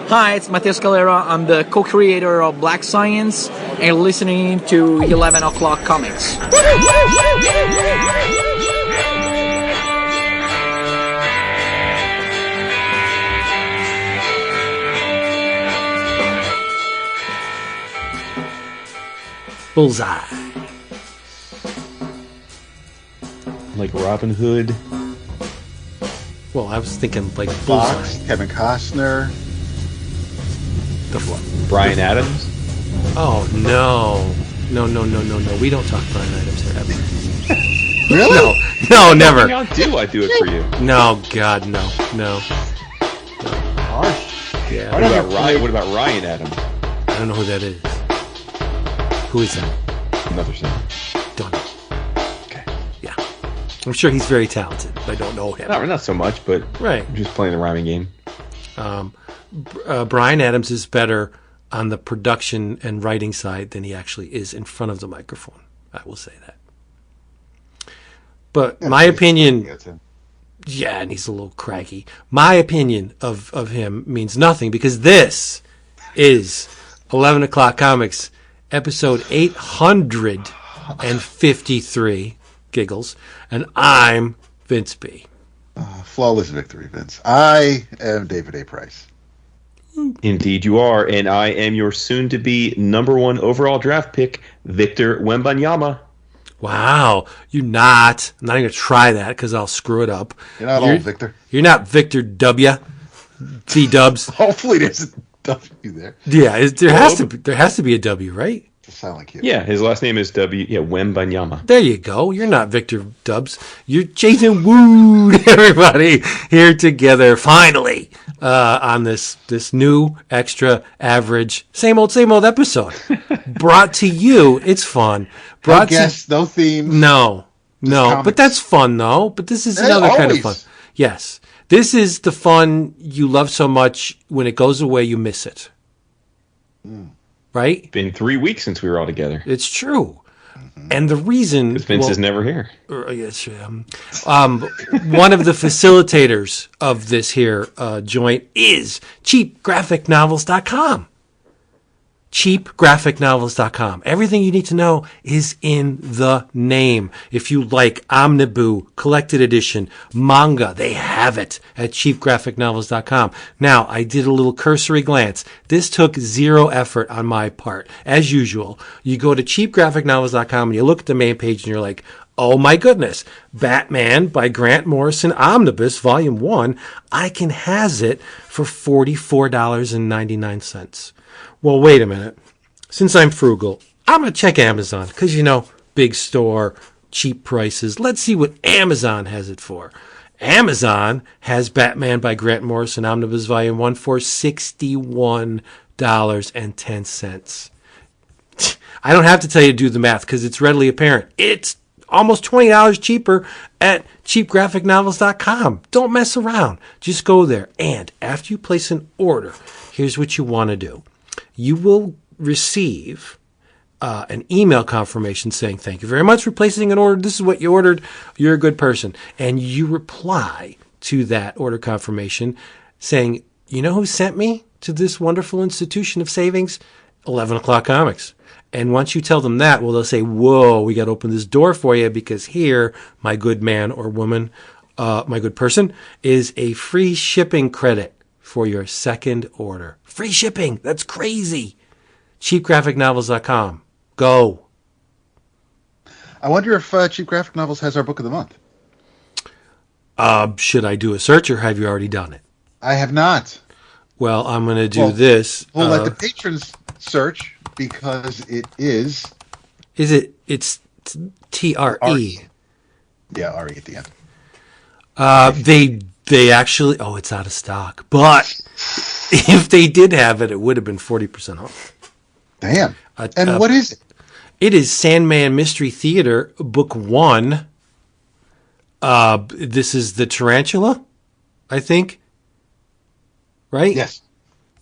Hi, it's Matheus Galera. I'm the co-creator of Black Science, and you're listening to 11 O'Clock Comics. Bullseye. Like Robin Hood. Well, I was thinking like Fox, Bullseye. Kevin Costner. Brian Adams? Oh, no. No. We don't talk Brian Adams here ever. Really? No, never. I do it for you. No, God, no. Harsh. Yeah. What about Ryan Adams? I don't know who that is. Who is that? Another son. Don't know. Okay. Yeah. I'm sure he's very talented, but I don't know him. Not so much, but Right. I'm just playing the rhyming game. Brian Adams is better on the production and writing side than he actually is in front of the microphone. I will say that. But my opinion, yeah, and he's a little craggy. My opinion of him means nothing because this is 11 O'Clock Comics, episode 853, giggles, and I'm Vince B. Flawless victory, Vince. I am David A. Price. Indeed you are, and I am your soon-to-be number one overall draft pick, Victor Wembanyama. Wow, you're not. I'm not even going to try that because I'll screw it up. You're not old, Victor. You're not Victor W. C-dubs. Hopefully there's a W there. Yeah, there has to be a W, right? Sound like you. Yeah, his last name is Wembanyama. There you go. You're not Victor Dubs. You're Jason Wood. Everybody here together finally on this new extra average same old episode. Brought to you. It's fun. No guests, no themes. No. Comics. But that's fun though. But this is another kind of fun. Yes. This is the fun you love so much. When it goes away, you miss it. Right? Been 3 weeks since we were all together. It's true. And the reason... Because Vince is never here. Yes, one of the facilitators of this here joint is cheapgraphicnovels.com. cheapgraphicnovels.com. Everything you need to know is in the name. If you like Omniboo, collected edition, manga, they have it at cheapgraphicnovels.com. Now, I did a little cursory glance. This took zero effort on my part. As usual, you go to cheapgraphicnovels.com and you look at the main page and you're like, oh my goodness, Batman by Grant Morrison Omnibus, Volume 1, I can has it for $44.99. Well, wait a minute. Since I'm frugal, I'm going to check Amazon because, big store, cheap prices. Let's see what Amazon has it for. Amazon has Batman by Grant Morrison Omnibus Volume 1 for $61.10. I don't have to tell you to do the math because it's readily apparent. It's almost $20 cheaper at cheapgraphicnovels.com. Don't mess around. Just go there. And after you place an order, here's what you want to do. You will receive an email confirmation saying, thank you very much for placing an order. This is what you ordered. You're a good person. And you reply to that order confirmation saying, you know who sent me to this wonderful institution of savings? 11 O'Clock Comics. And once you tell them that, well, they'll say, whoa, we got to open this door for you because here, my good man or woman, my good person, is a free shipping credit for your second order. Free shipping. That's crazy. cheapgraphicnovels.com. Go. I wonder if Cheap Graphic Novels has our book of the month. Should I do a search or have you already done it? I have not. Well, I'm going to do this. We'll let the patrons search because it is... It's T-R-E. Yeah, R-E at the end. They actually... Oh, it's out of stock. But if they did have it, it would have been 40% off. Damn. And what is it? It is Sandman Mystery Theater, Book 1. This is the Tarantula, I think. Right? Yes.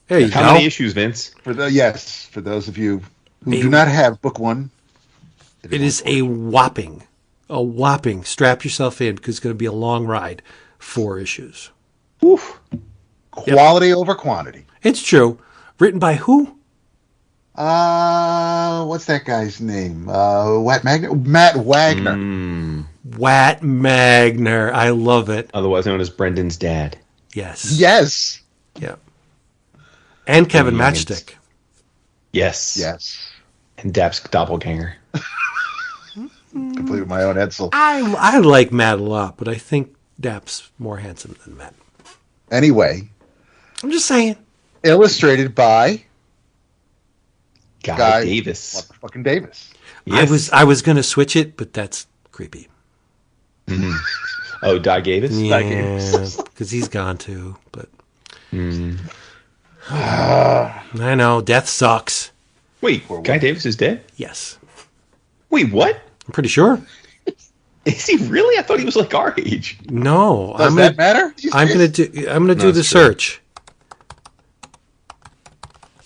There you go. How many issues, Vince? For those of you who do not have Book 1. It is a whopping, strap yourself in because it's going to be a long ride, 4 issues. Oof. Quality over quantity. It's true. Written by who? What's that guy's name? Matt Wagner. Wat Magner. I love it. Otherwise known as Brendan's dad. Yes. Yes. Yeah. And Kevin Matchstick. Yes. Yes. And Dap's doppelganger. Complete with my own Edsel. I like Matt a lot, but I think Dap's more handsome than Matt. Anyway. I'm just saying. Illustrated by Guy Davis. Fucking Davis. Yes. I was going to switch it, but that's creepy. Mm-hmm. Oh, Guy Davis? Yeah, because he's gone too. But I know, death sucks. Wait, Guy Davis is dead? Yes. Wait, what? I'm pretty sure. Is he really? I thought he was like our age. No. Does that matter? I'm gonna do the search.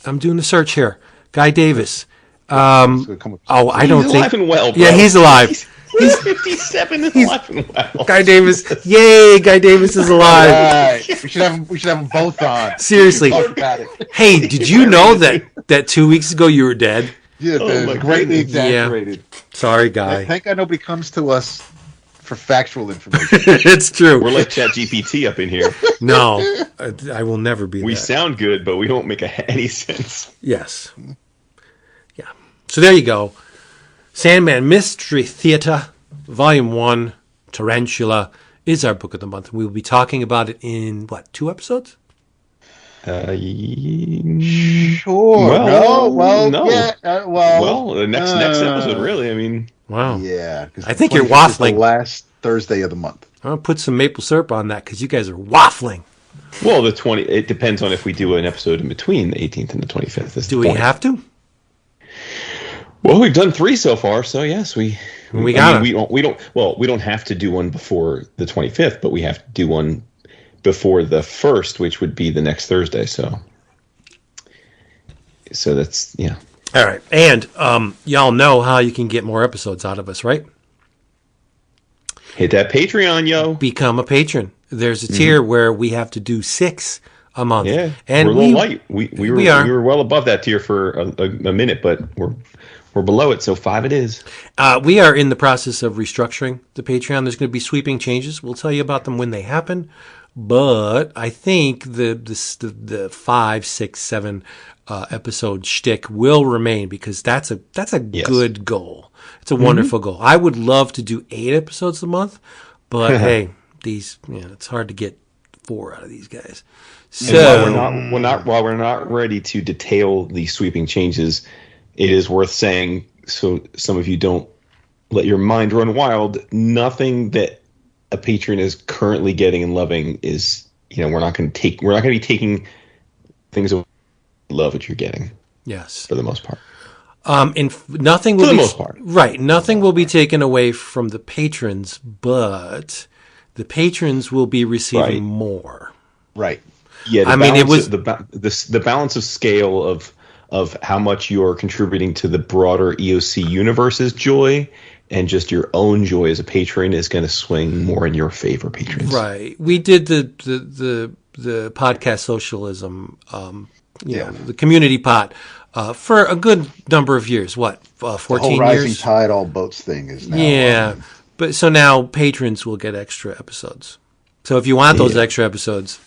I'm doing the search here. Guy Davis. I don't think. He's alive and well, bro. Yeah, he's alive. He's 57 and alive and well. Guy Davis. Yay, Guy Davis is alive. Right. We should have them both on. Seriously. Talk about it. Hey, did you know that 2 weeks ago you were dead? Yeah, greatly exaggerated. Yeah. Sorry, Guy. Thank God nobody comes to us for factual information. It's true. We're like ChatGPT up in here. No, I will never be. We that. sound good, but we don't make any sense. Yes. Yeah. So there you go. Sandman Mystery Theater, Volume 1, Tarantula, is our book of the month. We will be talking about it in, 2 episodes? Sure. No. Yeah. The next episode, really. I mean, wow. Yeah. I think you're waffling. The last Thursday of the month. I'm going to put some maple syrup on that because you guys are waffling. well, it depends on if we do an episode in between the 18th and the 25th. Do we have to? Well, we've done 3 so far, so yes, we got it. We don't have to do one before the 25th, but we have to do one before the 1st, which would be the next Thursday. So that's All right, and y'all know how you can get more episodes out of us, right? Hit that Patreon, yo. Become a patron. There's a tier where we have to do 6 a month. Yeah, and we're a little light. We were well above that tier for a minute, but we're below it, so 5 it is. We are in the process of restructuring the Patreon. There's going to be sweeping changes. We'll tell you about them when they happen. But I think the 5, 6, 7 episode shtick will remain because that's a good goal. It's a wonderful goal. I would love to do 8 episodes a month, but hey, it's hard to get 4 out of these guys. So while we're not ready to detail the sweeping changes, it is worth saying, so some of you don't let your mind run wild, nothing that a patron is currently getting and loving is, we're not going to be taking things away from the love that you're getting. Yes. For the most part. Nothing will for the most part. Right. Nothing will be taken away from the patrons, but the patrons will be receiving more. Right. Yeah. It was the balance of scale of how much you're contributing to the broader EOC universe's joy and just your own joy as a patron is going to swing more in your favor, patrons. Right. We did the podcast socialism, the community pot, for a good number of years. 14 the whole rising years? tide, all boats thing is now. Yeah. But so now patrons will get extra episodes. So if you want those extra episodes,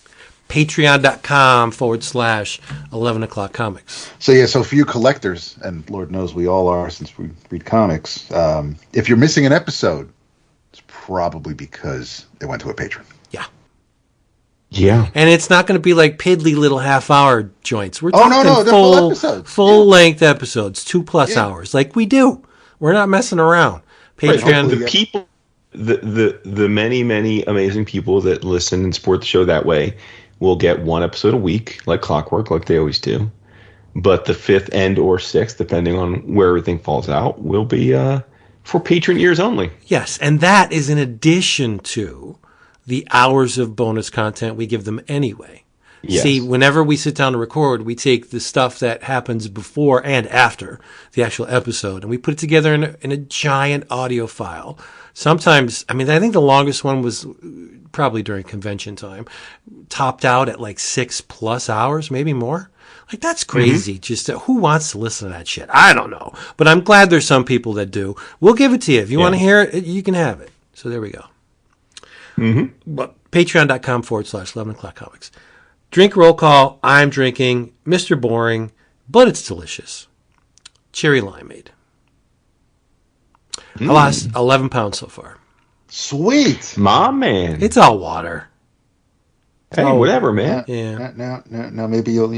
patreon.com/11 o'clock comics. So for you collectors, and Lord knows we all are since we read comics, if you're missing an episode, it's probably because it went to a patron. Yeah. And it's not going to be like piddly little half-hour joints. We're they're talking full episodes. Full-length episodes, 2+ hours, like we do. We're not messing around. Patreon. The people, the many, many amazing people that listen and support the show that way will get 1 episode a week, like clockwork, like they always do. But the 5th and or 6th, depending on where everything falls out, will be for patron ears only. Yes, and that is in addition to the hours of bonus content we give them anyway. Yes. See, whenever we sit down to record, we take the stuff that happens before and after the actual episode, and we put it together in a giant audio file Sometimes, I mean, I think the longest one was probably during convention time, topped out at like 6+ hours, maybe more. Like, that's crazy. Just who wants to listen to that shit? I don't know. But I'm glad there's some people that do. We'll give it to you. If you want to hear it, you can have it. So there we go. But Patreon.com/11 o'clock comics. Drink roll call. I'm drinking Mr. Boring, but it's delicious. Cherry limeade. I lost 11 pounds so far. Sweet. My man. It's all water. Hey, whatever, man. Yeah. Now maybe you'll,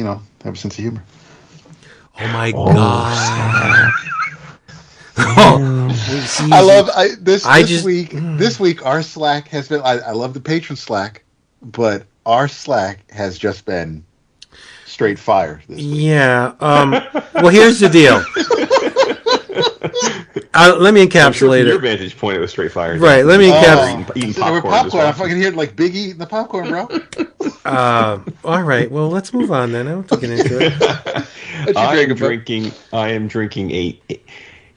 have a sense of humor. Oh my God. I love this week. This week our Slack has been. I love the patron Slack, but our Slack has just been straight fire this week. Yeah. Well, here's the deal. Let me encapsulate From your it. vantage point, it was straight fire. Right. Let me encapsulate. Eating There were popcorn. popcorn. I fucking hear like Big E eating the popcorn, bro. All right. Well, let's move on then. I don't get into it. I am drinking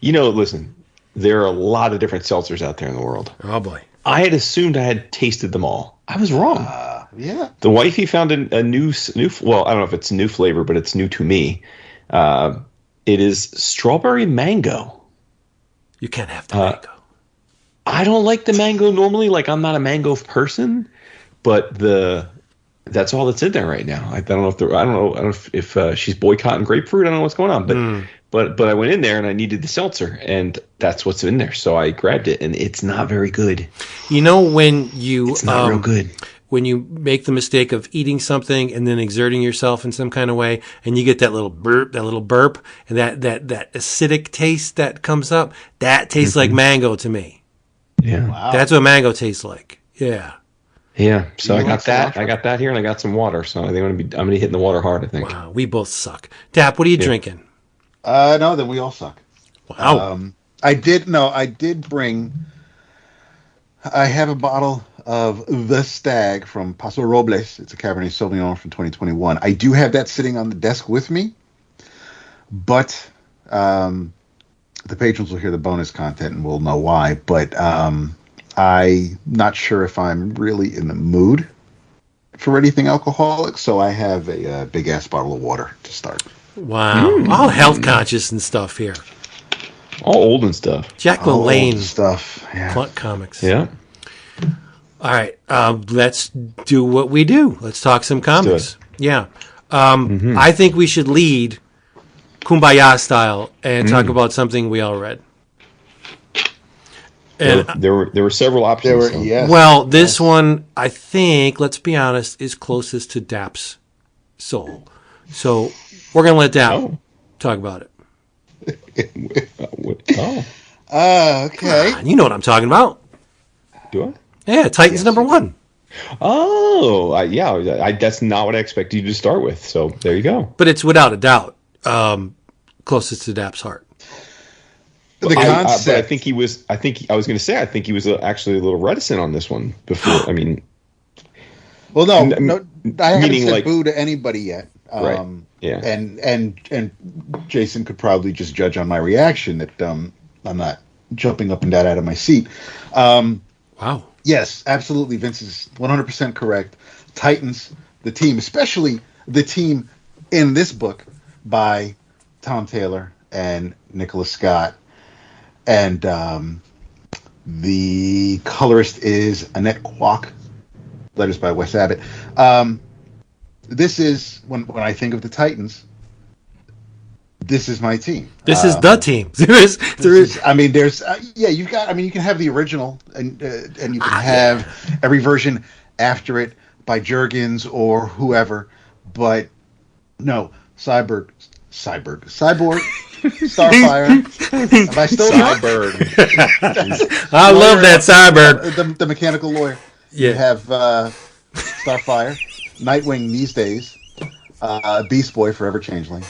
listen, there are a lot of different seltzers out there in the world. Oh boy. I had assumed I had tasted them all. I was wrong. Yeah. The wifey found a new. Well, I don't know if it's a new flavor, but it's new to me. It is strawberry mango. You can't have the mango. I don't like the mango normally. Like, I'm not a mango person, but that's all that's in there right now. I don't know if she's boycotting grapefruit. I don't know what's going on, but I went in there and I needed the seltzer, and that's what's in there. So I grabbed it, and it's not very good. You know, when it's not real good. When you make the mistake of eating something and then exerting yourself in some kind of way, and you get that little burp, and that acidic taste that comes up, that tastes like mango to me. Yeah. Wow. That's what mango tastes like. Yeah. Yeah. So I got that. I got that here, and I got some water. So I think I'm gonna be hitting the water hard, I think. Wow. We both suck. Dap, what are you drinking? No, then we all suck. Wow. I did bring. I have a bottle of The Stag from Paso Robles. It's a Cabernet Sauvignon from 2021. I do have that sitting on the desk with me, but the patrons will hear the bonus content and will know why. But I'm not sure if I'm really in the mood for anything alcoholic, so I have a big-ass bottle of water to start. Wow. All health conscious and stuff here. All old and stuff. Jack LaLanne stuff. Yeah. Clunt Comics. Yeah. All right. Let's do what we do. Let's talk some comics. Yeah. I think we should lead Kumbaya style and talk about something we all read. And There were several options. well, this one, I think, let's be honest, is closest to Dap's soul. So we're going to let Dap talk about it. Okay. You know what I'm talking about. Do I? Yeah, Titans #1. Oh, that's not what I expected you to start with. So there you go. But it's without a doubt closest to Dap's heart. The concept. I think he was. I was going to say. I think he was actually a little reticent on this one before. I mean, well, no, I haven't said like, boo to anybody yet. Right. Yeah. And Jason could probably just judge on my reaction that I'm not jumping up and down out of my seat. Wow. Yes, absolutely. Vince is 100% correct. Titans, the team, especially the team in this book by Tom Taylor and Nicola Scott. And the colorist is Annette Kwok. Letters by Wes Abbott. This is, when I think of the Titans, this is my team. This is the team. You can have the original, and you can have every version after it by Jurgens or whoever, but no, Cyborg, Starfire. Am I still Cyborg? I love that Cyborg. The mechanical lawyer. Yeah. You have Starfire, Nightwing these days, Beast Boy, Forever Changeling.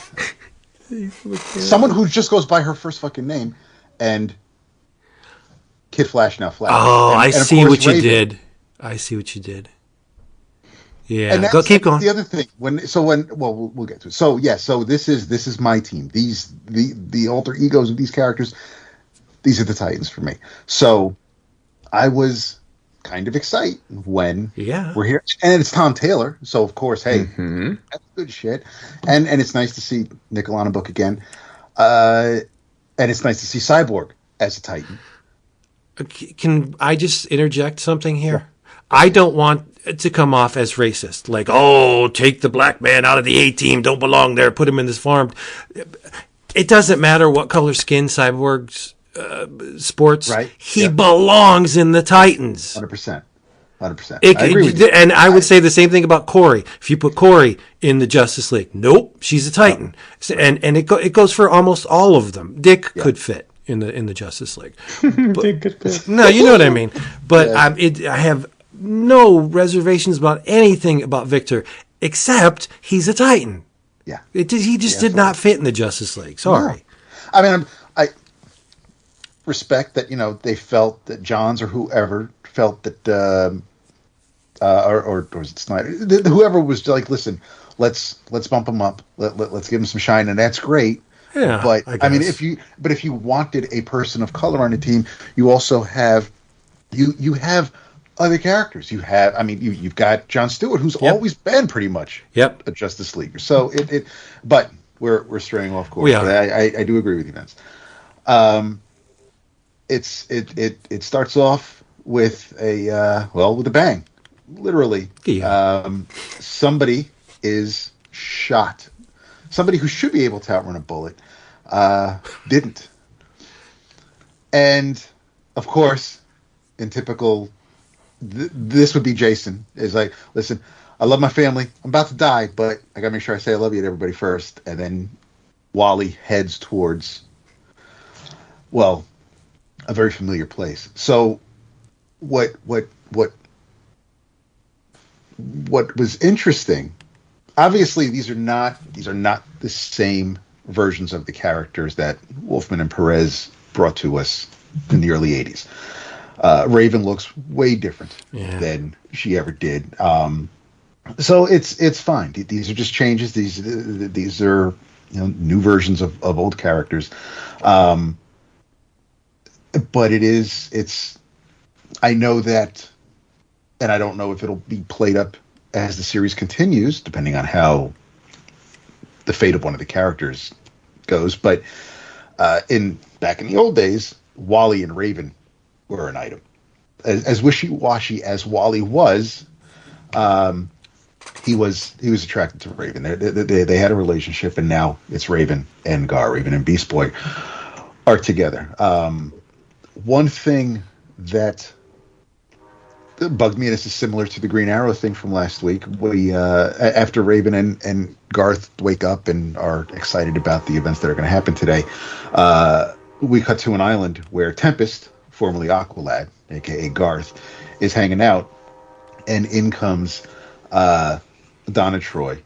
Someone who just goes by her first fucking name, and Kid Flash, now Flash. Oh, and I of see course, what you Raven. did. I see what you did. Yeah, And keep going. The other thing, we'll get to it. So this is my team. The alter egos of these characters. These are the Titans for me. So I was kind of excited when Yeah. we're here, and it's Tom Taylor, so of course, hey, that's good shit, and it's nice to see Nicola on a book again, and it's nice to see Cyborg as a Titan. Can I just interject something here? I don't want it to come off as racist, like, oh, take the black man out of the A-team, don't belong there, put him in this farm. It doesn't matter what color skin Cyborg's sports. Right. He belongs in the Titans. 100%. I agree with you. And I would say the same thing about Corey. If you put Corey in the Justice League, nope, she's a Titan. No. And it goes for almost all of them. Dick could fit in the Justice League. But, no, you know what I mean. But I have no reservations about anything about Victor, except he's a Titan. Yeah. He just did not fit in the Justice League. Sorry. No. I mean, I respect that, they felt that Johns or whoever felt that, or was it Snyder? Whoever was like, listen, let's bump him up. Let's give him some shine, and that's great. Yeah, but I mean, if you wanted a person of color on the team, you also have you have other characters. You've got Jon Stewart, who's always been pretty much a Justice Leaguer. So but we're straying off course. But I do agree with you, Vince. It starts off with with a bang, literally. Somebody is shot. Somebody who should be able to outrun a bullet didn't. And of course, in typical, this would be Jason. Is like, listen, I love my family. I'm about to die, but I gotta make sure I say I love you to everybody first. And then Wally heads towards, a very familiar place. So what was interesting, obviously these are not the same versions of the characters that Wolfman and Perez brought to us in the early 80s. Raven looks way different than she ever did. So it's fine. These are just changes. These are new versions of old characters. But it's I know that, and I don't know if it'll be played up as the series continues, depending on how the fate of one of the characters goes. But back in the old days, Wally and Raven were an item. As wishy-washy as Wally was, he was attracted to Raven. They had a relationship, and now it's Raven and Gar. Raven and Beast Boy are together. One thing that bugged me, and this is similar to the Green Arrow thing from last week. We after Raven and Garth wake up and are excited about the events that are going to happen today, we cut to an island where Tempest, formerly Aqualad, aka Garth, is hanging out, and in comes Donna Troy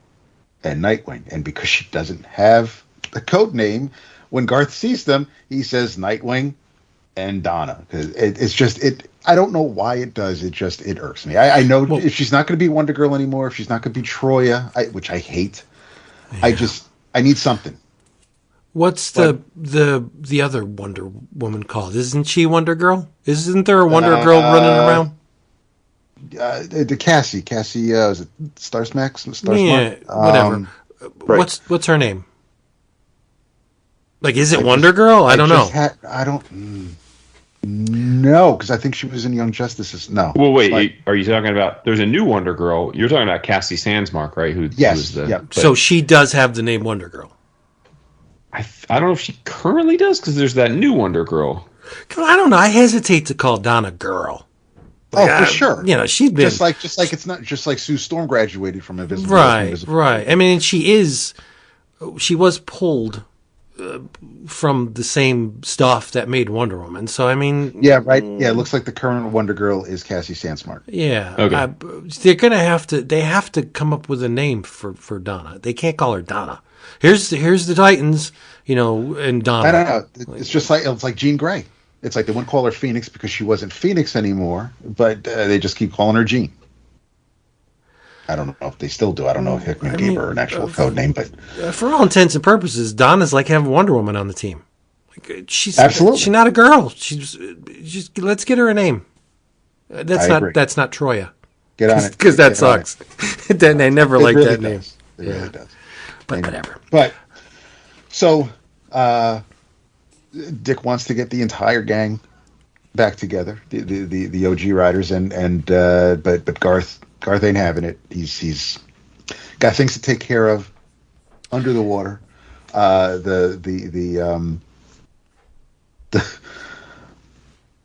and Nightwing. And because she doesn't have a code name, when Garth sees them, he says Nightwing and Donna. It's I don't know why it does. It irks me. I know if she's not going to be Wonder Girl anymore, if she's not going to be Troya, which I hate, I need something. What's the other Wonder Woman called? Isn't she Wonder Girl? Isn't there a Wonder Girl running around? The Cassie, is it Starsmax? Yeah, whatever. Right. What's her name? Like, is it Wonder Girl? I don't know. I don't know, because I think she was in Young Justices. No. Well, wait. Are you talking about? There's a new Wonder Girl. You're talking about Cassie Sandsmark, right? Yes. So she does have the name Wonder Girl. I don't know if she currently does, because there's that new Wonder Girl. I don't know. I hesitate to call Donna girl. For sure. She's been just like it's not just like Sue Storm graduated from Invisible. Right. I mean, she was pulled from the same stuff that made Wonder Woman. So I mean, yeah, right. Yeah, it looks like the current Wonder Girl is Cassie Sandsmark. Yeah. Okay. They're gonna have to. They have to come up with a name for Donna. They can't call her Donna. Here's the Titans, and Donna. I don't know. It's like Jean Grey. It's like they wouldn't call her Phoenix because she wasn't Phoenix anymore, but they just keep calling her Jean. I don't know if they still do. I don't know if Hickman gave her an actual code name, but for all intents and purposes, Donna's like having Wonder Woman on the team. She's absolutely. She's not a girl. She's just let's get her a name. That's I agree. not Troya. Get on it. Because that Get on it. sucks. Then I never It liked really that name. does. It really does. But Anyway. whatever. But so Dick wants to get the entire gang back together, the OG riders, but Garth ain't having it. He's got things to take care of under the water. The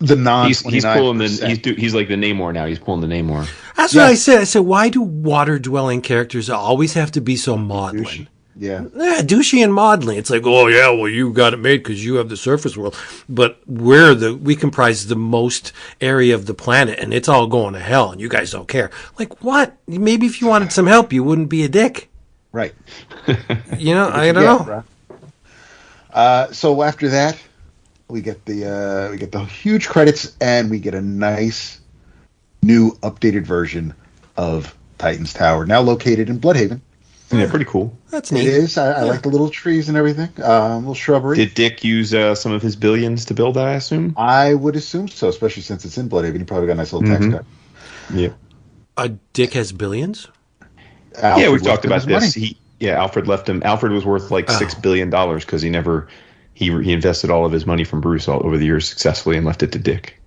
non He's pulling he's like the Namor now. He's pulling the Namor. That's what I said. I said, why do water-dwelling characters always have to be so maudlin? Yeah, douchey and maudlin. It's like, oh yeah, well you got it made because you have the surface world, but we comprise the most area of the planet, and it's all going to hell, and you guys don't care. Like what? Maybe if you wanted some help, you wouldn't be a dick, right? I don't know. So after that, we get the huge credits, and we get a nice new updated version of Titan's Tower, now located in Bloodhaven. Yeah, pretty cool. That's neat. It is. I like the little trees and everything. Little shrubbery. Did Dick use some of his billions to build that, I assume? I would assume so, especially since it's in Bloodhaven. You probably got a nice little tax cut. Yeah. Dick has billions? Alfred we've talked about this. money. Alfred left him. Alfred was worth like $6 billion because he invested all of his money from Bruce all over the years successfully and left it to Dick.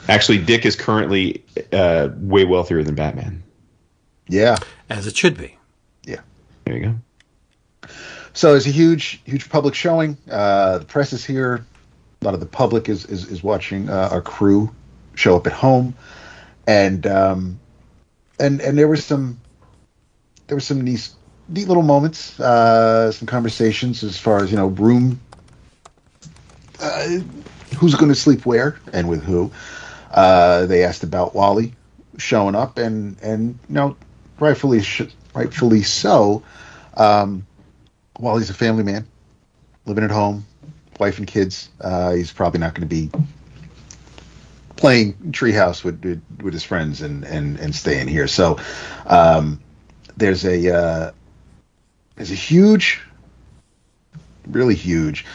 Actually, Dick is currently way wealthier than Batman. Yeah. As it should be. Yeah. There you go. So it's a huge public showing. The press is here. A lot of the public is watching our crew show up at home, and there were some neat little moments, some conversations as far as room, who's going to sleep where and with who. They asked about Wally showing up, and rightfully so. Wally's a family man, living at home, wife and kids. He's probably not going to be playing treehouse with his friends and staying here. So there's a huge, really huge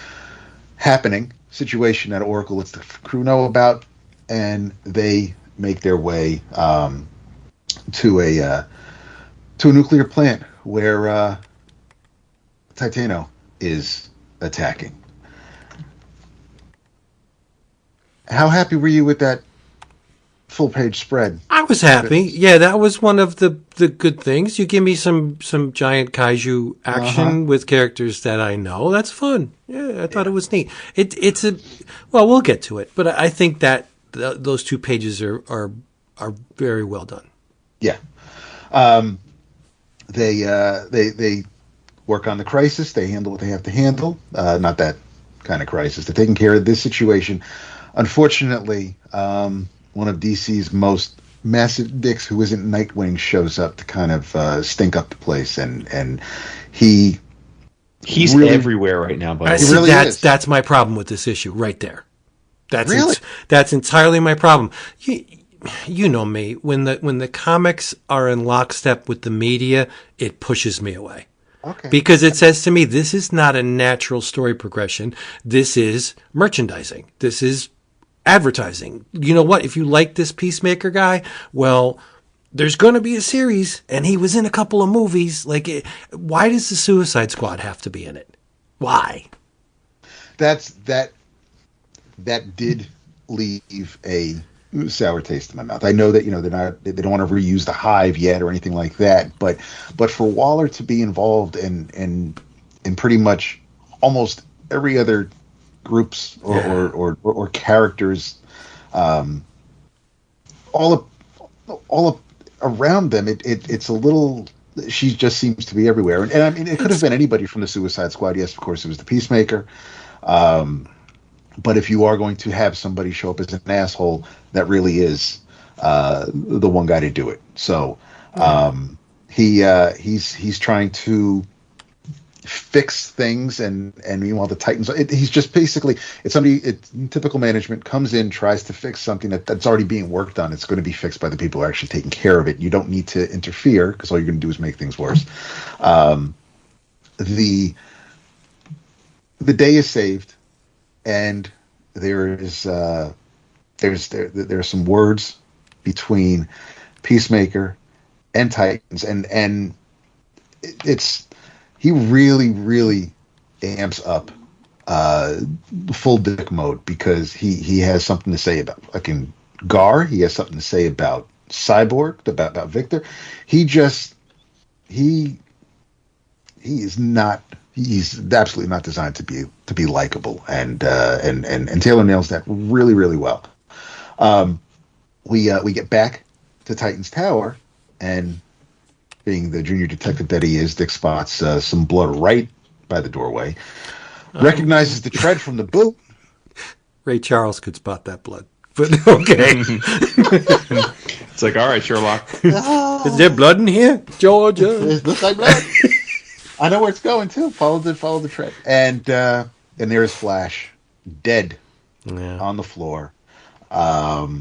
happening situation that Oracle lets the crew know about, and they make their way to a nuclear plant where Titano is attacking. How happy were you with that full page spread? I was happy. Yeah, that was one of the good things. You give me some giant kaiju action with characters that I know. That's fun. Yeah, I thought it was neat. We'll get to it, but I think that those 2 pages are very well done. Yeah. They work on the crisis. They handle what they have to handle. Not that kind of crisis. They're taking care of this situation. Unfortunately, one of DC's most massive dicks, who isn't Nightwing, shows up to kind of stink up the place, and he's really everywhere right now. Buddy. That's my problem with this issue right there. Really? That's entirely my problem. You know me. When the comics are in lockstep with the media, it pushes me away. Okay. Because it says to me, this is not a natural story progression. This is merchandising. This is advertising. You know what? If you like this Peacemaker guy, well, there's going to be a series, and he was in a couple of movies. Why does the Suicide Squad have to be in it? Why? That did leave a sour taste in my mouth. I know that they don't want to reuse the Hive yet or anything like that, but for Waller to be involved in pretty much almost every other groups or characters, all up around them, it's a little. She just seems to be everywhere, and I mean, it could have been anybody from the Suicide Squad. Yes, of course, it was the Peacemaker. But if you are going to have somebody show up as an asshole, that really is the one guy to do it. So he's trying to fix things, and meanwhile the Titans. He's just basically it's typical management comes in, tries to fix something that's already being worked on. It's going to be fixed by the people who are actually taking care of it. You don't need to interfere because all you're going to do is make things worse. The day is saved. And there is there's some words between Peacemaker and Titans, and he really amps up full dick mode, because he has something to say about fucking Gar. He has something to say about Cyborg, about Victor. He is not. He's absolutely not designed to be likable, and Taylor nails that really well. We get back to Titan's Tower, and being the junior detective that he is, Dick spots some blood right by the doorway. Recognizes the tread from the boot. Ray Charles could spot that blood, but okay. It's like, all right, Sherlock. Is there blood in here, Georgia? It looks like blood. I know where it's going too. Follow the tread, and there is Flash, dead on the floor. But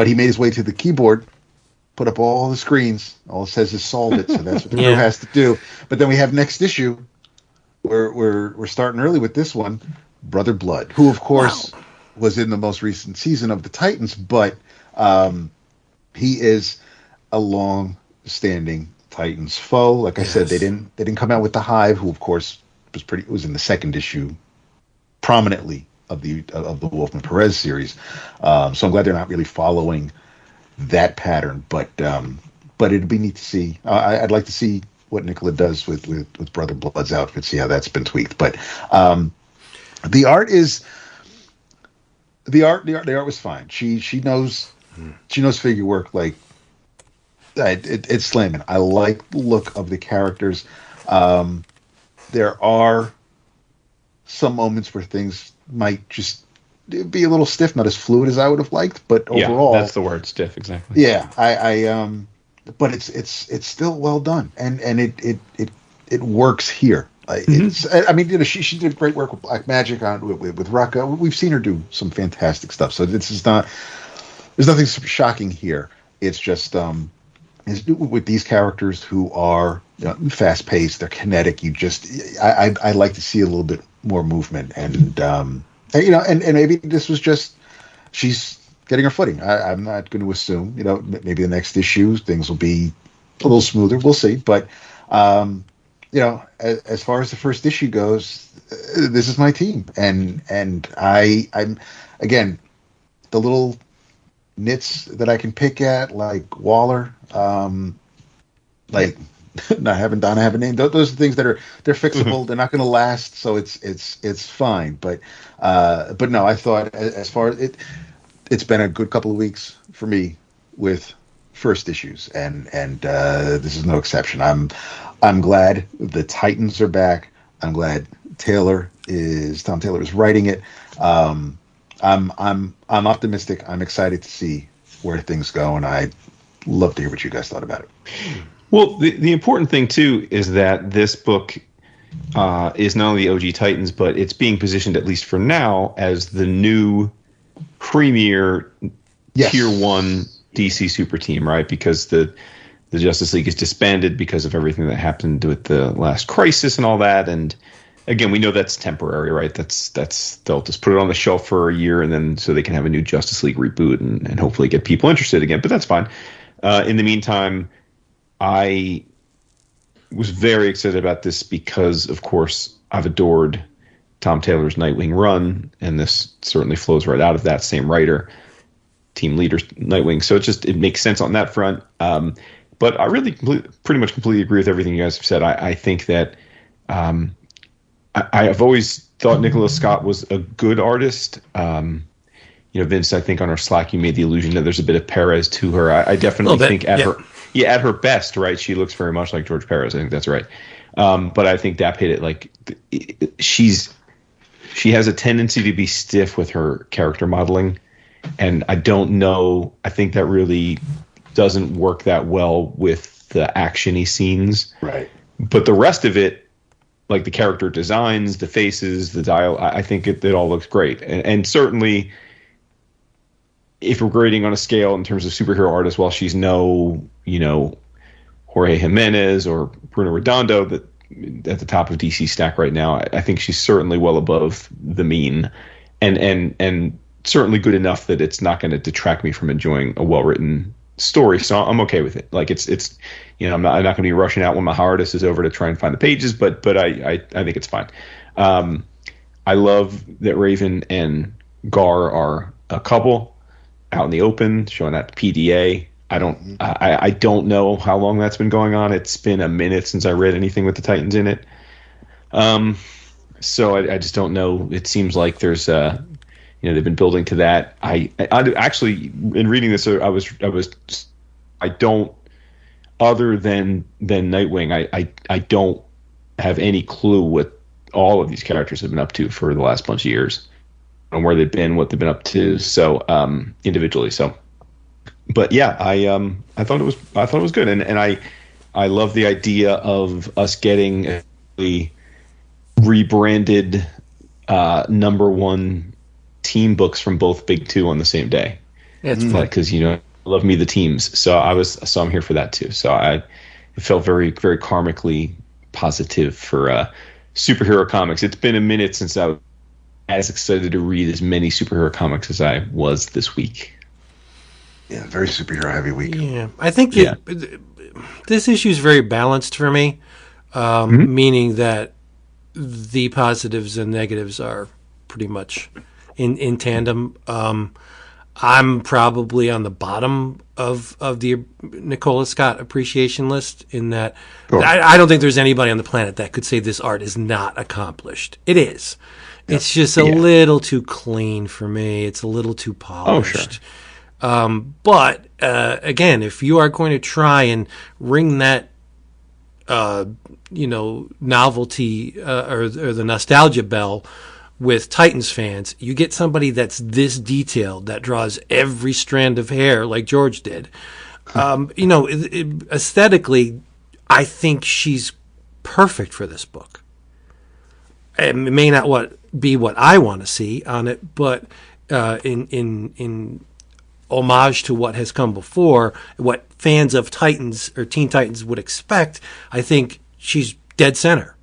he made his way to the keyboard, put up all the screens. All it says is solve it, so that's what the crew has to do. But then we have next issue. We're starting early with this one, Brother Blood, who of course was in the most recent season of the Titans, but he is a long-standing Titans foe. Like I said, they didn't come out with the Hive, who of course was in the second issue prominently of the Wolfman Perez series. So I'm glad they're not really following that pattern, but it'd be neat to see. I'd like to see what Nicola does with Brother Blood's outfit, see how that's been tweaked. But the art was fine. She knows figure work like it's slamming. I like the look of the characters. There are some moments where things might just be a little stiff, not as fluid as I would have liked, but overall, that's the word, stiff, exactly. Yeah, but it's still well done, and it works here. She did great work with Black Magic with Rucka. We've seen her do some fantastic stuff. So this is not. There's nothing super shocking here. It's just with these characters who are fast paced, they're kinetic. I like to see a little bit more movement, and maybe this was just she's getting her footing. I'm not going to assume, maybe the next issue things will be a little smoother. We'll see. But, as far as the first issue goes, this is my team. And I'm again, the little nits that I can pick at, like Waller, like not having Donna have a name. Those are things that they're fixable. They're not going to last. So it's fine. But no, I thought as far as it's been a good couple of weeks for me with first issues, and this is no exception. I'm glad the Titans are back. I'm glad Tom Taylor is writing it. I'm optimistic. I'm excited to see where things go, and I'd love to hear what you guys thought about it. Well, the important thing too is that this book is not only the OG Titans, but it's being positioned, at least for now, as the new premier tier 1 DC super team, right? Because the Justice League is disbanded because of everything that happened with the last crisis and all that. And again, we know that's temporary, right? That's they'll just put it on the shelf for a year, and then so they can have a new Justice League reboot and hopefully get people interested again. But that's fine. In the meantime, I was very excited about this because, of course, I've adored Tom Taylor's Nightwing run, and this certainly flows right out of that same writer, team leader, Nightwing. So it makes sense on that front. But I really pretty much completely agree with everything you guys have said. I think that I have always thought Nicola Scott was a good artist. Vince, I think on our Slack you made the illusion that there's a bit of Perez to her. I definitely think at her best, right, she looks very much like George Perez. I think that's right. But I think Dap hit it. Like she has a tendency to be stiff with her character modeling, and I don't know. I think that really doesn't work that well with the actiony scenes. Right. But the rest of it, like the character designs, the faces, the dial, I think it all looks great. And certainly, if we're grading on a scale in terms of superhero artists, while she's no, Jorge Jimenez or Bruno Redondo at the top of DC stack right now, I think she's certainly well above the mean. and certainly good enough that it's not going to detract me from enjoying a well-written story. So I'm okay with it. Like it's I'm not going to be rushing out when my hardest is over to try and find the pages, but I think it's fine. I love that Raven and Gar are a couple out in the open, showing that PDA. I don't know how long that's been going on. It's been a minute since I read anything with the Titans in it. So I just don't know. It seems like there's they've been building to that. I actually, in reading this, I don't, other than Nightwing, I don't have any clue what all of these characters have been up to for the last bunch of years, and where they've been, what they've been up to. So individually, so. But yeah, I thought it was good, and I love the idea of us getting a rebranded #1 team books from both Big Two on the same day. Yeah, it's fun because I love me the teams, so I'm here for that too. So it felt very, very karmically positive for superhero comics. It's been a minute since I was as excited to read as many superhero comics as I was this week. Yeah, very superhero heavy week. Yeah, I think this issue is very balanced for me, meaning that the positives and negatives are pretty much in tandem. I'm probably on the bottom of the Nicola Scott appreciation list in that I don't think there's anybody on the planet that could say this art is not accomplished. It is. Yep. It's just a little too clean for me. It's a little too polished. Oh, sure. But again, if you are going to try and ring that, novelty or the nostalgia bell with Titans fans, you get somebody that's this detailed, that draws every strand of hair like George did. Aesthetically, I think she's perfect for this book. It may not be what I want to see on it, but in homage to what has come before, what fans of Titans or Teen Titans would expect, I think she's dead center,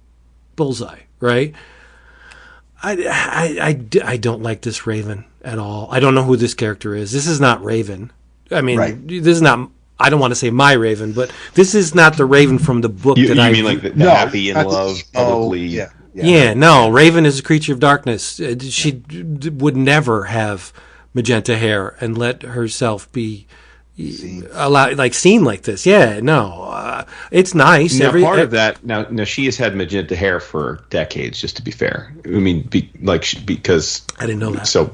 bullseye, right? I don't like this Raven at all. I don't know who this character is. This is not Raven. I mean, This is not. I don't want to say my Raven, but this is not the Raven from the book you mean like the happy in love, publicly? No. Raven is a creature of darkness. She would never have magenta hair and let herself be seen like this. Yeah, no, it's nice. Now, part of that. Now she has had magenta hair for decades. Just to be fair, I mean, because I didn't know that. So,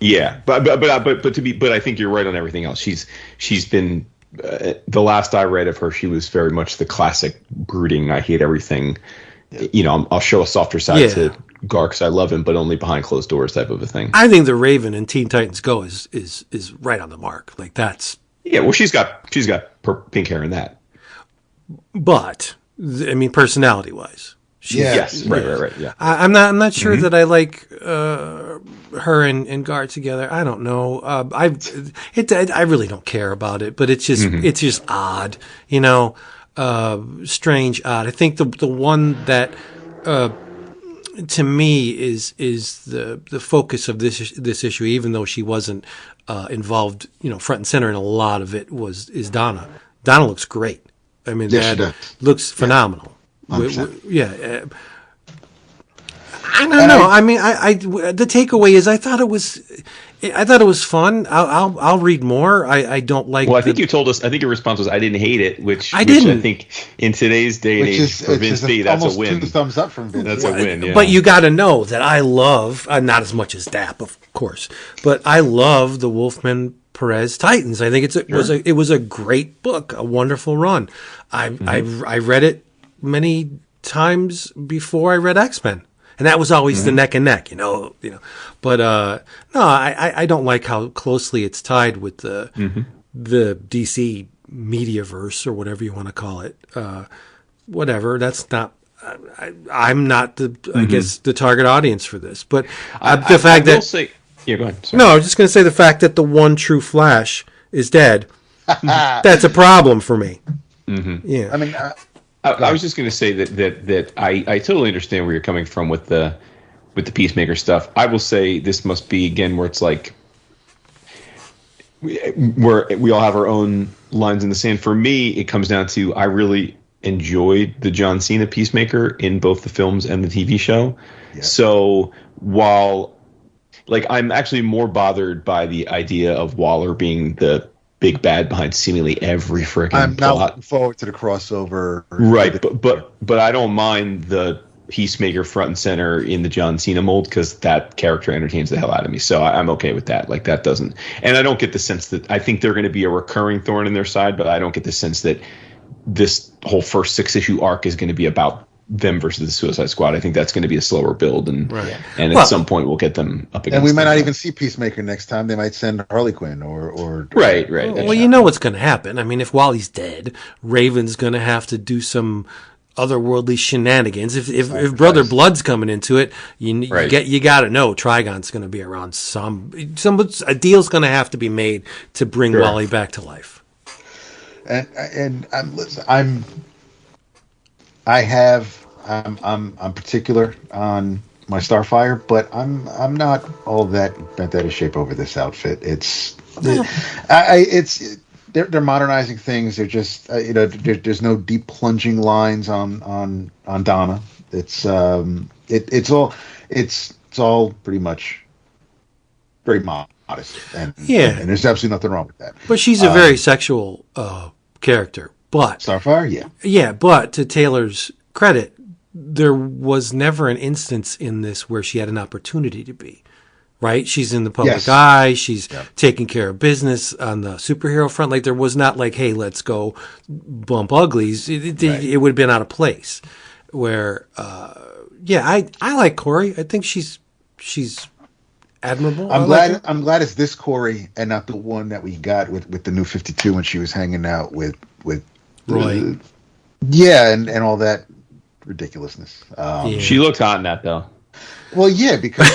yeah, but I think you're right on everything else. She's been the last I read of her, she was very much the classic brooding. I hate everything. I'll show a softer side to Gar because I love him, but only behind closed doors type of a thing. I think the Raven in Teen Titans Go is right on the mark. Like that's well, she's got pink hair in that. But I mean, personality wise, right. Yeah, I'm not sure that I like her and Gar together. I don't know. I really don't care about it, but it's just odd, strange, odd. I think the one that to me is the focus of this issue, even though she wasn't involved, front and center in a lot of it, is Donna. Donna looks great. I mean, that looks phenomenal. Yeah. I don't know. I mean, the takeaway is I thought it was fun. I'll read more. I don't like. Well, I think you told us. I think your response was I didn't hate it, which I think in today's day and age for Vince B, that's a win. 2 thumbs up from Vince. That's a win. Yeah. But you got to know that I love not as much as Dap, of course, but I love the Wolfman Perez Titans. I think it was a great book, a wonderful run. I read it many times before I read X-Men. And that was always the neck and neck, But no, I don't like how closely it's tied with the DC Mediaverse or whatever you want to call it. Whatever. That's not. I'm not I guess the target audience for this. But the fact that go ahead. Sorry. No, I was just going to say the fact that the one true Flash is dead. That's a problem for me. Mm-hmm. Yeah. I mean. I was just going to say that I totally understand where you're coming from with the with the Peacemaker stuff. I will say this must be again where it's like where we all have our own lines in the sand. For me, it comes down to I really enjoyed the John Cena Peacemaker in both the films and the TV show. Yeah. So while like I'm actually more bothered by the idea of Waller being the big bad behind seemingly every freaking plot. I'm not looking forward to the crossover. Right, but I don't mind the Peacemaker front and center in the John Cena mold because that character entertains the hell out of me. So I'm okay with that. Like that doesn't, and I don't get the sense that I think they're going to be a recurring thorn in their side, but I don't get the sense that this whole first 6-issue arc is going to be about them versus the Suicide Squad. I think that's going to be a slower build, and at some point we'll get them up against. And we might not even see Peacemaker next time. They might send Harley Quinn or right. Well, you know what's going to happen. I mean, if Wally's dead, Raven's going to have to do some otherworldly shenanigans. If Brother Blood's coming into it, you got to know Trigon's going to be around. A deal's going to have to be made to bring Wally back to life. And I'm particular on my Starfire, but I'm not all that bent out of shape over this outfit. They're modernizing things. They're just there's no deep plunging lines on Donna. It's all pretty much very modest, and there's absolutely nothing wrong with that. But she's a very sexual character. But Starfire, but to Taylor's credit, there was never an instance in this where she had an opportunity to be. Right? She's in the public eye. She's taking care of business on the superhero front. Like, there was not like, hey, let's go bump uglies. It would have been out of place. Where, I like Corey. I think she's admirable. I'm glad it's this Corey and not the one that we got with the New 52 when she was hanging out with Roy. And all that ridiculousness. She looked hot in that, though. Well, yeah, because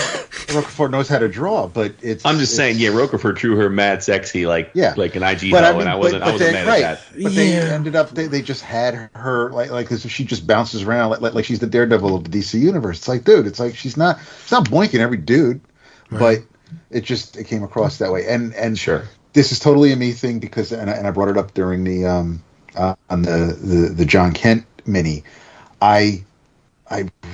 Roquefort knows how to draw, but I'm just saying, Roquefort drew her mad sexy, like an IG hoe, and I wasn't mad at that. But they ended up, they just had her like as if she just bounces around like she's the Daredevil of the DC universe. It's like, dude, it's like she's not boinking every dude, but it came across that way. And sure, this is totally a me thing because, and I brought it up during the on the John Kent mini. I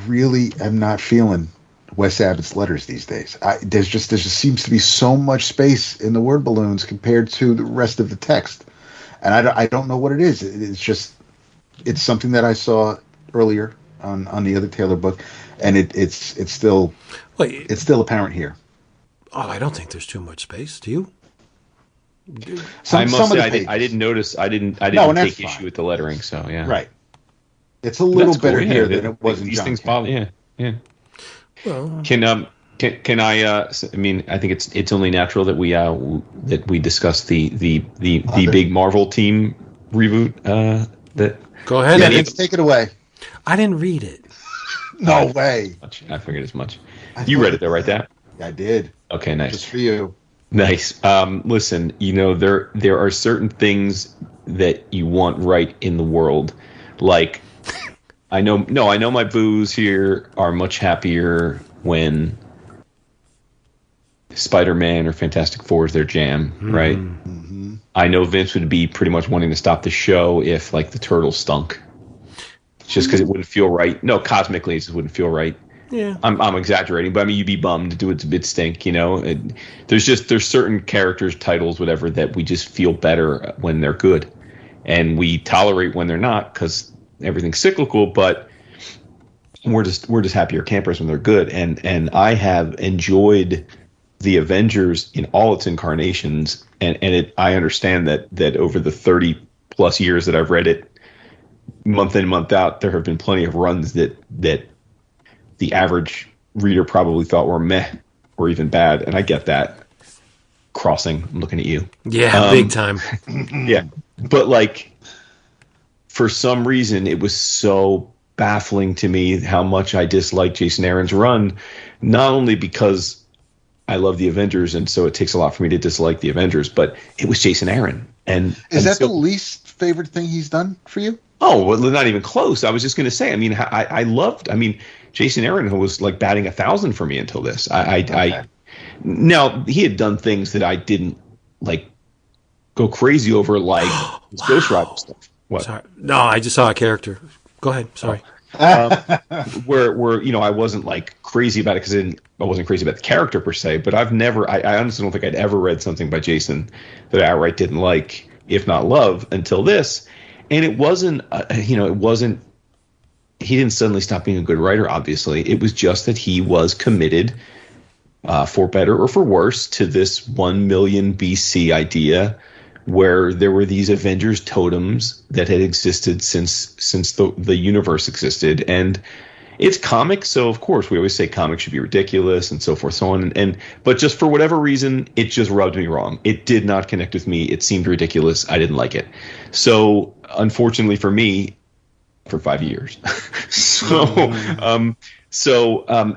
really am not feeling Wes Abbott's letters these days. There just seems to be so much space in the word balloons compared to the rest of the text, and I don't know what it is. It's something that I saw earlier on the other Taylor book, and it's still apparent here. Oh, I don't think there's too much space. Do you? I must say I didn't notice. I didn't take issue with the lettering. So yeah, right. It's a little better here than it was in John Kent. Bother, yeah. Well, can I? I mean, I think it's only natural that we discuss the big Marvel team reboot. Go ahead. Yeah, let's take it away. I didn't read it. No way. I figured as much. You read it though, right? That I did. Okay, nice. Just for you. Nice. Listen, there are certain things that you want right in the world, like. I know my boos here are much happier when Spider-Man or Fantastic Four is their jam, right? Mm-hmm. I know Vince would be pretty much wanting to stop the show if, like, the Turtles stunk. Just because it wouldn't feel right. No, cosmically, it just wouldn't feel right. Yeah. I'm exaggerating, but I mean, you'd be bummed to do it a bit stink, you know? There's certain characters, titles, whatever, that we just feel better when they're good. And we tolerate when they're not because everything's cyclical, but we're just happier campers when they're good. And I have enjoyed the Avengers in all its incarnations, and I understand that over the 30 plus years that I've read it, month in, month out, there have been plenty of runs that the average reader probably thought were meh or even bad, and I get that. Crossing, I'm looking at you. Yeah, big time. Yeah, but like, for some reason, it was so baffling to me how much I disliked Jason Aaron's run, not only because I love the Avengers, and so it takes a lot for me to dislike the Avengers, but it was Jason Aaron. And is that the least favorite thing he's done for you? Oh, well, not even close. I was just going to say. I mean, I loved. I mean, Jason Aaron was like batting 1,000 for me until this. Okay. Now he had done things that I didn't like go crazy over, like his Ghost Rider stuff. What? Sorry. No, I just saw a character. Go ahead. Sorry. Where I wasn't like crazy about it because I wasn't crazy about the character per se, but I've never, I honestly don't think I'd ever read something by Jason that I outright didn't like, if not love, until this. And it wasn't, he didn't suddenly stop being a good writer, obviously. It was just that he was committed, for better or for worse, to this 1 million BC idea where there were these Avengers totems that had existed since the universe existed. And it's comics, so of course we always say comics should be ridiculous and so forth, so on. But just for whatever reason, it just rubbed me wrong. It did not connect with me. It seemed ridiculous. I didn't like it. So unfortunately for me, for 5 years.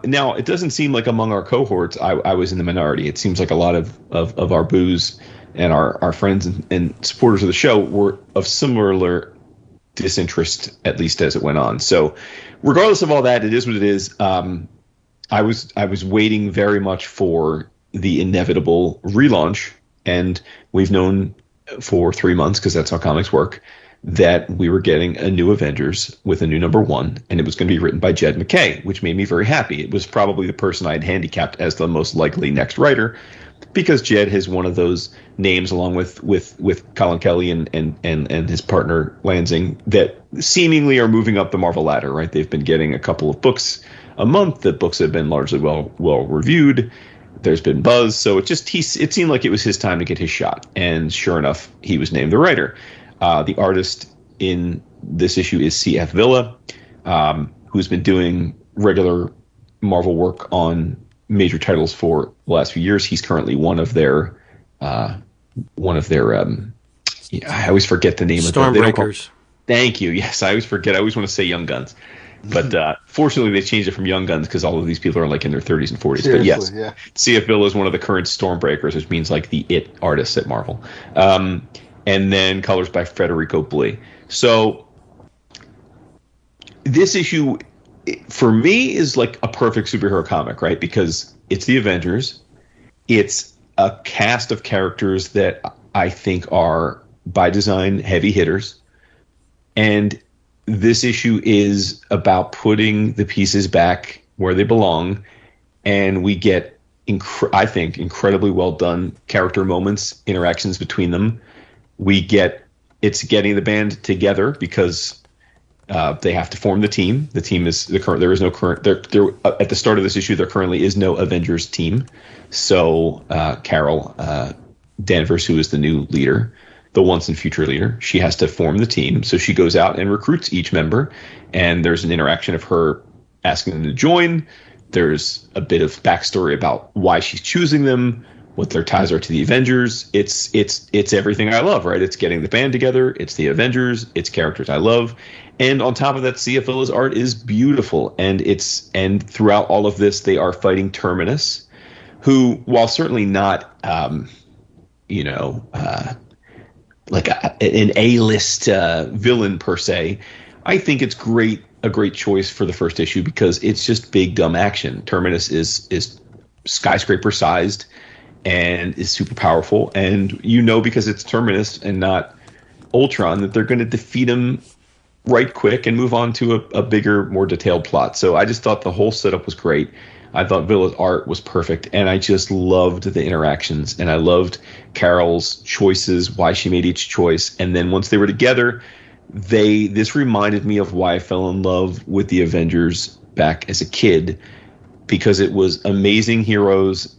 Now it doesn't seem like among our cohorts I was in the minority. It seems like a lot of our booze and our friends and supporters of the show were of similar disinterest, at least as it went on. So regardless of all that, it is what it is. I was waiting very much for the inevitable relaunch, and we've known for 3 months, because that's how comics work, that we were getting a new Avengers with a new #1, and it was going to be written by Jed MacKay, which made me very happy. It was probably the person I had handicapped as the most likely next writer, because Jed has one of those names, along with Colin Kelly and his partner Lansing, that seemingly are moving up the Marvel ladder, right? They've been getting a couple of books a month. The books have been largely well reviewed. There's been buzz, so it seemed like it was his time to get his shot, and sure enough, he was named the writer. The artist in this issue is C.F. Villa, who's been doing regular Marvel work on major titles for the last few years. He's currently one of their I always forget the name of them. Stormbreakers. Thank you. Yes, I always forget. I always want to say Young Guns. But fortunately, they changed it from Young Guns because all of these people are like in their 30s and 40s. Seriously, but yes, yeah. C.F. Villa is one of the current Stormbreakers, which means like the it artists at Marvel. And then colors by Federico Blee. So this issue, for me, is like a perfect superhero comic, right? Because it's the Avengers. It's a cast of characters that I think are, by design, heavy hitters. And this issue is about putting the pieces back where they belong. And we get, I think, incredibly well done character moments, interactions between them. It's getting the band together because they have to form the team. The team is there is no current. There at the start of this issue, there currently is no Avengers team. So Carol Danvers, who is the new leader, the once and future leader, she has to form the team. So she goes out and recruits each member, and there's an interaction of her asking them to join. There's a bit of backstory about why she's choosing them, what their ties are to the Avengers. It's everything I love, right? It's getting the band together. It's the Avengers. It's characters I love. And on top of that, C.F. Villa's art is beautiful. And throughout all of this, they are fighting Terminus, who, while certainly not, like an A-list villain per se, I think it's a great choice for the first issue because it's just big, dumb action. Terminus is skyscraper sized and is super powerful, and because it's Terminus and not Ultron, that they're going to defeat him right quick and move on to a bigger, more detailed plot. So I just thought the whole setup was great. I thought Villa's art was perfect, and I just loved the interactions, and I loved Carol's choices, why she made each choice, and then once they were together, this reminded me of why I fell in love with the Avengers back as a kid, because it was amazing heroes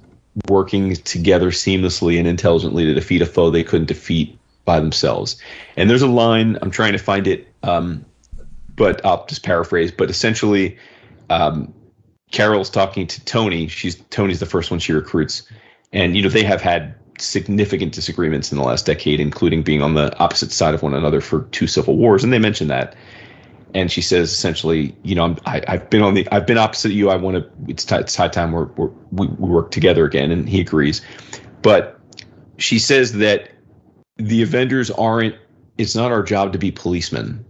working together seamlessly and intelligently to defeat a foe they couldn't defeat by themselves. And there's a line, I'm trying to find it, but I'll just paraphrase, but essentially Carol's talking to Tony. Tony's the first one she recruits, and they have had significant disagreements in the last decade, including being on the opposite side of one another for 2 civil wars, and they mention that. And she says essentially, I've been opposite you. It's high time we work together again. And he agrees. But she says that the Avengers it's not our job to be policemen.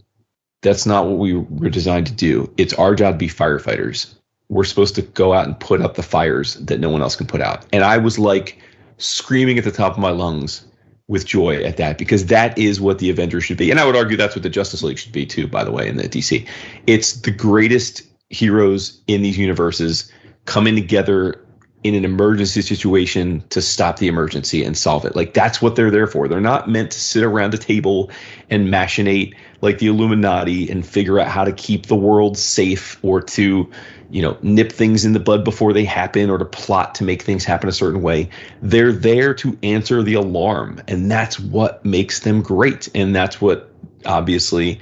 That's not what we were designed to do. It's our job to be firefighters. We're supposed to go out and put out the fires that no one else can put out. And I was like screaming at the top of my lungs with joy at that, because that is what the Avengers should be. And I would argue that's what the Justice League should be too, by the way, in the DC. It's the greatest heroes in these universes coming together in an emergency situation to stop the emergency and solve it. Like, that's what they're there for. They're not meant to sit around a table and machinate like the Illuminati and figure out how to keep the world safe, or to, nip things in the bud before they happen, or to plot to make things happen a certain way. They're there to answer the alarm, and that's what makes them great. And that's what, obviously,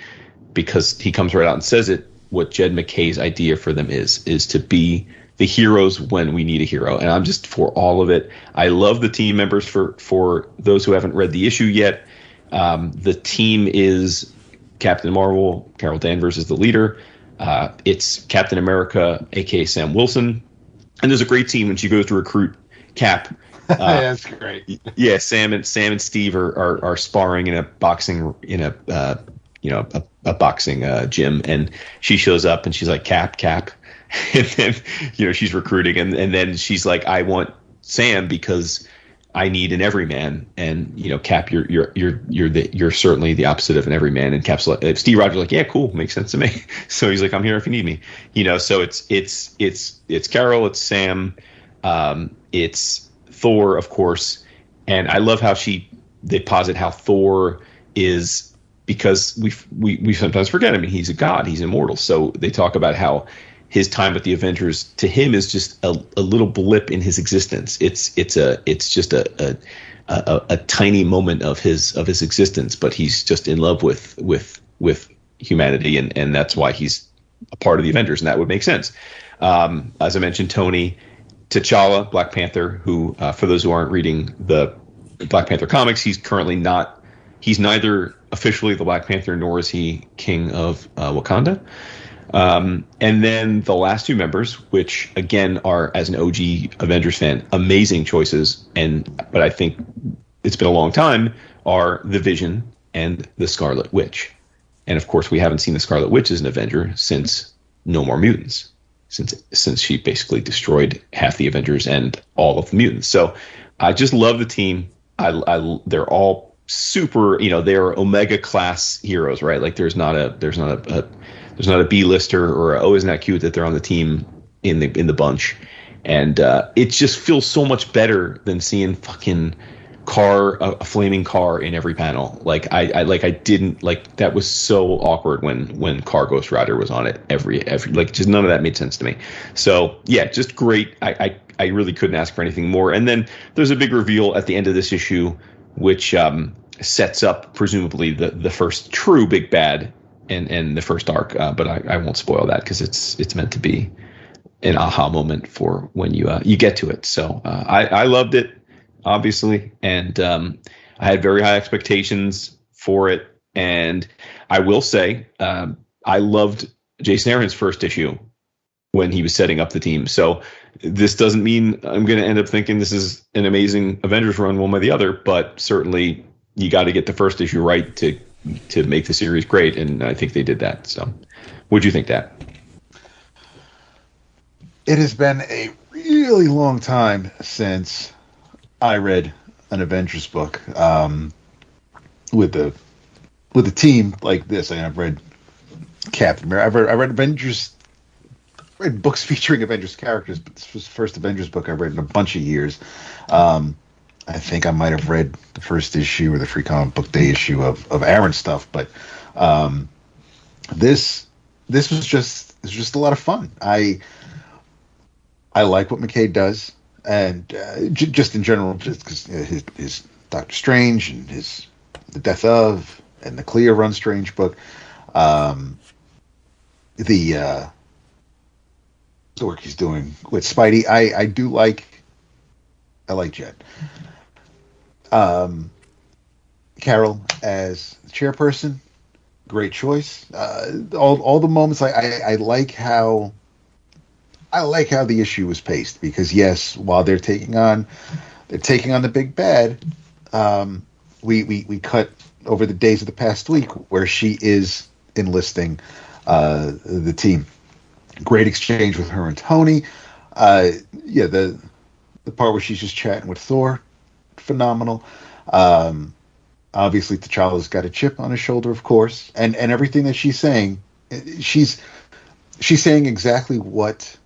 because he comes right out and says it, what Jed MacKay's idea for them is to be the heroes when we need a hero. And I'm just for all of it. I love the team members. For those who haven't read the issue yet, the team is Captain Marvel. Carol Danvers is the leader. It's Captain America, aka Sam Wilson. And there's a great scene when she goes to recruit Cap. That's great. Yeah, Sam and Steve are sparring in a boxing a boxing gym, and she shows up and she's like, Cap. And then, she's recruiting, and then she's like, I want Sam because I need an everyman. And, Cap, you're certainly the opposite of an everyman. And Cap's like, Steve Rogers like, yeah, cool, makes sense to me. So he's like, I'm here if you need me. So it's Carol, it's Sam, it's Thor, of course. And I love how they posit how Thor is, because we sometimes forget. I mean, he's a god, he's immortal. So they talk about how his time with the Avengers to him is just a little blip in his existence. It's just a tiny moment of his existence, but he's just in love with humanity, and that's why he's a part of the Avengers, and that would make sense. As I mentioned, Tony, T'Challa, Black Panther, who for those who aren't reading the Black Panther comics, he's neither officially the Black Panther nor is he King of Wakanda. And then the last two members, which again are, as an OG Avengers fan, amazing choices, but I think it's been a long time, are the Vision and the Scarlet Witch. And of course, we haven't seen the Scarlet Witch as an Avenger since No More Mutants, since she basically destroyed half the Avengers and all of the mutants. So I just love the team. They're all super, they're Omega class heroes, right? Like there's not a B-lister or isn't that cute that they're on the team in the bunch. And it just feels so much better than seeing fucking a flaming car in every panel. Like I didn't like, that was so awkward when Car Ghost Rider was on it every like, just none of that made sense to me. So yeah, just great. I really couldn't ask for anything more. And then there's a big reveal at the end of this issue, which sets up presumably the first true big bad and the first arc, but I won't spoil that because it's meant to be an aha moment for when you get to it. So I loved it, obviously, and I had very high expectations for it. And I will say I loved Jason Aaron's first issue when he was setting up the team. So this doesn't mean I'm going to end up thinking this is an amazing Avengers run one way or the other, but certainly you got to get the first issue right to make the series great, and I think they did that. So what'd you think, Dad? It has been a really long time since I read an Avengers book with a team like this. I've read Captain America. I read Avengers. I read books featuring Avengers characters, but this was the first Avengers book I've read in a bunch of years. I think I might have read the first issue or the Free Comic Book Day issue of Aaron stuff, but this was just a lot of fun. I like what MacKay does, and just in general, just because his Doctor Strange and the Death of and the Clea Run Strange book, the work he's doing with Spidey, I do like. I like Jed. Carol as the chairperson, great choice. All the moments I like how the issue was paced, because yes, while they're taking on the big bad, we cut over the days of the past week where she is enlisting the team. Great exchange with her and Tony. The part where she's just chatting with Thor, phenomenal. Obviously, T'Challa's got a chip on his shoulder, of course, and everything that she's saying, she's saying exactly what.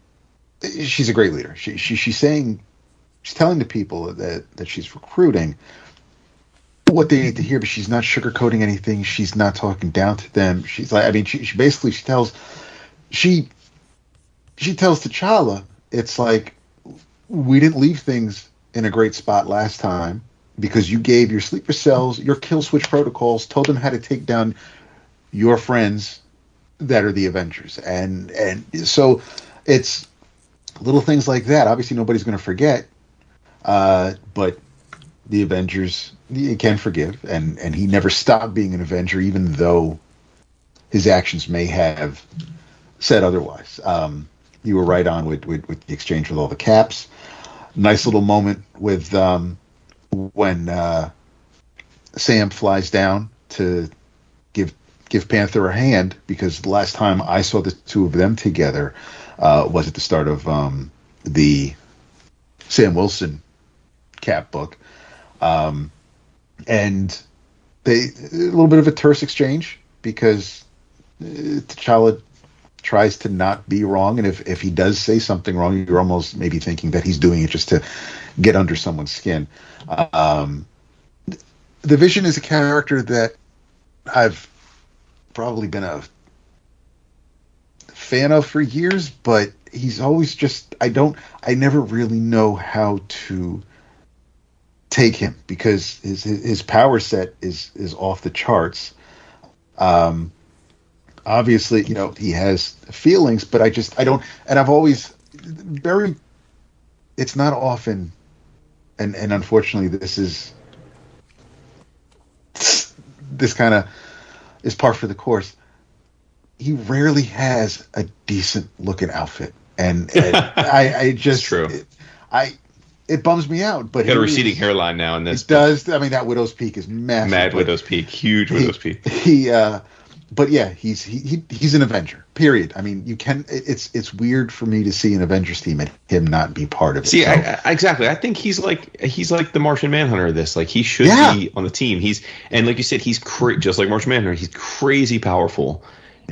She's a great leader. She's telling the people that she's recruiting what they need to hear, but she's not sugarcoating anything. She's not talking down to them. She's like, I mean, she basically tells T'Challa, it's like, we didn't leave things in a great spot last time because you gave your sleeper cells, your kill switch protocols, told them how to take down your friends that are the Avengers. And so it's little things like that. Obviously, nobody's going to forget, but the Avengers can forgive, and he never stopped being an Avenger, even though his actions may have said otherwise. You were right on with the exchange with all the caps. Nice little moment with when Sam flies down to give Panther a hand, because the last time I saw the two of them together was at the start of the Sam Wilson Cap book. And a little bit of a terse exchange, because T'Challa tries to not be wrong, and if he does say something wrong, you're almost maybe thinking that he's doing it just to get under someone's skin. The Vision is a character that I've probably been a fan of for years, but he's always just, I never really know how to take him, because his power set is off the charts. Obviously, he has feelings, but I don't, and I've always it's not often, and unfortunately this kind of is par for the course. He rarely has a decent looking outfit, and I just, true. It bums me out, but he got a receding hairline now, and this does. I mean, that Widow's Peak is massive. Mad Widow's Peak, huge Widow's Peak. But yeah, he's an Avenger. Period. I mean, you can. It's weird for me to see an Avengers team and him not be part of it. See, exactly. I think he's like the Martian Manhunter of this. Like, he should be on the team. And like you said, he's just like Martian Manhunter. He's crazy powerful,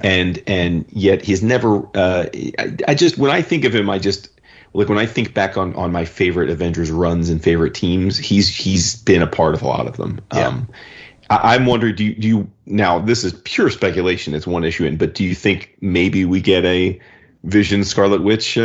and yet he's never. I just, when I think of him, when I think back on my favorite Avengers runs and favorite teams, he's been a part of a lot of them. Yeah. I'm wondering, do you now, this is pure speculation, it's one issue in, but do you think maybe we get a Vision Scarlet Witch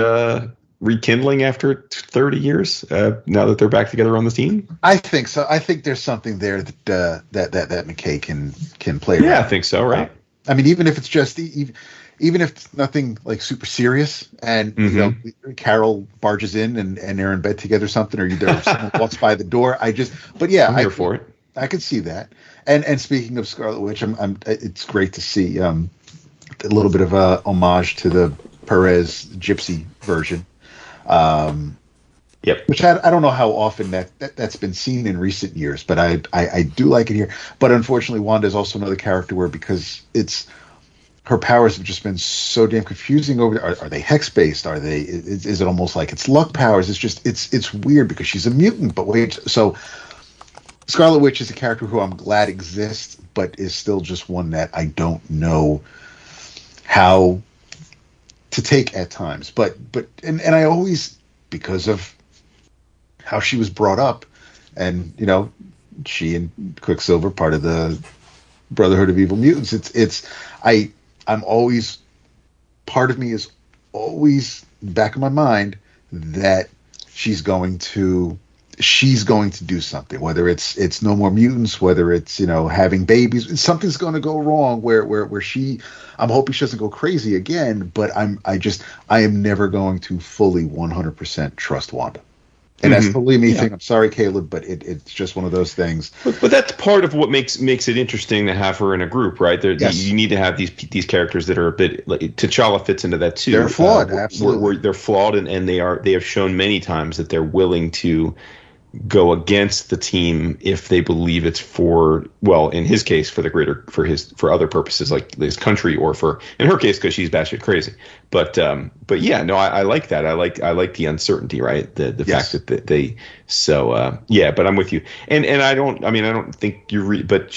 rekindling after 30 years, now that they're back together on the team? I think so. I think there's something there that MacKay can play. Yeah, I think so, right? I mean, even if it's just even if it's nothing like super serious, and Carol barges in and they're in bed together or something, or someone walks by the door. I'm here for it. I could see that. And speaking of Scarlet Witch, it's great to see a little bit of a homage to the Perez Gypsy version. Yep. Which I don't know how often that's been seen in recent years, but I do like it here. But unfortunately, Wanda is also another character where, because her powers have just been so damn confusing over there. Are they hex based? Is it almost like it's luck powers? It's just it's weird, because she's a mutant. But wait, so Scarlet Witch is a character who I'm glad exists, but is still just one that I don't know how to take at times. But I always, because of how she was brought up, and she and Quicksilver, part of the Brotherhood of Evil Mutants, I'm always, part of me is always back of my mind that she's going to do something, whether it's no more mutants, whether it's having babies. Something's going to go wrong where I'm hoping she doesn't go crazy again, but I am never going to fully 100% trust Wanda. And that's totally me thing. I'm sorry, Caleb, but it's just one of those things. But that's part of what makes it interesting to have her in a group, right? Yes. You need to have these characters that are a bit. Like, T'Challa fits into that too. They're flawed, absolutely. They're flawed, and they have shown many times that they're willing to go against the team if they believe it's for, well, in his case, for the greater, for other purposes, like his country, or for, in her case, because she's batshit crazy. But yeah, no, I like that. I like the uncertainty, right? The Yes. fact that they, so yeah, but I'm with you. And I don't think but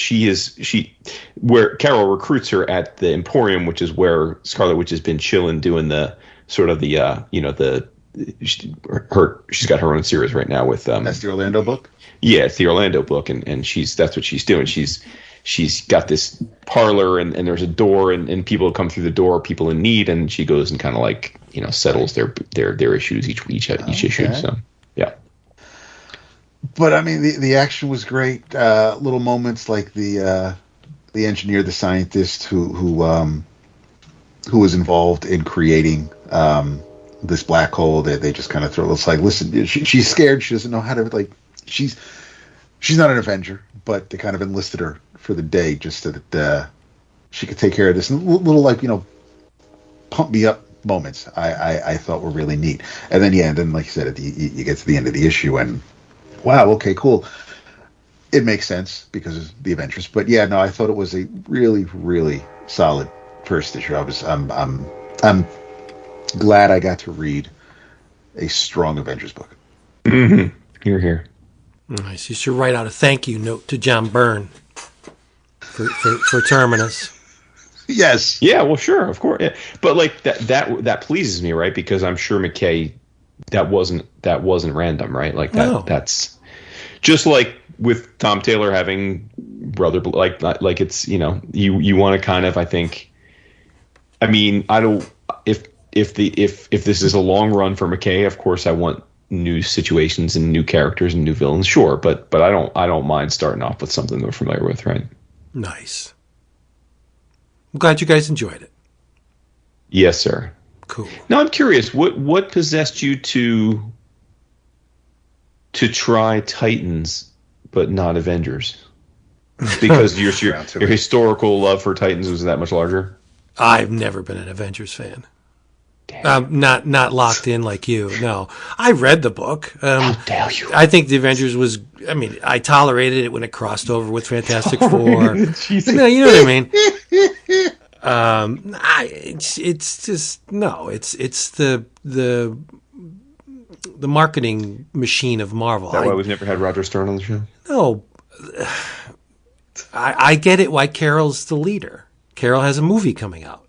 where Carol recruits her at the Emporium, which is where Scarlet Witch has been chilling, doing the sort of the, she's got her own series right now with That's the Orlando book. yeah, it's the Orlando book, and that's what she's doing. She's got this parlor, and there's a door, and people come through the door, people in need, and she goes and kind of like settles their issues each issue. So yeah. But I mean, the action was great. Little moments like the engineer, the scientist who was involved in creating this black hole that they just kind of throw. It's like, listen, she's scared. She doesn't know how to, like, she's not an Avenger, but they kind of enlisted her for the day just so that she could take care of this. And little, like, pump me up moments I thought were really neat. And then like you said, you get to the end of the issue and wow, okay, cool. It makes sense because of the Avengers. But yeah, no, I thought it was a really, really solid first issue. I'm glad I got to read a strong Avengers book. Mm-hmm. Here. Nice. You should write out a thank you note to John Byrne for Terminus. Yes. Yeah. Well, sure, of course. Yeah. But like that pleases me, right? Because I'm sure MacKay, that wasn't random, right? Like that. No. That's just like with Tom Taylor having brother, like it's you want to kind of, I think. I mean, I don't if this is a long run for MacKay, of course I want new situations and new characters and new villains, sure, but I don't mind starting off with something we're familiar with, right? Nice. I'm glad you guys enjoyed it. Yes, sir. Cool. Now I'm curious, what possessed you to try Titans but not Avengers? Because your historical love for Titans was that much larger? I've never been an Avengers fan. Not locked in like you. No, I read the book. How dare you? I think the Avengers was. I mean, I tolerated it when it crossed over with Fantastic Four. No, you know what I mean. It's just no. It's the marketing machine of Marvel. Is that why we've never had Roger Stern on the show? No, I get it. Why Carol's the leader. Carol has a movie coming out.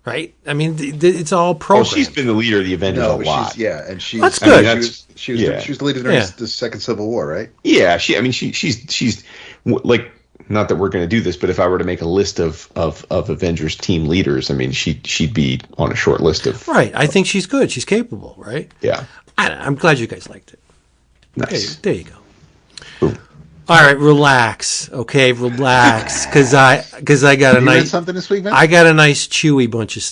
Right? I mean, it's all programmed. Oh, she's been the leader of the Avengers a lot. And she's that's good. I mean, she was the leader during the Second Civil War, right? Yeah, she's like, not that we're going to do this, but if I were to make a list of Avengers team leaders, I mean, she'd be on a short list of. Right. I think she's good. She's capable. Right. Yeah. I'm glad you guys liked it. Nice. There you go. Ooh. All right, relax. Okay, relax, because I got a nice. You read something this week, man? I got a nice chewy bunch of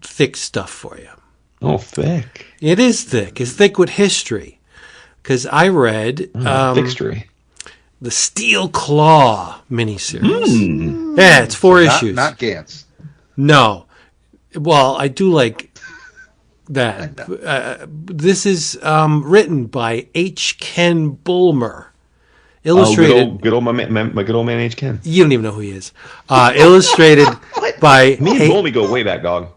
thick stuff for you. Oh, thick. It is thick. It's thick with history. Because I read Thickstory. The Steel Claw miniseries. Yeah, it's 4 issues. Not Gantz. No. Well, I do like that. This is written by H. Ken Bulmer. Illustrated. Good old my good old man H. Ken. You don't even know who he is. Illustrated by Me and Bulmy go way back, dog.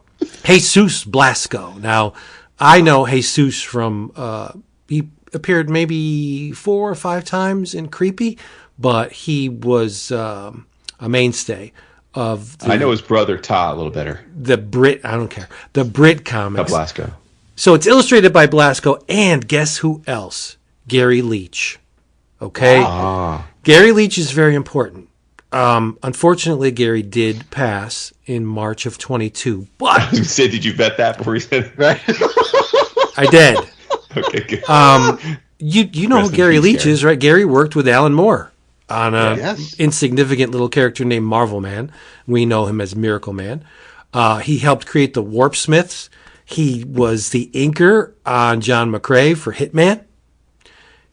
Jesus Blasco. Now, I know Jesus from he appeared maybe 4 or 5 times in Creepy, but he was a mainstay of. I know his brother Ta a little better. The Brit. I don't care. The Brit comics. Blasco. So it's illustrated by Blasco, and guess who else? Garry Leach. Okay, Garry Leach is very important. Unfortunately, Garry did pass in March of 22. But I was gonna say, did you vet that before you said it? Right? I did. Okay, good. You know who Garry Leach is, right? Garry worked with Alan Moore on a insignificant little character named Marvel Man. We know him as Miracle Man. He helped create the Warp Smiths. He was the inker on John McCrae for Hitman.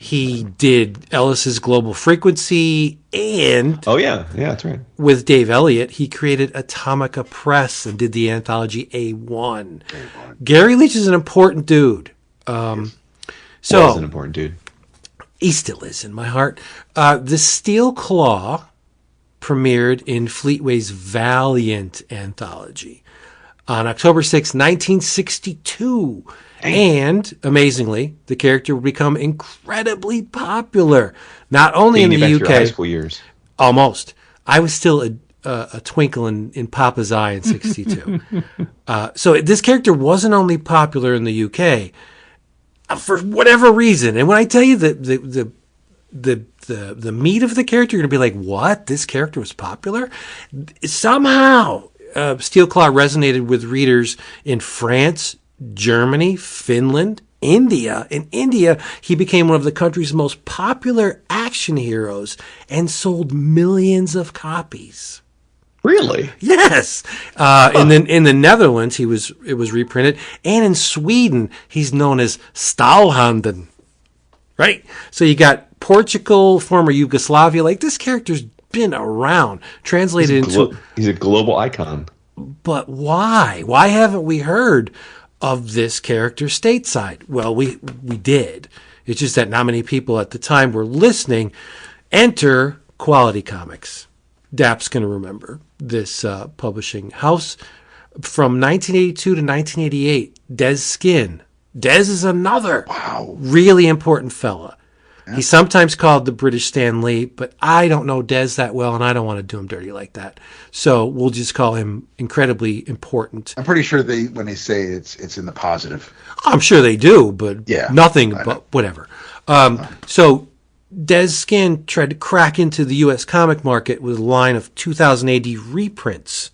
He did Ellis's Global Frequency, and that's right. With Dave Elliott, he created Atomica Press and did the anthology A1. Garry Leach is an important dude. Was an important dude. He still is in my heart. The Steel Claw premiered in Fleetway's Valiant anthology on October 6, 1962. And, amazingly, the character would become incredibly popular, not only in the UK. Your high school years. Almost. I was still a twinkle in Papa's eye in 62. So this character wasn't only popular in the UK, for whatever reason. And when I tell you the meat of the character, you're going to be like, what? This character was popular? Somehow, Steel Claw resonated with readers in France, Germany, Finland, India. In India, he became one of the country's most popular action heroes and sold millions of copies. Really? Yes. In the Netherlands, it was reprinted, and in Sweden, he's known as Stalhanden. Right? So you got Portugal, former Yugoslavia. Like, this character's been around. Translated he's a global icon. But why? Why haven't we heard of this character stateside? Well, we did. It's just that not many people at the time were listening. Enter Quality Comics. Dap's going to remember this publishing house. From 1982 to 1988, Des Skin. Des is another really important fella. Yeah. He's sometimes called the British Stan Lee, but I don't know Des that well, and I don't want to do him dirty like that. So we'll just call him incredibly important. I'm pretty sure when they say it's in the positive. I'm sure they do, but nothing but whatever. So Des Skin tried to crack into the U.S. comic market with a line of 2000 AD reprints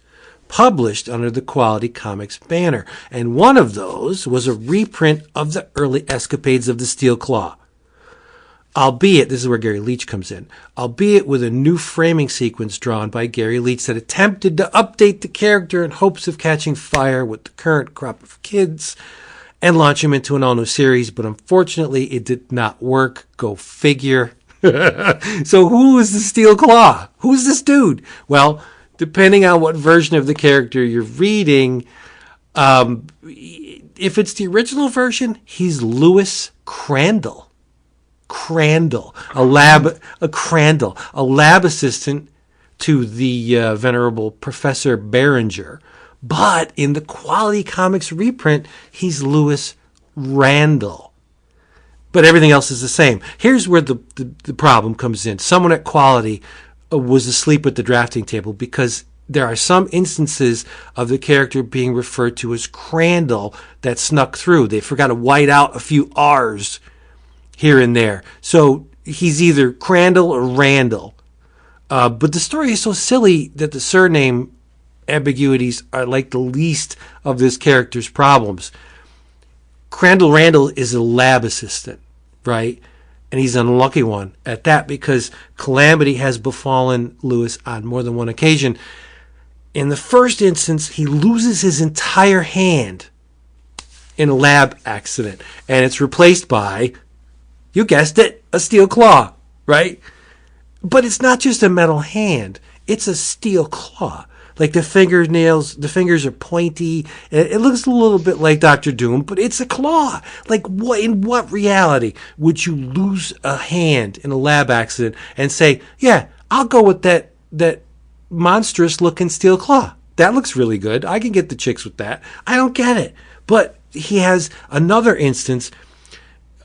published under the Quality Comics banner. And one of those was a reprint of the early escapades of the Steel Claw. Albeit, this is where Garry Leach comes in, albeit with a new framing sequence drawn by Garry Leach that attempted to update the character in hopes of catching fire with the current crop of kids and launch him into an all-new series, but unfortunately it did not work. Go figure. So who is the Steel Claw? Who's this dude? Well, depending on what version of the character you're reading, if it's the original version, he's Lewis Crandall. A lab assistant to the venerable Professor Behringer. But in the Quality Comics reprint, he's Lewis Randall. But everything else is the same. Here's where the problem comes in. Someone at Quality was asleep at the drafting table because there are some instances of the character being referred to as Crandall that snuck through. They forgot to white out a few R's here and there. So he's either Crandall or Randall. But the story is so silly that the surname ambiguities are like the least of this character's problems. Crandall Randall is a lab assistant, right? And he's an unlucky one at that because calamity has befallen Lewis on more than one occasion. In the first instance, he loses his entire hand in a lab accident, and it's replaced by, you guessed it, a steel claw, right? But it's not just a metal hand. It's a steel claw. Like the fingers are pointy. It looks a little bit like Dr. Doom, but it's a claw. Like, in what reality would you lose a hand in a lab accident and say, yeah, I'll go with that monstrous looking steel claw. That looks really good. I can get the chicks with that. I don't get it. But he has another instance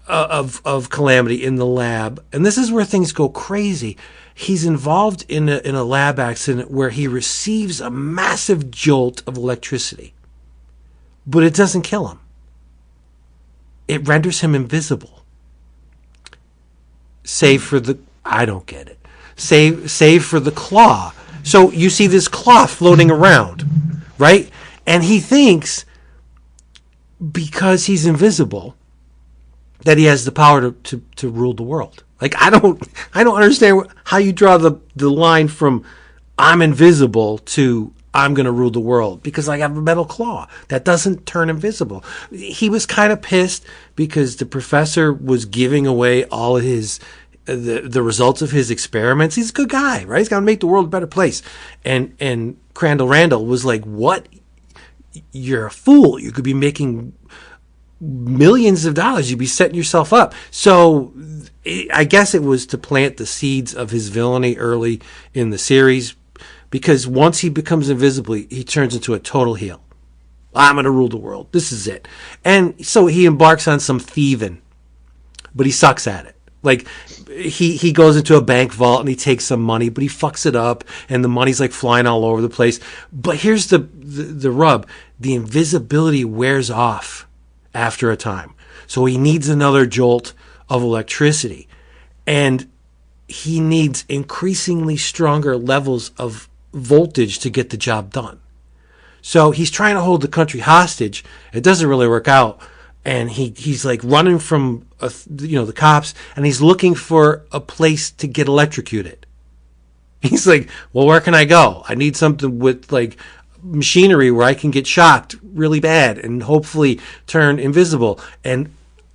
of calamity in the lab, and this is where things go crazy. He's involved in a lab accident where he receives a massive jolt of electricity, but it doesn't kill him. It renders him invisible. Save for the, I don't get it. Save for the claw. So you see this claw floating around, right? And he thinks because he's invisible that he has the power to rule the world. Like, I don't understand how you draw the line from I'm invisible to I'm going to rule the world because I have a metal claw. That doesn't turn invisible. He was kind of pissed because the professor was giving away all of his the results of his experiments. He's a good guy, right? He's going to make the world a better place. And Crandall Randall was like, what? You're a fool. You could be making millions of dollars. You'd be setting yourself up. So I guess it was to plant the seeds of his villainy early in the series, because once he becomes invisible, he turns into a total heel. I'm going to rule the world. This is it. And so he embarks on some thieving, but he sucks at it. Like, he goes into a bank vault and he takes some money, but he fucks it up, and the money's like flying all over the place. But here's the rub. The invisibility wears off after a time. So he needs another jolt of electricity. And he needs increasingly stronger levels of voltage to get the job done. So he's trying to hold the country hostage. It doesn't really work out. And he's like running from the cops, and he's looking for a place to get electrocuted. He's like, well, where can I go? I need something with like machinery where I can get shocked really bad and hopefully turn invisible. And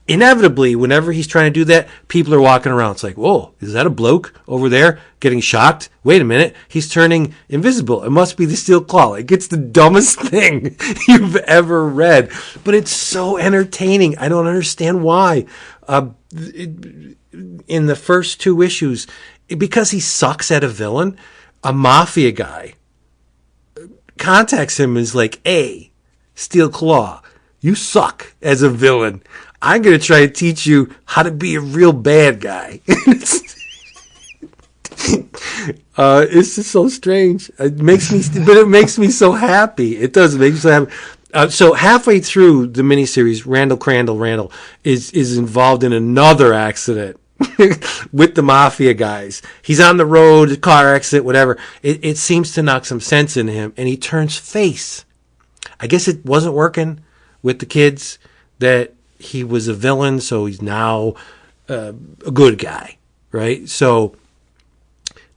inevitably, whenever he's trying to do that, people are walking around. It's like, whoa, is that a bloke over there getting shocked? Wait a minute, he's turning invisible. It must be the Steel Claw. Like, it's the dumbest thing you've ever read, but it's so entertaining. I don't understand why. In the first 2 issues, because he sucks at a villain, a mafia guy contacts him and is like, hey, Steel Claw, you suck as a villain. I'm going to try to teach you how to be a real bad guy. It's just so strange. It makes me so happy. It does. It makes me so happy. So halfway through the miniseries, Randall is involved in another accident with the mafia guys. He's on the road, car accident, whatever. It seems to knock some sense into him, and he turns face. I guess it wasn't working with the kids that he was a villain, so he's now a good guy, right? So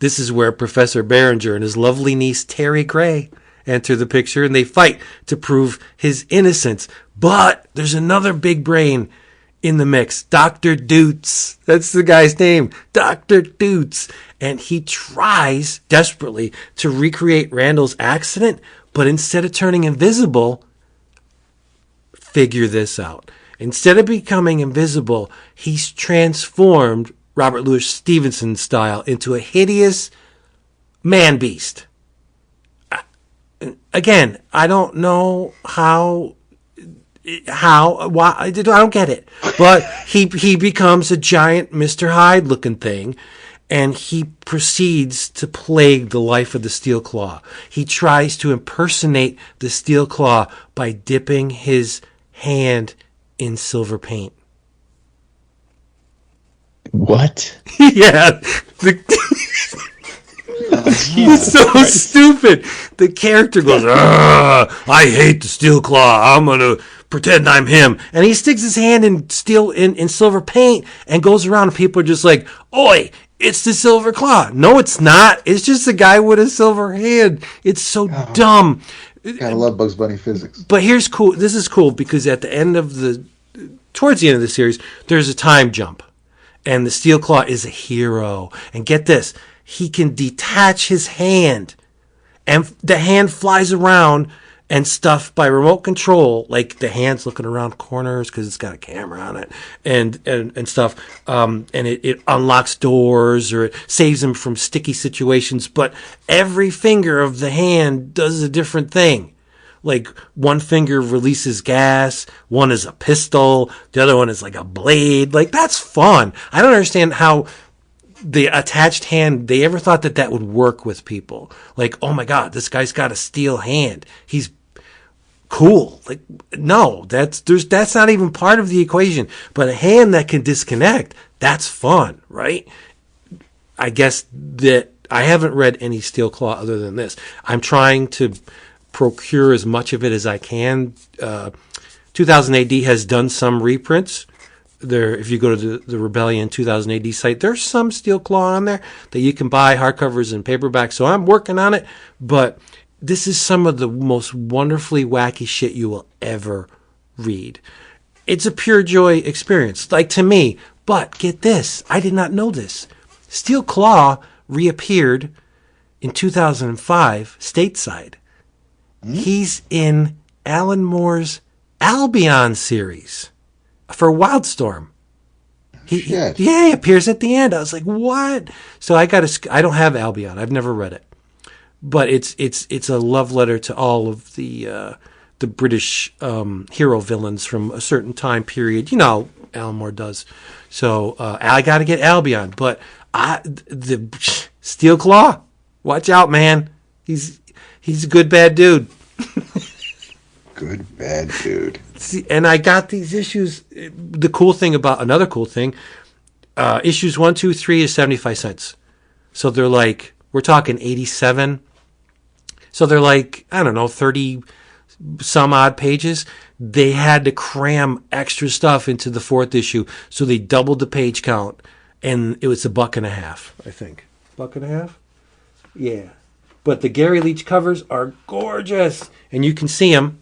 this is where Professor Behringer and his lovely niece Terry Gray enter the picture, and they fight to prove his innocence. But there's another big brain in the mix, Dr. Doots. That's the guy's name, Dr. Doots. And he tries desperately to recreate Randall's accident, but instead of turning invisible, figure this out. Instead of becoming invisible, he's transformed Robert Louis Stevenson style into a hideous man beast. Again, I don't know why, I don't get it. But he becomes a giant Mr. Hyde looking thing, and he proceeds to plague the life of the Steel Claw. He tries to impersonate the Steel Claw by dipping his hand in silver paint. What? Yeah. It's so stupid. The character goes, I hate the Steel Claw. I'm going to pretend I'm him. And he sticks his hand in silver paint and goes around, and people are just like, oi, it's the Silver Claw. No, it's not. It's just a guy with a silver hand. It's so dumb. Gotta love Bugs Bunny physics. But here's cool. This is cool because towards the end of the series, there's a time jump. And the Steel Claw is a hero. And get this, he can detach his hand. And the hand flies around and stuff by remote control. Like the hand's looking around corners because it's got a camera on it and stuff. And it unlocks doors or it saves him from sticky situations. But every finger of the hand does a different thing. Like one finger releases gas, one is a pistol, the other one is like a blade. Like, that's fun. I don't understand how the attached hand, they ever thought that would work with people. Like, oh my God, this guy's got a steel hand. He's cool. Like, no, that's not even part of the equation. But a hand that can disconnect, that's fun, right? I guess that I haven't read any Steel Claw other than this. I'm trying to procure as much of it as I can. 2000 AD has done some reprints. There, if you go to the Rebellion 2000 AD site, there's some Steel Claw on there that you can buy, hardcovers and paperback. So I'm working on it, but this is some of the most wonderfully wacky shit you will ever read. It's a pure joy experience, like to me. But get this, I did not know this. Steel Claw reappeared in 2005 stateside. He's in Alan Moore's Albion series. for Wildstorm. Shit. He appears at the end. I was like, what? So I don't have Albion. I've never read it, but it's a love letter to all of the British hero villains from a certain time period. You know, Alan Moore does. So I got to get Albion, but the Steel Claw, watch out, man. He's a good bad dude. Good bad dude. See, and I got these issues. Another cool thing, issues 1, 2, 3 is 75 cents. So they're like, we're talking 87. So they're like, I don't know, 30 some odd pages. They had to cram extra stuff into the 4th issue. So they doubled the page count, and it was $1.50, I think. $1.50? Yeah. But the Garry Leach covers are gorgeous, and you can see them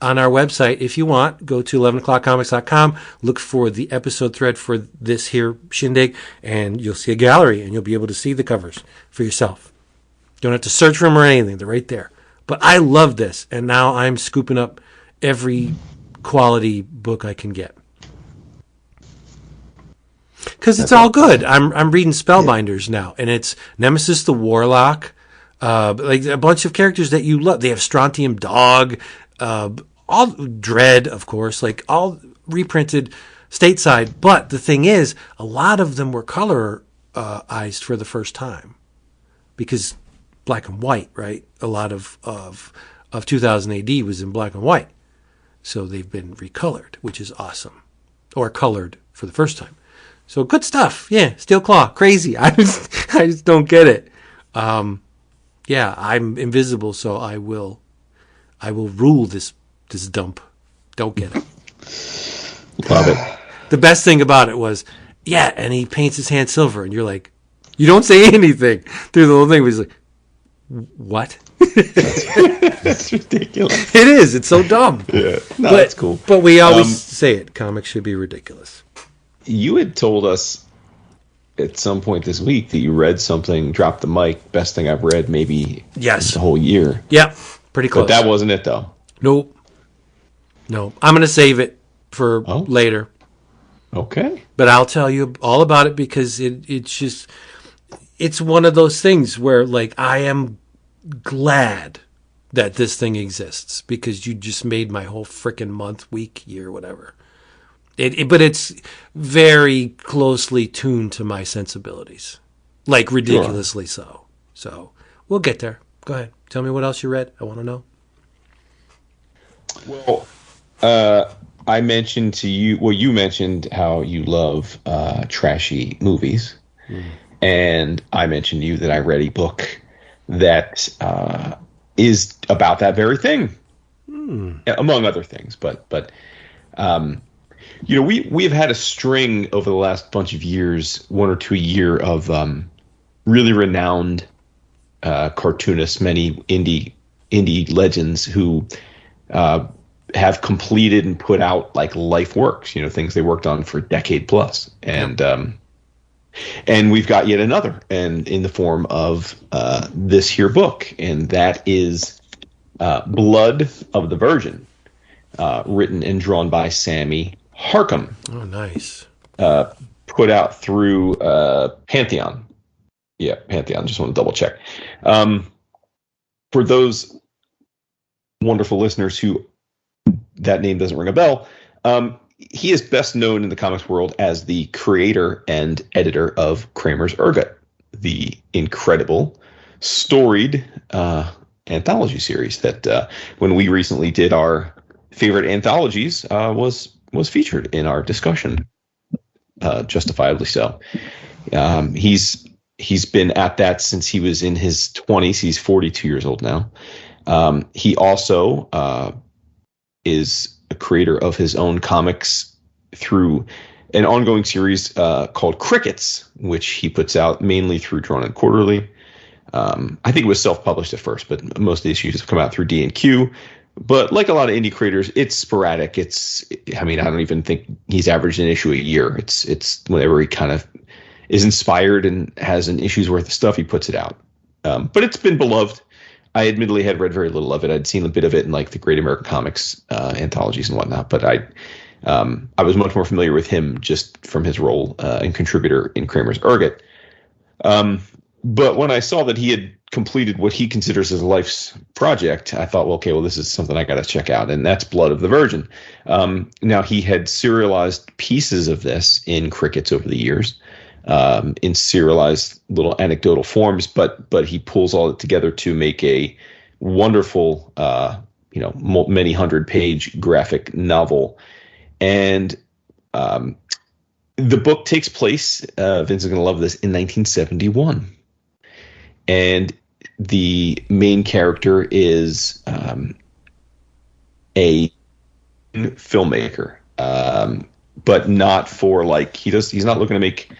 on our website if you want. Go to 11o'clockcomics.com, look for the episode thread for this here shindig, and you'll see a gallery, and you'll be able to see the covers for yourself. You don't have to search for them or anything. They're right there. But I love this, and now I'm scooping up every quality book I can get. Because it's all good. I'm reading Spellbinders now, and it's Nemesis the Warlock, like a bunch of characters that you love. They have Strontium Dog, all Dread, of course, like all reprinted stateside. But the thing is, a lot of them were colorized for the first time because black and white, right? A lot of 2000 AD was in black and white. So they've been recolored, which is awesome. Or colored for the first time. So good stuff. Yeah, Steel Claw. Crazy. I just don't get it. Yeah, I'm invisible, so I will rule this dump. Don't get it. Love it. The best thing about it was, yeah, and he paints his hand silver, and you're like, you don't say anything through the whole thing. He's like, what? That's ridiculous. It is. It's so dumb. Yeah. No, that's cool. But we always say it. Comics should be ridiculous. You had told us at some point this week that you read something, Drop the Mic, best thing I've read maybe yes. the whole year. Yep. Pretty close. But that wasn't it, though. Nope. I'm going to save it for later. Okay. But I'll tell you all about it because it's one of those things where, like, I am glad that this thing exists because you just made my whole freaking month, week, year, whatever. But it's very closely tuned to my sensibilities, like ridiculously so. So we'll get there. Go ahead. Tell me what else you read. I want to know. Well, I mentioned to you, you mentioned how you love trashy movies. And I mentioned to you that I read a book that is about that very thing, among other things. But you know, we've had a string over the last bunch of years, 1 or 2 a year, of really renowned cartoonists, many indie legends who have completed and put out like life works, you know, things they worked on for a decade plus. And we've got yet another, and in the form of this here book, and that is Blood of the Virgin, written and drawn by Sammy Harkham. Oh, nice. Put out through Pantheon. Yeah, Pantheon. Just want to double check. For those wonderful listeners who that name doesn't ring a bell, he is best known in the comics world as the creator and editor of Kramer's Ergot, the incredible, storied anthology series that when we recently did our favorite anthologies was featured in our discussion, justifiably so. He's been at that since he was in his 20s. He's 42 years old now. He also is a creator of his own comics through an ongoing series called Crickets, which he puts out mainly through Drawn and Quarterly. I think it was self-published at first, but most of the issues have come out through D&Q. But like a lot of indie creators, it's sporadic. I don't even think he's averaged an issue a year. It's whenever he kind of is inspired and has an issue's worth of stuff, he puts it out. But it's been beloved. I admittedly had read very little of it. I'd seen a bit of it in like the Great American Comics anthologies and whatnot, but I was much more familiar with him just from his role and contributor in Kramer's Ergot. But when I saw that he had completed what he considers his life's project, I thought, well, okay, this is something I got to check out, and that's Blood of the Virgin. Now, he had serialized pieces of this in Crickets over the years, in serialized little anecdotal forms, but he pulls all it together to make a wonderful, many 100-page graphic novel. And the book takes place, Vince is going to love this, in 1971. And the main character is a filmmaker, but not for he's not looking to make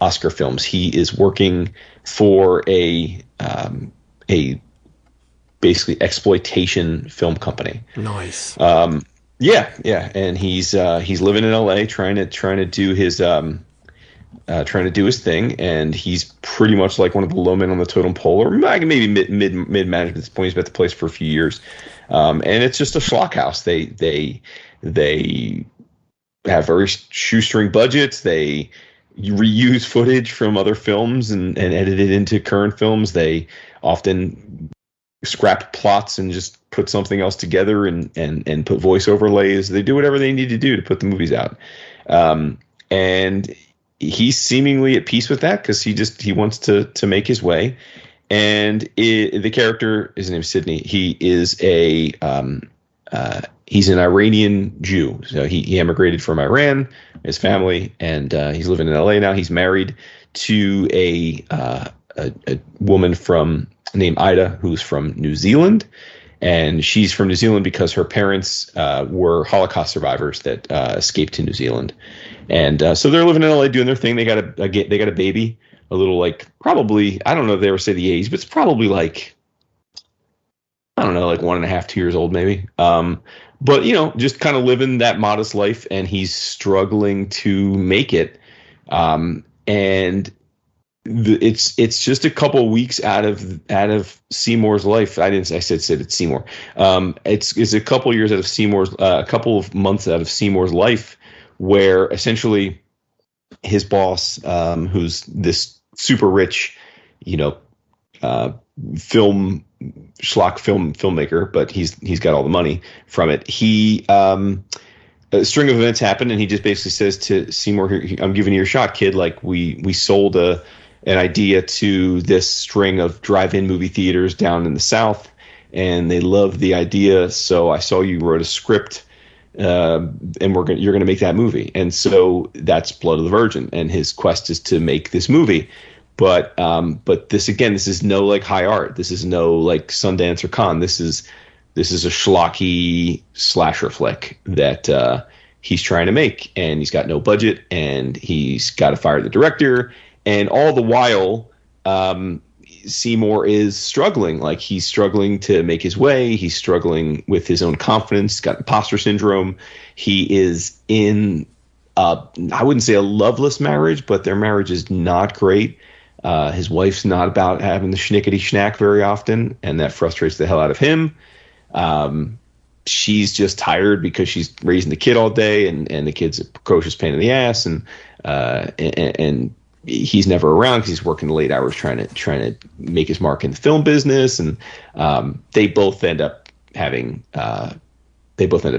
Oscar films. He is working for a basically exploitation film company. Nice. Yeah, and he's living in LA trying to do his thing, and he's pretty much like one of the low men on the totem pole, or maybe mid management at this point. He's been at the place for a few years, and it's just a schlock house. They have very shoestring budgets. They reuse footage from other films and edit it into current films. They often scrap plots and just put something else together and put voice overlays. They do whatever they need to do to put the movies out. And he's seemingly at peace with that because he wants to make his way. And the character, his name's Sidney. He is he's an Iranian Jew. So he emigrated from Iran, his family, and he's living in LA now. He's married to a woman named Ida, who's from New Zealand. And she's from New Zealand because her parents were Holocaust survivors that escaped to New Zealand. And so they're living in LA doing their thing. They got a baby, a little probably, I don't know if they ever say the age, but it's probably I don't know, 1.5, 2 years old maybe. But just kind of living that modest life, and he's struggling to make it. And it's just a couple weeks out of Seymour's life. I said it's Seymour. It's a couple years out of Seymour's, a couple of months out of Seymour's life, where essentially his boss, who's this super rich, filmmaker, but he's got all the money from it. A string of events happen, and he just basically says to Seymour, "I'm giving you your shot, kid. We sold an idea to this string of drive-in movie theaters down in the South, and they loved the idea. So I saw you wrote a script, and you're gonna make that movie." And so that's Blood of the Virgin, and his quest is to make this movie. But this is no high art. This is no Sundance or Cannes. This is a schlocky slasher flick that he's trying to make, and he's got no budget, and he's got to fire the director. And all the while, Seymour is struggling. He's struggling to make his way. He's struggling with his own confidence. He's got imposter syndrome. He is in, I wouldn't say a loveless marriage, but their marriage is not great. His wife's not about having the schnickety schnack very often, and that frustrates the hell out of him. She's just tired because she's raising the kid all day, and the kid's a precocious pain in the ass, and he's never around because he's working late hours trying to make his mark in the film business, and they both end up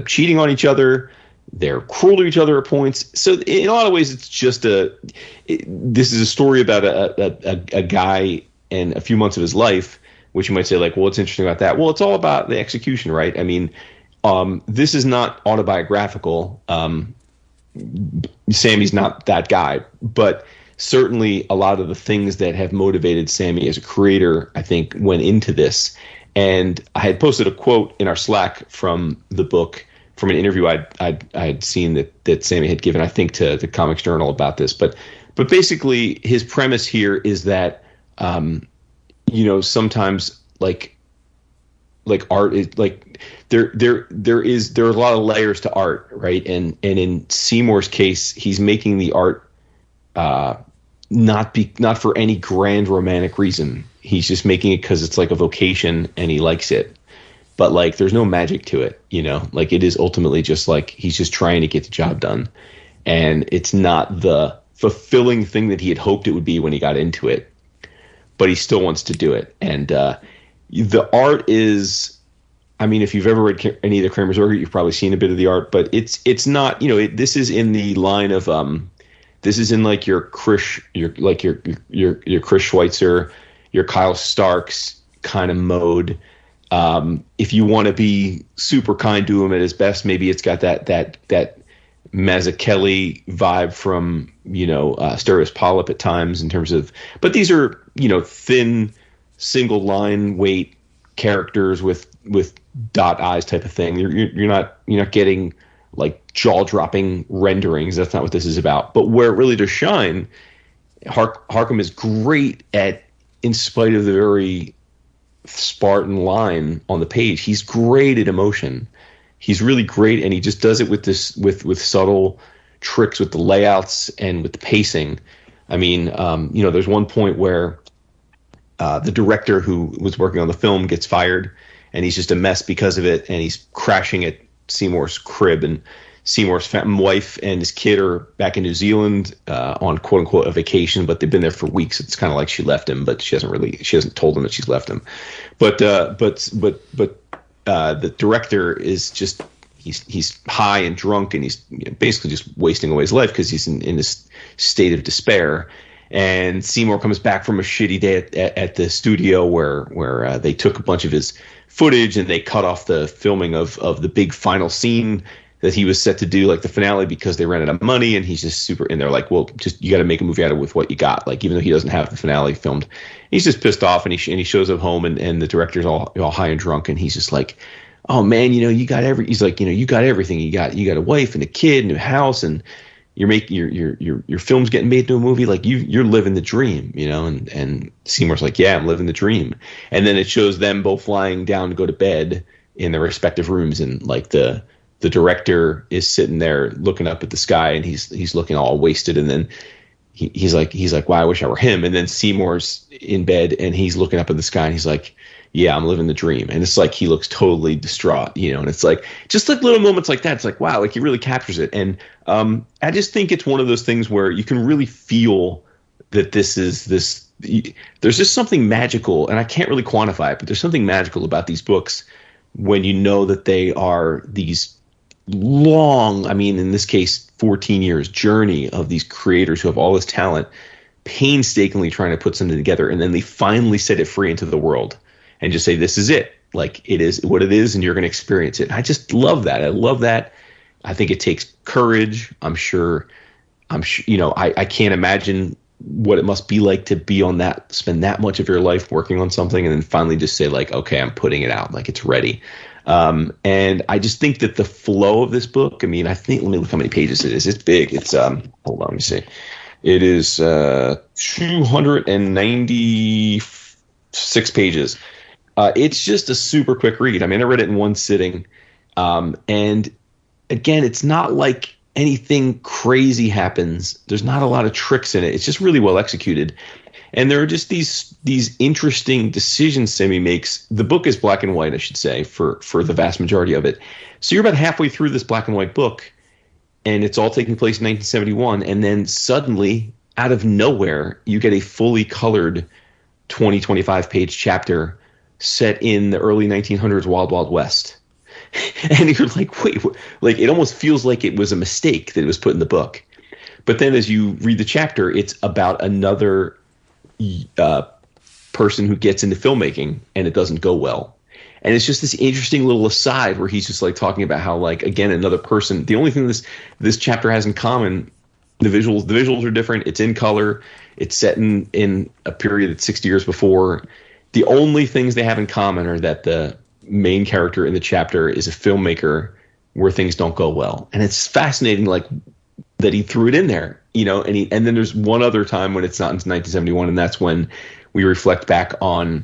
cheating on each other. They're cruel to each other at points. So in a lot of ways, it's just this is a story about a guy and a few months of his life, which you might say what's interesting about that? Well, it's all about the execution, right? I mean, this is not autobiographical. Sammy's not that guy, but certainly a lot of the things that have motivated Sammy as a creator, I think, went into this. And I had posted a quote in our Slack from the book, from an interview I had seen that Sammy had given, I think, to the Comics Journal about this. But basically, his premise here is that, sometimes art is there are a lot of layers to art, right? And in Seymour's case, he's making the art not for any grand romantic reason. He's just making it because it's like a vocation and he likes it. but like there's no magic to it, you know. Like it is ultimately just like he's just trying to get the job done, and it's not the fulfilling thing that he had hoped it would be when he got into it, but he still wants to do it. And the art is, I mean, if you've ever read any of the Kramer's Order, you've probably seen a bit of the art, but it's not, you know, this is in the line of this is in like your Chris Schweitzer, your Kyle Starks kind of mode. If you want to be super kind to him at his best, maybe it's got that Mazzucchelli vibe from, you know, Asterios Polyp at times in terms of, but these are, you know, thin single line weight characters with dot eyes type of thing. You're not getting like jaw dropping renderings. That's not what this is about. But where it really does shine, Harkham is great at, in spite of the very Spartan line on the page, he's great at emotion. He's really great, and he just does it with this with subtle tricks with the layouts and with the pacing. I mean, you know, there's one point where the director who was working on the film gets fired, and he's just a mess because of it, and he's crashing at Seymour's crib, and Seymour's wife and his kid are back in New Zealand on quote unquote a vacation, but they've been there for weeks. It's kind of like she left him, but she hasn't told him that she's left him. But the director is just he's high and drunk, and he's basically just wasting away his life because he's in this state of despair. And Seymour comes back from a shitty day at the studio where they took a bunch of his footage and they cut off the filming of the big final scene that he was set to do, like the finale, because they ran out of money. And he's just super, and they're like, well, just, you got to make a movie out of with what you got. Like, even though he doesn't have the finale filmed, he's just pissed off, and he shows up home, and the director's all high and drunk, and he's just like, oh man, you know, you got he's like, you know, you got everything. You got a wife and a kid and a house, and you're making your film's getting made into a movie. Like you're living the dream, you know. And Seymour's like, yeah, I'm living the dream. And then it shows them both lying down to go to bed in their respective rooms, and like the director is sitting there looking up at the sky, and he's looking all wasted, and then he's like, wow, I wish I were him. And then Seymour's in bed, and he's looking up at the sky, and he's like, yeah, I'm living the dream. And it's like he looks totally distraught, you know. And it's like just like little moments like that. It's like, wow, like he really captures it. And I just think it's one of those things where you can really feel that there's just something magical, and I can't really quantify it, but there's something magical about these books when you know that they are these long, I mean, in this case, 14 years journey of these creators who have all this talent, painstakingly trying to put something together, and then they finally set it free into the world and just say, this is it. Like, it is what it is, and you're going to experience it. And I just love that. I love that. I think it takes courage. I'm sure, you know, I can't imagine what it must be like to be on that, spend that much of your life working on something, and then finally just say, like, okay, I'm putting it out, like it's ready. And I just think that the flow of this book, I mean, let me look how many pages it is. It's big. It's, hold on, let me see. It is 296 pages. It's just a super quick read. I mean, I read it in one sitting. And again, it's not like anything crazy happens. There's not a lot of tricks in it. It's just really well executed. And there are just these interesting decisions Sammy makes. The book is black and white, I should say, for the vast majority of it. So you're about halfway through this black and white book, and it's all taking place in 1971. And then suddenly, out of nowhere, you get a fully colored 25 page chapter set in the early 1900s Wild Wild West. And you're like, wait, like it almost feels like it was a mistake that it was put in the book. But then as you read the chapter, it's about another person who gets into filmmaking and it doesn't go well. And it's just this interesting little aside where he's just like talking about how, like, again, another person, the only thing this chapter has in common, the visuals are different. It's in color. It's set in a period that's 60 years before. The only things they have in common are that the main character in the chapter is a filmmaker where things don't go well. And it's fascinating, like, that he threw it in there, you know, and then there's one other time when it's not in 1971, and that's when we reflect back on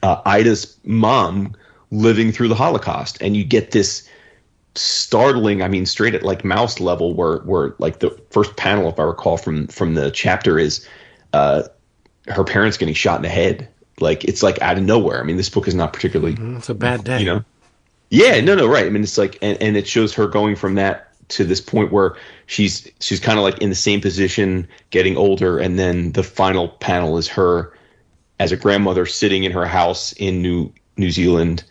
Ida's mom living through the Holocaust, and you get this startling, I mean, straight at like mouse level, where like the first panel, if I recall from the chapter, is her parents getting shot in the head, like it's like out of nowhere. I mean, this book is not particularly. It's a bad day. You know. Yeah. No. Right. I mean, it's like, and it shows her going from that to this point where she's kind of like in the same position, getting older, and then the final panel is her as a grandmother sitting in her house in New Zealand,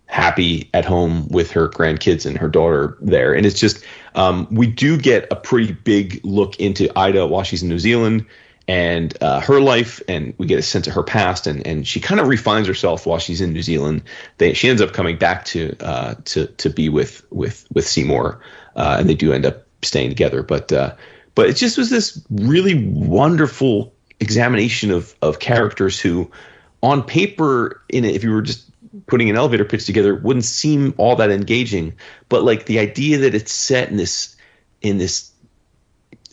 happy at home with her grandkids and her daughter there. And it's just we do get a pretty big look into Ida while she's in New Zealand and her life, and we get a sense of her past, and she kind of refines herself while she's in New Zealand. She ends up coming back to be with Seymour. And they do end up staying together, but it just was this really wonderful examination of characters who, on paper, if you were just putting an elevator pitch together, wouldn't seem all that engaging. But like the idea that it's set in this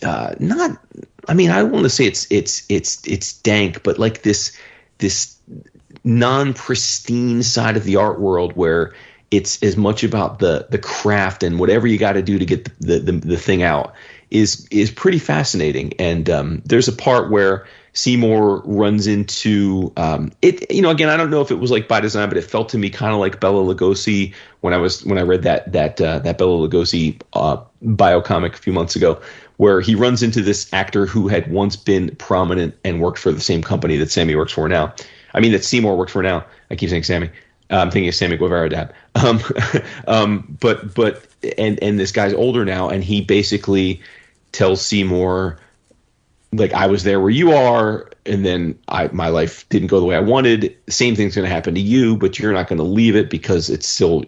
not, I mean, I don't want to say it's dank, but like this non-pristine side of the art world where it's as much about the craft and whatever you got to do to get the thing out is pretty fascinating. And there's a part where Seymour runs into it. You know, again, I don't know if it was like by design, but it felt to me kind of like Bela Lugosi when I read that Bela Lugosi biocomic a few months ago, where he runs into this actor who had once been prominent and worked for the same company that Sammy works for now. I mean, that Seymour works for now. I keep saying Sammy. I'm thinking of Sammy Guevara, Dad. But this guy's older now, and he basically tells Seymour, like, I was there where you are, and then my life didn't go the way I wanted. Same thing's going to happen to you, but you're not going to leave it because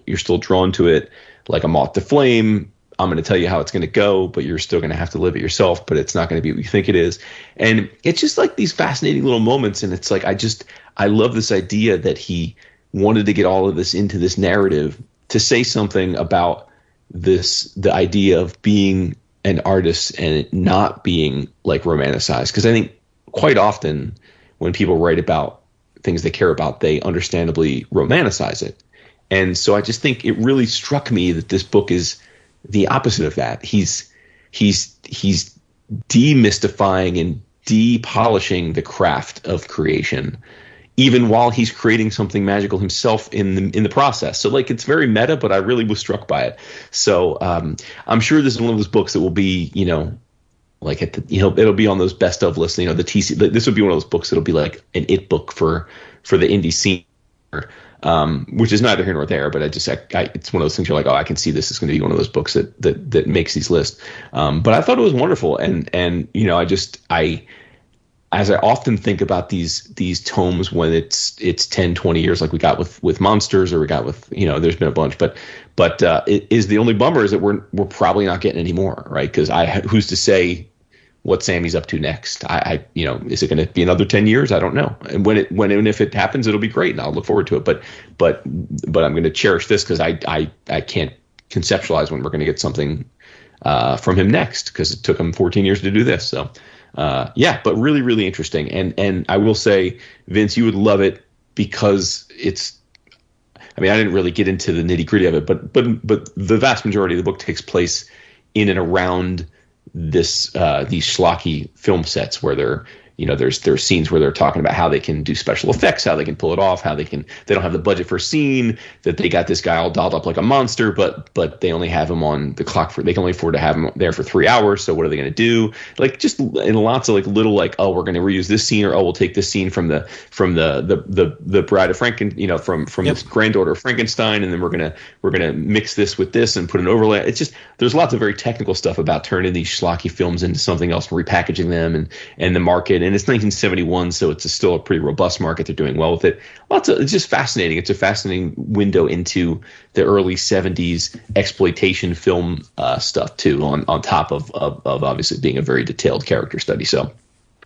you're still drawn to it like a moth to flame. I'm going to tell you how it's going to go, but you're still going to have to live it yourself, but it's not going to be what you think it is. And it's just like these fascinating little moments, and it's like I love this idea that he wanted to get all of this into this narrative to say something about the idea of being an artist and it not being like romanticized. Because I think quite often when people write about things they care about, they understandably romanticize it. And so I just think it really struck me that this book is the opposite of that. He's demystifying and depolishing the craft of creation, even while he's creating something magical himself in the process. So like it's very meta, but I really was struck by it. So I'm sure this is one of those books that will be, you know, like it'll be on those best of lists. You know, the TC. This would be one of those books that'll be like an it book for the indie scene, which is neither here nor there. But it's one of those things you're like, oh, I can see this is going to be one of those books that makes these lists. But I thought it was wonderful, and you know, as I often think about these tomes when it's 10, 20 years, like we got with Monsters, or we got with, you know, there's been a bunch, but it is the only bummer is that we're probably not getting any more, right? Because who's to say what Sammy's up to next? You know, is it going to be another 10 years? I don't know. And when if it happens, it'll be great, and I'll look forward to it. But I'm going to cherish this because I can't conceptualize when we're going to get something from him next, because it took him 14 years to do this. So. Yeah, but really, really interesting. And I will say, Vince, you would love it because I mean, I didn't really get into the nitty gritty of it, but the vast majority of the book takes place in and around these schlocky film sets where they're, you know, there's scenes where they're talking about how they can do special effects, how they can pull it off, how they don't have the budget for a scene, that they got this guy all dolled up like a monster, but they only have him on the clock they can only afford to have him there for 3 hours. So what are they going to do? Like, just in lots of like little, like, oh, we're going to reuse this scene, or, oh, we'll take this scene from the Bride of Franken, you know, from Yep. this granddaughter of Frankenstein. And then we're going to mix this with this and put an overlay. It's just, there's lots of very technical stuff about turning these schlocky films into something else and repackaging them and the market. And it's 1971, so it's still a pretty robust market. They're doing well with it. It's just fascinating. It's a fascinating window into the early 70s exploitation film stuff too, on top of obviously being a very detailed character study. So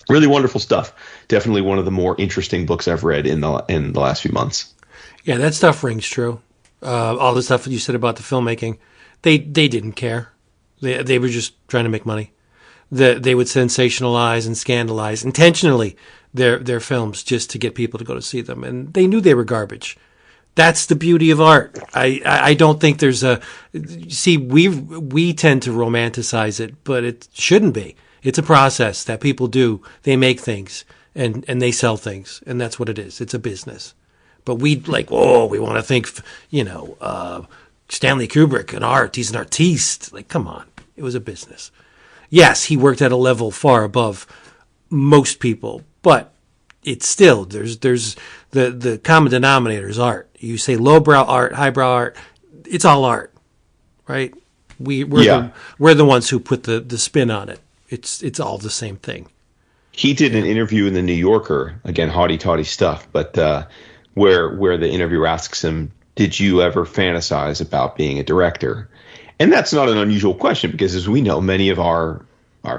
really wonderful stuff. Definitely one of the more interesting books I've read in the last few months. Yeah, that stuff rings true. All the stuff that you said about the filmmaking, they didn't care. They were just trying to make money. They would sensationalize and scandalize intentionally their films just to get people to go to see them, and they knew they were garbage. That's the beauty of art. I don't think there's we tend to romanticize it, but it shouldn't be. It's a process that people do. They make things, and they sell things, and that's what it is. It's a business. But we want to think, Stanley Kubrick, an art. He's an artiste. Like, come on. It was a business. Yes, he worked at a level far above most people, but it's still, there's the common denominator is art. You say lowbrow art, highbrow art, it's all art, right? We're the ones who put the spin on it. It's all the same thing. He did an interview in the New Yorker, again, haughty-taughty stuff, but where the interviewer asks him, did you ever fantasize about being a director? And that's not an unusual question because, as we know, many of our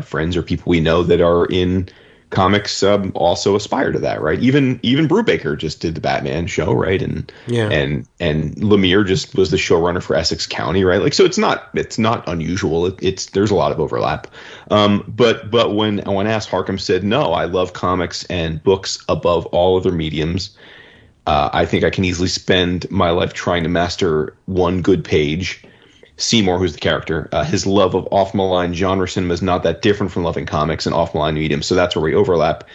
friends or people we know that are in comics also aspire to that, right? Even Brubaker just did the Batman show, right? And Lemire just was the showrunner for Essex County, right? Like, so it's not unusual. There's a lot of overlap. But when asked, Harkham said, "No, I love comics and books above all other mediums. I think I can easily spend my life trying to master one good page." Seymour, who's the character, his love of off-malign genre cinema is not that different from loving comics and off-malign mediums, so that's where we overlap.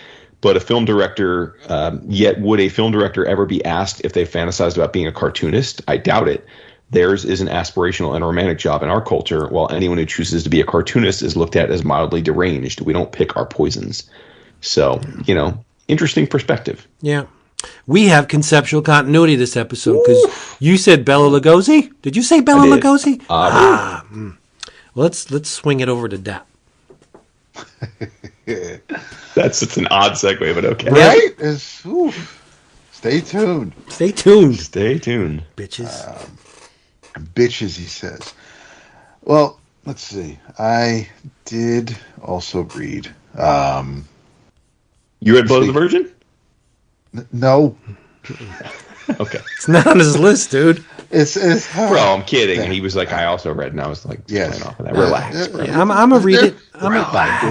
But a film director, would a film director ever be asked if they fantasized about being a cartoonist? I doubt it. Theirs is an aspirational and romantic job in our culture, while anyone who chooses to be a cartoonist is looked at as mildly deranged. We don't pick our poisons. So, interesting perspective. Yeah. We have conceptual continuity this episode because you said Bela Lugosi. Did you say Bela Lugosi? Well, let's swing it over to Dap. It's an odd segue, but okay. Right? Stay tuned. Stay tuned. Stay tuned. Bitches. Bitches, he says. Well, let's see. I did also read. You read Blood of the Virgin? No. Okay. It's not on his list, dude. It's bro, I'm kidding. And he was like, I also read, and I was like, yes. Playing off of that. Relax, bro. Yeah, I'm going to read it.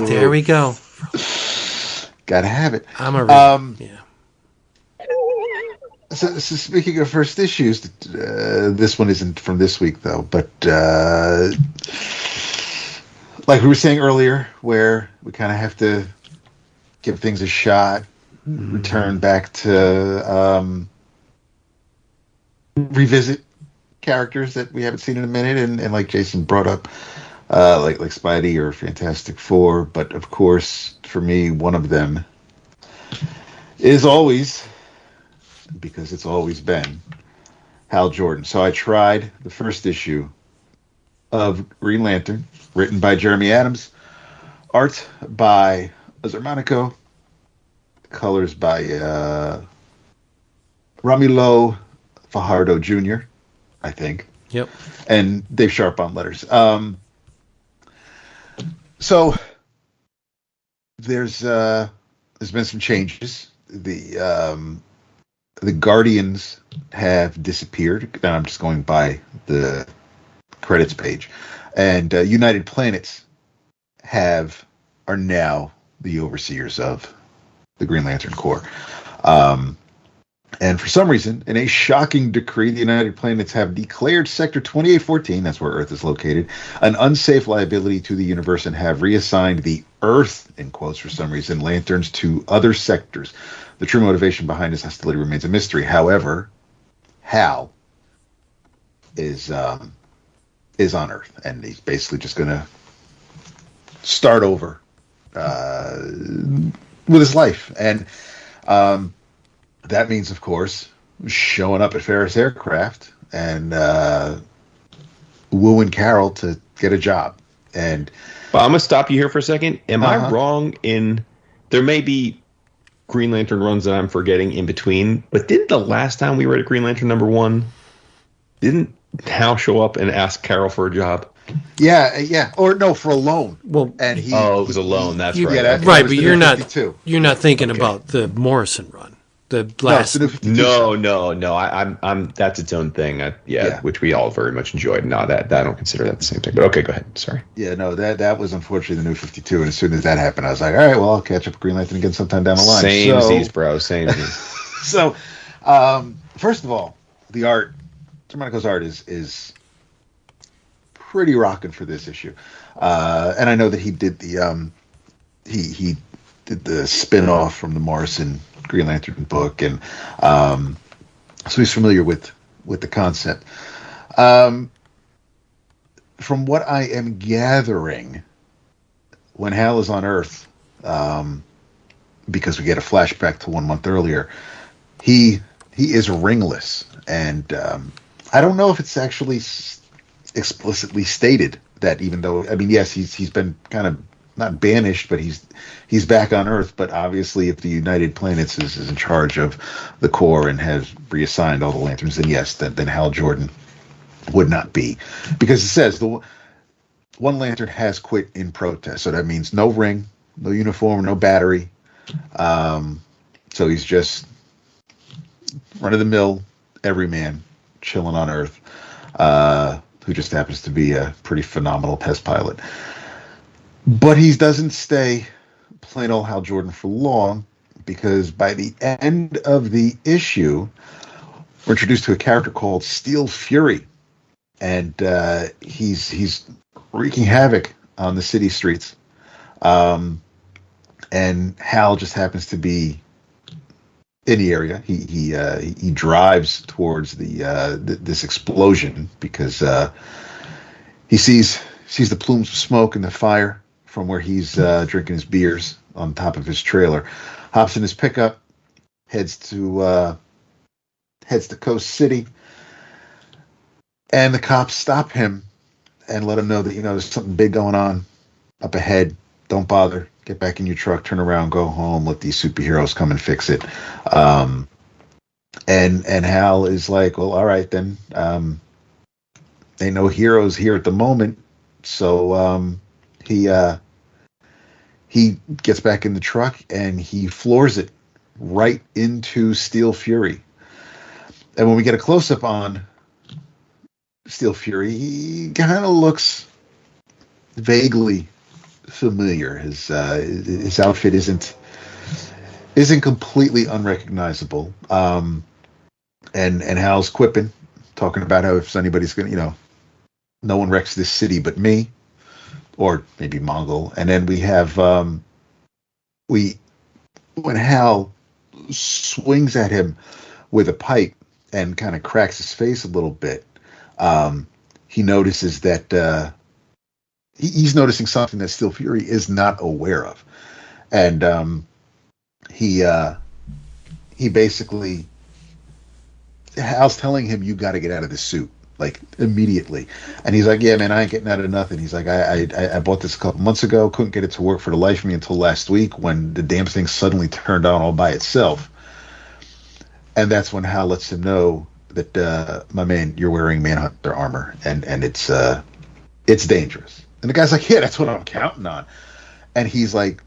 There we go. Gotta have it. I'm going to read it. Yeah. So speaking of first issues, this one isn't from this week, though. But like we were saying earlier, where we kind of have to give things a shot, return back to revisit characters that we haven't seen in a minute, and like Jason brought up, like Spidey or Fantastic Four. But of course, for me, one of them is always, because it's always been, Hal Jordan. So I tried the first issue of Green Lantern, written by Jeremy Adams, art by Xermanico, colors by Romulo Fajardo Jr., I think. Yep. And Dave Sharp on letters. So there's been some changes. The Guardians have disappeared. Now I'm just going by the credits page, and United Planets are now the overseers of the Green Lantern Corps. And for some reason, in a shocking decree, the United Planets have declared Sector 2814, that's where Earth is located, an unsafe liability to the universe, and have reassigned the Earth, in quotes for some reason, lanterns to other sectors. The true motivation behind this hostility remains a mystery. However, Hal is on Earth, and he's basically just going to start over with his life. And that means, of course, showing up at Ferris Aircraft and wooing Carol to get a job. And well, I'm going to stop you here for a second. Am I wrong in there may be Green Lantern runs that I'm forgetting in between, but didn't the last time we read a Green Lantern #1, didn't Hal show up and ask Carol for a job? Yeah. Or no, for a loan. Well, and it was a loan. That's right. Yeah, that, right, but you're not 52. You're not thinking about the Morrison run. The last. No. I'm that's its own thing. Which we all very much enjoyed. No, that I don't consider that the same thing. But okay, go ahead. Sorry. Yeah, no, that was unfortunately the New 52. And as soon as that happened, I was like, all right, well, I'll catch up with Green Lantern again sometime down the line. Same bro. Same. So, first of all, the art, Xermanico's art is pretty rocking for this issue. And I know that he did the he did the spin-off from the Morrison Green Lantern book, and so he's familiar with the concept. From what I am gathering, when Hal is on Earth, because we get a flashback to 1 month earlier, he is ringless, and I don't know if it's actually explicitly stated that, even though, I mean, yes, he's been kind of not banished, but he's back on Earth. But obviously, if the United Planets is in charge of the Corps and has reassigned all the Lanterns, then yes, then Hal Jordan would not be, because it says the one Lantern has quit in protest. So that means no ring, no uniform, no battery. So he's just run-of-the-mill everyman chilling on Earth, who just happens to be a pretty phenomenal test pilot. But he doesn't stay plain old Hal Jordan for long, because by the end of the issue, we're introduced to a character called Steel Fury, and he's wreaking havoc on the city streets. And Hal just happens to be in the area. He drives towards this explosion because he sees the plumes of smoke and the fire from where he's drinking his beers on top of his trailer. Hops in his pickup, heads to Coast City, and the cops stop him and let him know that, there's something big going on up ahead. Don't bother. Get back in your truck, turn around, go home, let these superheroes come and fix it. And Hal is like, well, all right then. Ain't no heroes here at the moment. So he gets back in the truck and he floors it right into Steel Fury. And when we get a close-up on Steel Fury, he kind of looks vaguely familiar. His outfit isn't completely unrecognizable. And Hal's quipping, talking about how if anybody's gonna, no one wrecks this city but me, or maybe Mongol. And then we have when Hal swings at him with a pipe and kind of cracks his face a little bit, he notices that he's noticing something that Steel Fury is not aware of. And he basically, Hal's telling him, you got to get out of this suit, like, immediately. And he's like, yeah, man, I ain't getting out of nothing. He's like, I bought this a couple months ago, couldn't get it to work for the life of me until last week when the damn thing suddenly turned on all by itself. And that's when Hal lets him know that, my man, you're wearing Manhunter armor, and it's dangerous. And the guy's like, yeah, that's what I'm counting on. And he's like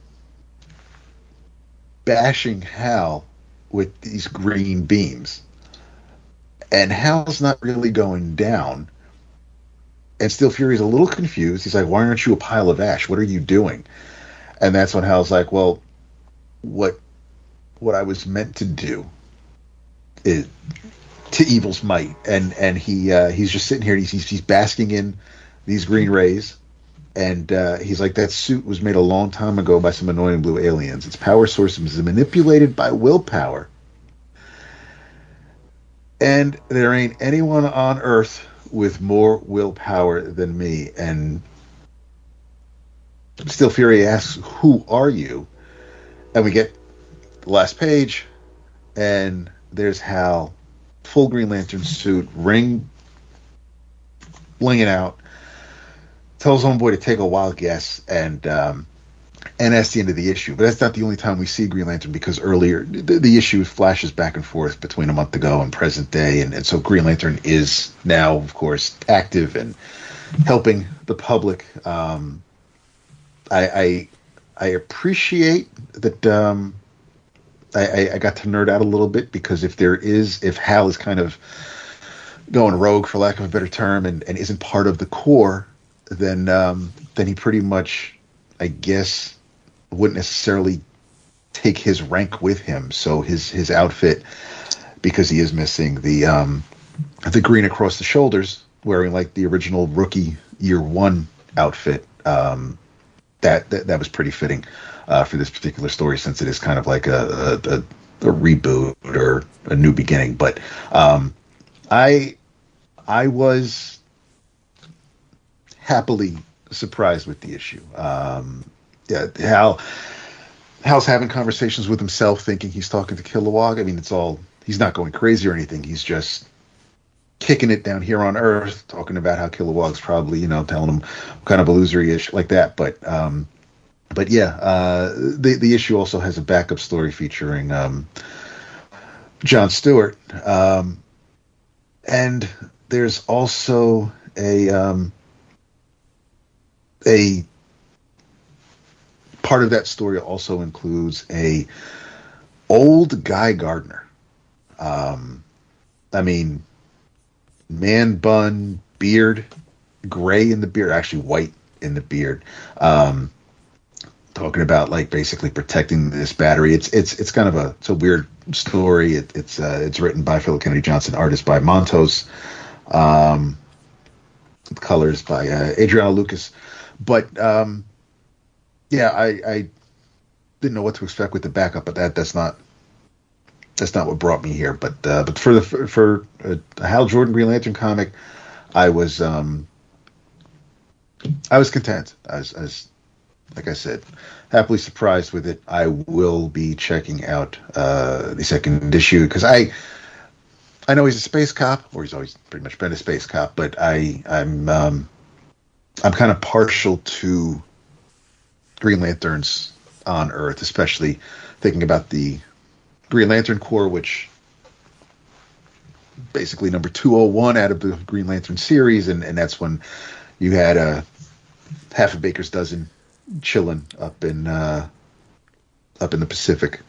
bashing Hal with these green beams. And Hal's not really going down. And Steel Fury's a little confused. He's like, why aren't you a pile of ash? What are you doing? And that's when Hal's like, well, what I was meant to do is to evil's might. And he's just sitting here. He's basking in these green rays. And he's like, that suit was made a long time ago by some annoying blue aliens. Its power source is manipulated by willpower. And there ain't anyone on Earth with more willpower than me. And Steel Fury asks, who are you? And we get the last page, and there's Hal, full Green Lantern suit, ring blinging out, tells homeboy to take a wild guess, and that's the end of the issue. But that's not the only time we see Green Lantern, because earlier the issue flashes back and forth between a month ago and present day, and so Green Lantern is now, of course, active and helping the public. I appreciate that. I got to nerd out a little bit, because if Hal is kind of going rogue, for lack of a better term, and isn't part of the core, then he pretty much, I guess, wouldn't necessarily take his rank with him. So his outfit, because he is missing the green across the shoulders, wearing like the original rookie year one outfit, that that was pretty fitting for this particular story, since it is kind of like a reboot or a new beginning. But I was happily surprised with the issue. Hal's having conversations with himself, thinking he's talking to Kilowog. I mean, he's not going crazy or anything. He's just kicking it down here on Earth, talking about how Kilowog's probably, telling him kind of a losery ish like that. But yeah, the issue also has a backup story featuring Jon Stewart, and there's also a part of that story also includes a old Guy Gardner. I mean, man bun, beard, gray in the beard, actually white in the beard. Talking about like basically protecting this battery. It's kind of a weird story. It's written by Philip Kennedy Johnson, artist by Montos, colors by Adriano Lucas. But yeah, I didn't know what to expect with the backup, but that's not what brought me here. But for a Hal Jordan Green Lantern comic, I was content. I was like I said, happily surprised with it. I will be checking out the second issue, because I know he's a space cop, or he's always pretty much been a space cop, but I'm kind of partial to Green Lanterns on Earth, especially thinking about the Green Lantern Corps, which basically number 201 out of the Green Lantern series, and that's when you had half a baker's dozen chilling up in the Pacific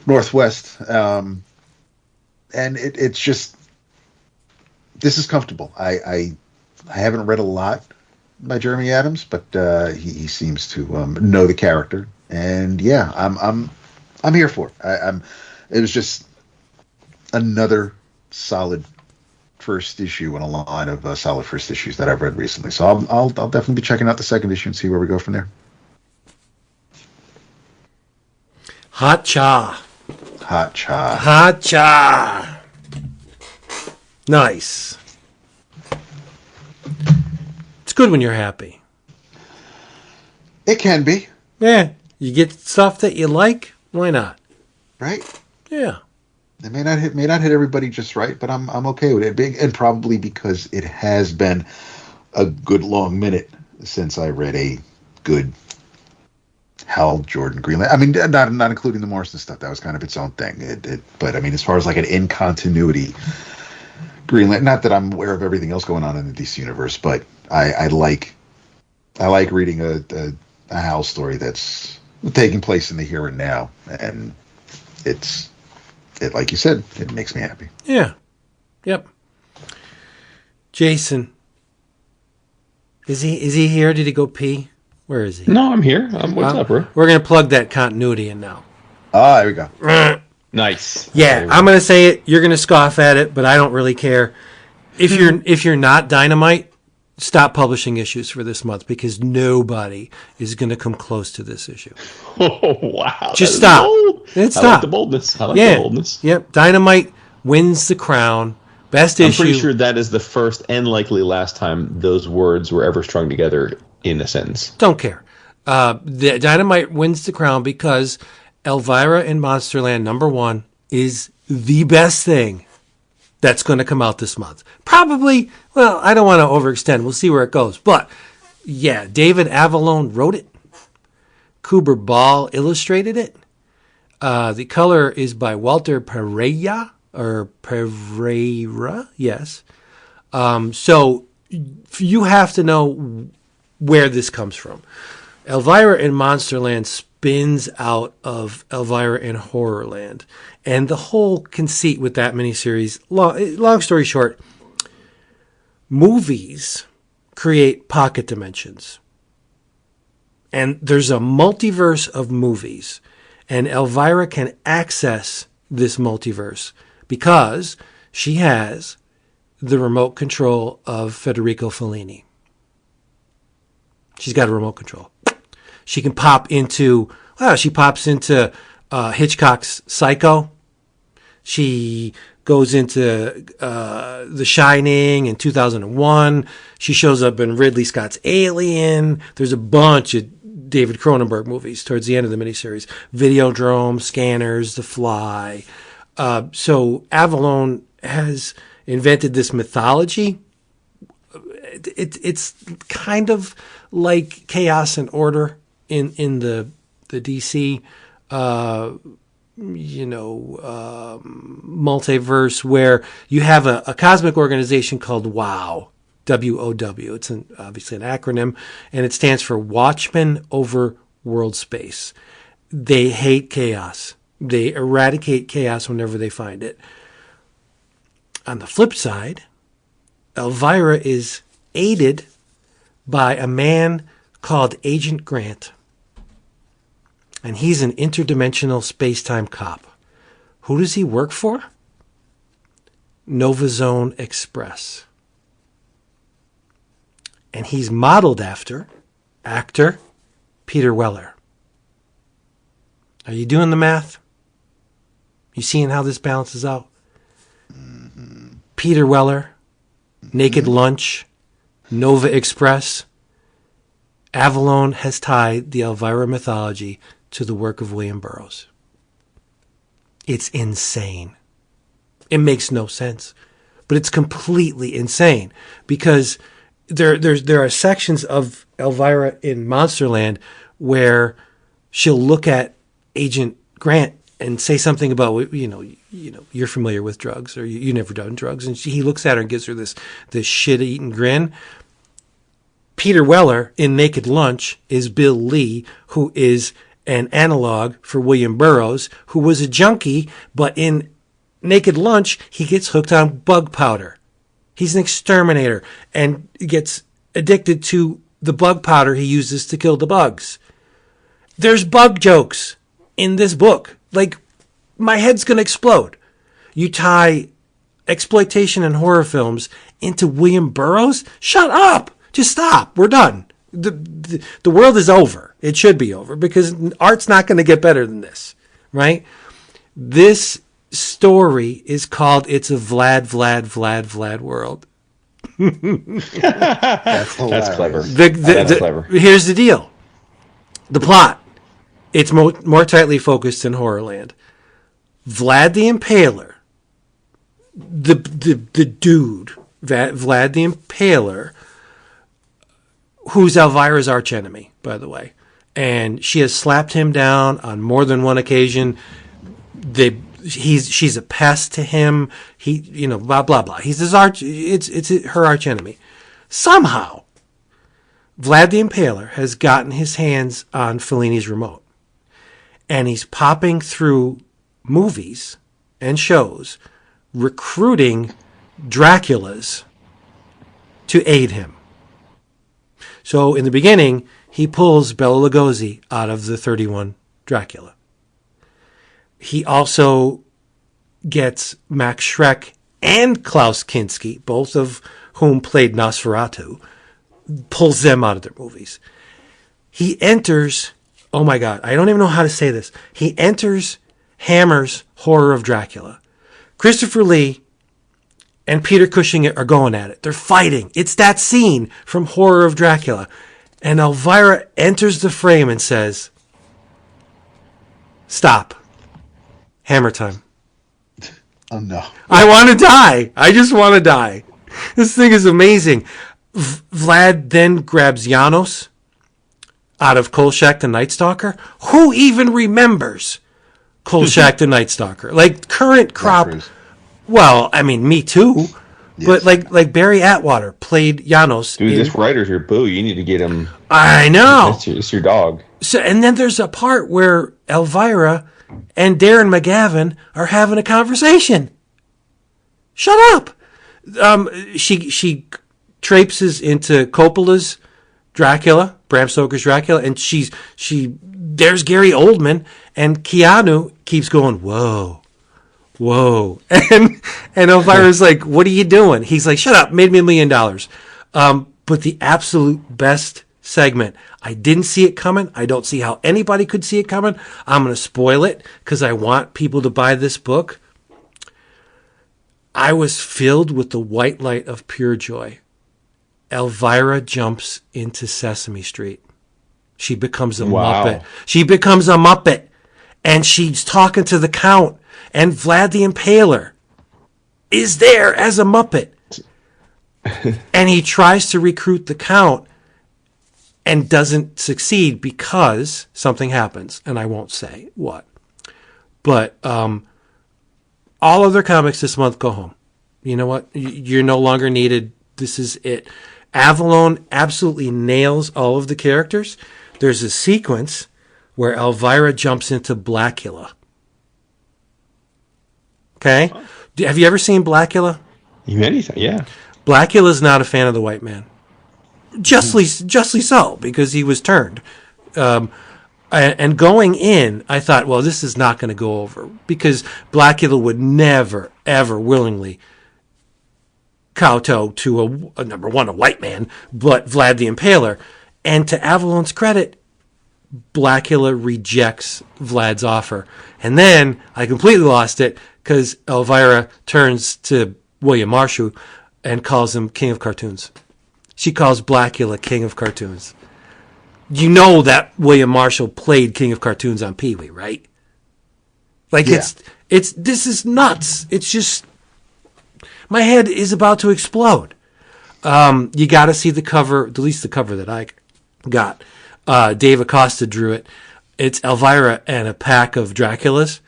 Northwest, and it's just, this is comfortable. I haven't read a lot by Jeremy Adams, but he seems to know the character, and yeah, I'm here for it. It was just another solid first issue in a line of solid first issues that I've read recently. So I'll definitely be checking out the second issue and see where we go from there. Hot cha. Hot cha. Hot cha. Nice. It's good when you're happy. It can be. Yeah. You get stuff that you like, why not? Right? Yeah. It may not hit everybody just right, but I'm okay with it. And probably because it has been a good long minute since I read a good Hal Jordan Green Lantern. I mean, not including the Morrison stuff. That was kind of its own thing. But I mean, as far as like an in continuity Green Lantern, not that I'm aware of everything else going on in the DC universe, but I like reading a Hal story that's taking place in the here and now, and it, like you said, it makes me happy. Yeah. Yep. Jason. Is he here? Did he go pee? Where is he? No, I'm here. What's up, bro? We're going to plug that continuity in now. Ah, there we go. Nice. Yeah, I'm going to say it. You're going to scoff at it, but I don't really care. If you're not Dynamite, stop publishing issues for this month, because nobody is going to come close to this issue. Oh, wow. Just stop. I like the boldness. The boldness. Yep. Dynamite wins the crown. Best issue. I'm pretty sure that is the first and likely last time those words were ever strung together in a sentence. Don't care. The Dynamite wins the crown because Elvira in Monsterland #1 is the best thing that's going to come out this month. Probably, well, I don't want to overextend. We'll see where it goes. But, yeah, David Avallone wrote it. Kewber Baal illustrated it. The color is by Walter Pereyra, yes. So you have to know where this comes from. Elvira in Monsterland spins out of Elvira in Horrorland. And the whole conceit with that miniseries, long story short, movies create pocket dimensions. And there's a multiverse of movies. And Elvira can access this multiverse because she has the remote control of Federico Fellini. She's got a remote control. She can pop into, she pops into Hitchcock's Psycho. She goes into The Shining in 2001. She shows up in Ridley Scott's Alien. There's a bunch of David Cronenberg movies towards the end of the miniseries. Videodrome, Scanners, The Fly. So Avallone has invented this mythology. It's kind of like Chaos and Order in the DC multiverse, where you have a cosmic organization called WOW, WOW. It's obviously an acronym, and it stands for Watchmen Over World Space. They hate chaos. They eradicate chaos whenever they find it. On the flip side, Elvira is aided by a man called Agent Grant. And he's an interdimensional space-time cop. Who does he work for? Nova Zone Express. And he's modeled after actor Peter Weller. Are you doing the math? You seeing how this balances out? Mm-hmm. Peter Weller, Naked Lunch, Nova Express. Avallone has tied the Elvira mythology to the work of William Burroughs. It's insane. It makes no sense, but it's completely insane because there are sections of Elvira in Monsterland where she'll look at Agent Grant and say something about, you're familiar with drugs, or you never done drugs, and he looks at her and gives her this shit-eating grin. Peter Weller in Naked Lunch is Bill Lee, who is an analog for William Burroughs, who was a junkie, but in Naked Lunch, he gets hooked on bug powder. He's an exterminator and gets addicted to the bug powder he uses to kill the bugs. There's bug jokes in this book. Like, my head's going to explode. You tie exploitation and horror films into William Burroughs? Shut up! Just stop. We're done. The world is over. It should be over because art's not going to get better than this, right? This story is called It's a Vlad World. That's clever. That's clever. Here's the deal. The plot. It's more tightly focused in Horrorland. Vlad the Impaler, the dude, Vlad the Impaler, who's Elvira's archenemy, by the way. And she has slapped him down on more than one occasion. She's a pest to him. Blah, blah, blah. He's his it's her archenemy. Somehow, Vlad the Impaler has gotten his hands on Fellini's remote. And he's popping through movies and shows, recruiting Draculas to aid him. So in the beginning, he pulls Bela Lugosi out of the 31 Dracula. He also gets Max Schreck and Klaus Kinski, both of whom played Nosferatu, pulls them out of their movies. He enters, oh my God, I don't even know how to say this. He enters Hammer's Horror of Dracula. Christopher Lee and Peter Cushing are going at it. They're fighting. It's that scene from Horror of Dracula. And Elvira enters the frame and says, "Stop. Hammer time." Oh, no. I want to die. I just want to die. This thing is amazing. Vlad then grabs Janos out of Kolchak the Night Stalker. Who even remembers Kolchak the Night Stalker? Like, current crop. Well, I mean, me too. Yes. But like Barry Atwater played Janos. Dude, this writer's your boo. You need to get him. I know. It's your dog. So, and then there's a part where Elvira and Darren McGavin are having a conversation. Shut up. She traipses into Coppola's Dracula, Bram Stoker's Dracula, and there's Gary Oldman, and Keanu keeps going, whoa. And Elvira's like, what are you doing? He's like, shut up, made me $1 million. But the absolute best segment. I didn't see it coming. I don't see how anybody could see it coming. I'm going to spoil it because I want people to buy this book. I was filled with the white light of pure joy. Elvira jumps into Sesame Street. She becomes a Muppet. She becomes a Muppet. And she's talking to the Count. And Vlad the Impaler is there as a Muppet. And he tries to recruit the Count and doesn't succeed because something happens. And I won't say what. But all other comics this month go home. You know what? You're no longer needed. This is it. Avallone absolutely nails all of the characters. There's a sequence where Elvira jumps into Blackula. Okay? Have you ever seen Blackula? Anything, yeah. Blackula's not a fan of the white man. Justly so, because he was turned. And going in, I thought, well, this is not going to go over because Blackula would never, ever willingly kowtow to a number one, a white man, but Vlad the Impaler. And to Avallone's credit, Blackula rejects Vlad's offer. And then I completely lost it because Elvira turns to William Marshall and calls him King of Cartoons. She calls Blackula King of Cartoons. You know that William Marshall played King of Cartoons on Pee-wee, right? Like, yeah. This is nuts. It's just, my head is about to explode. You got to see the cover, at least the cover that I got. Dave Acosta drew it. It's Elvira and a pack of Draculas.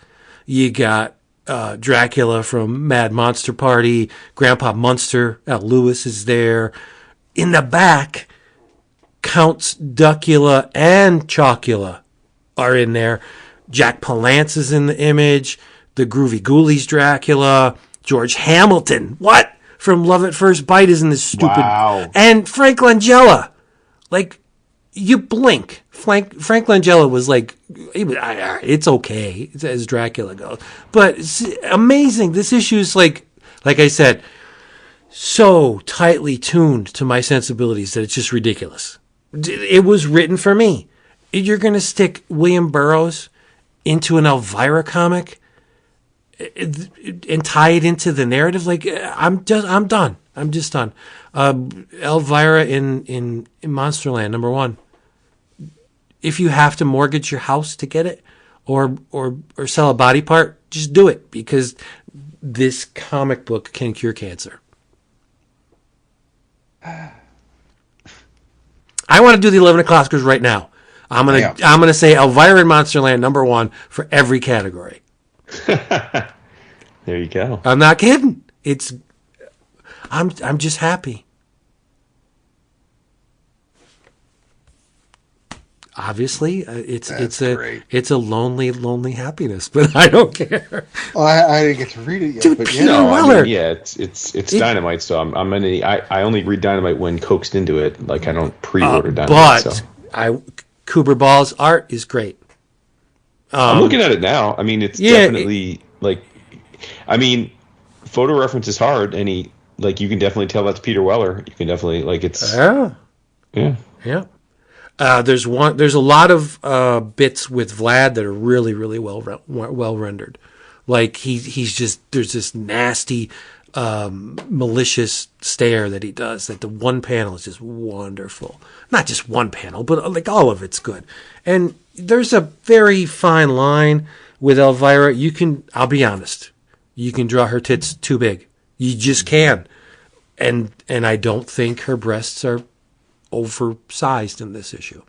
You got Dracula from Mad Monster Party. Grandpa Munster, Al Lewis is there. In the back, Counts Duckula and Chocula are in there. Jack Palance is in the image. The Groovy Ghoulies Dracula. George Hamilton. What? From Love at First Bite is in this stupid. Wow. And Frank Langella. Like, you blink. Frank Langella was like, it's okay as Dracula goes. But it's amazing. This issue is like I said, so tightly tuned to my sensibilities that it's just ridiculous. It was written for me. You're going to stick William Burroughs into an Elvira comic and tie it into the narrative? Like, I'm done. I'm just done. Elvira in Monsterland, number 1. If you have to mortgage your house to get it or sell a body part, just do it because this comic book can cure cancer. I want to do the 11 o'clock Oscars right now. I'm gonna say Elvira in Monsterland number 1 for every category. There you go. I'm not kidding. I'm just happy. Obviously, it's a lonely happiness, but I don't care. Oh, I didn't get to read it yet. Dude, but Peter yeah. Weller. It's Dynamite, so I only read Dynamite when coaxed into it. Like I don't pre-order Dynamite. But Kewber Ball's art is great. I'm looking at it now. I mean, it's definitely photo reference is hard, and you can definitely tell that's Peter Weller. You can definitely yeah. There's a lot of bits with Vlad that are really, really well rendered. Like he's just, there's this nasty, malicious stare that he does. That the one panel is just wonderful. Not just one panel, but like all of it's good. And there's a very fine line with Elvira. I'll be honest, you can draw her tits too big. You just can. And I don't think her breasts are oversized in this issue.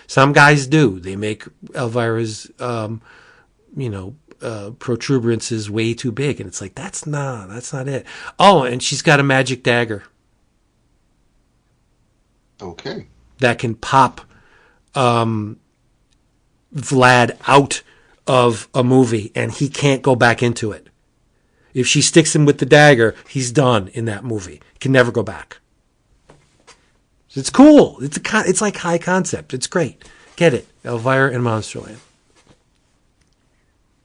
Some guys do. They make Elvira's, protuberances way too big, and it's like that's not it. Oh, and she's got a magic dagger. Okay. That can pop Vlad out of a movie, and he can't go back into it. If she sticks him with the dagger, he's done in that movie. He can never go back. It's cool. It's like high concept. It's great. Get it. Elvira and Monsterland.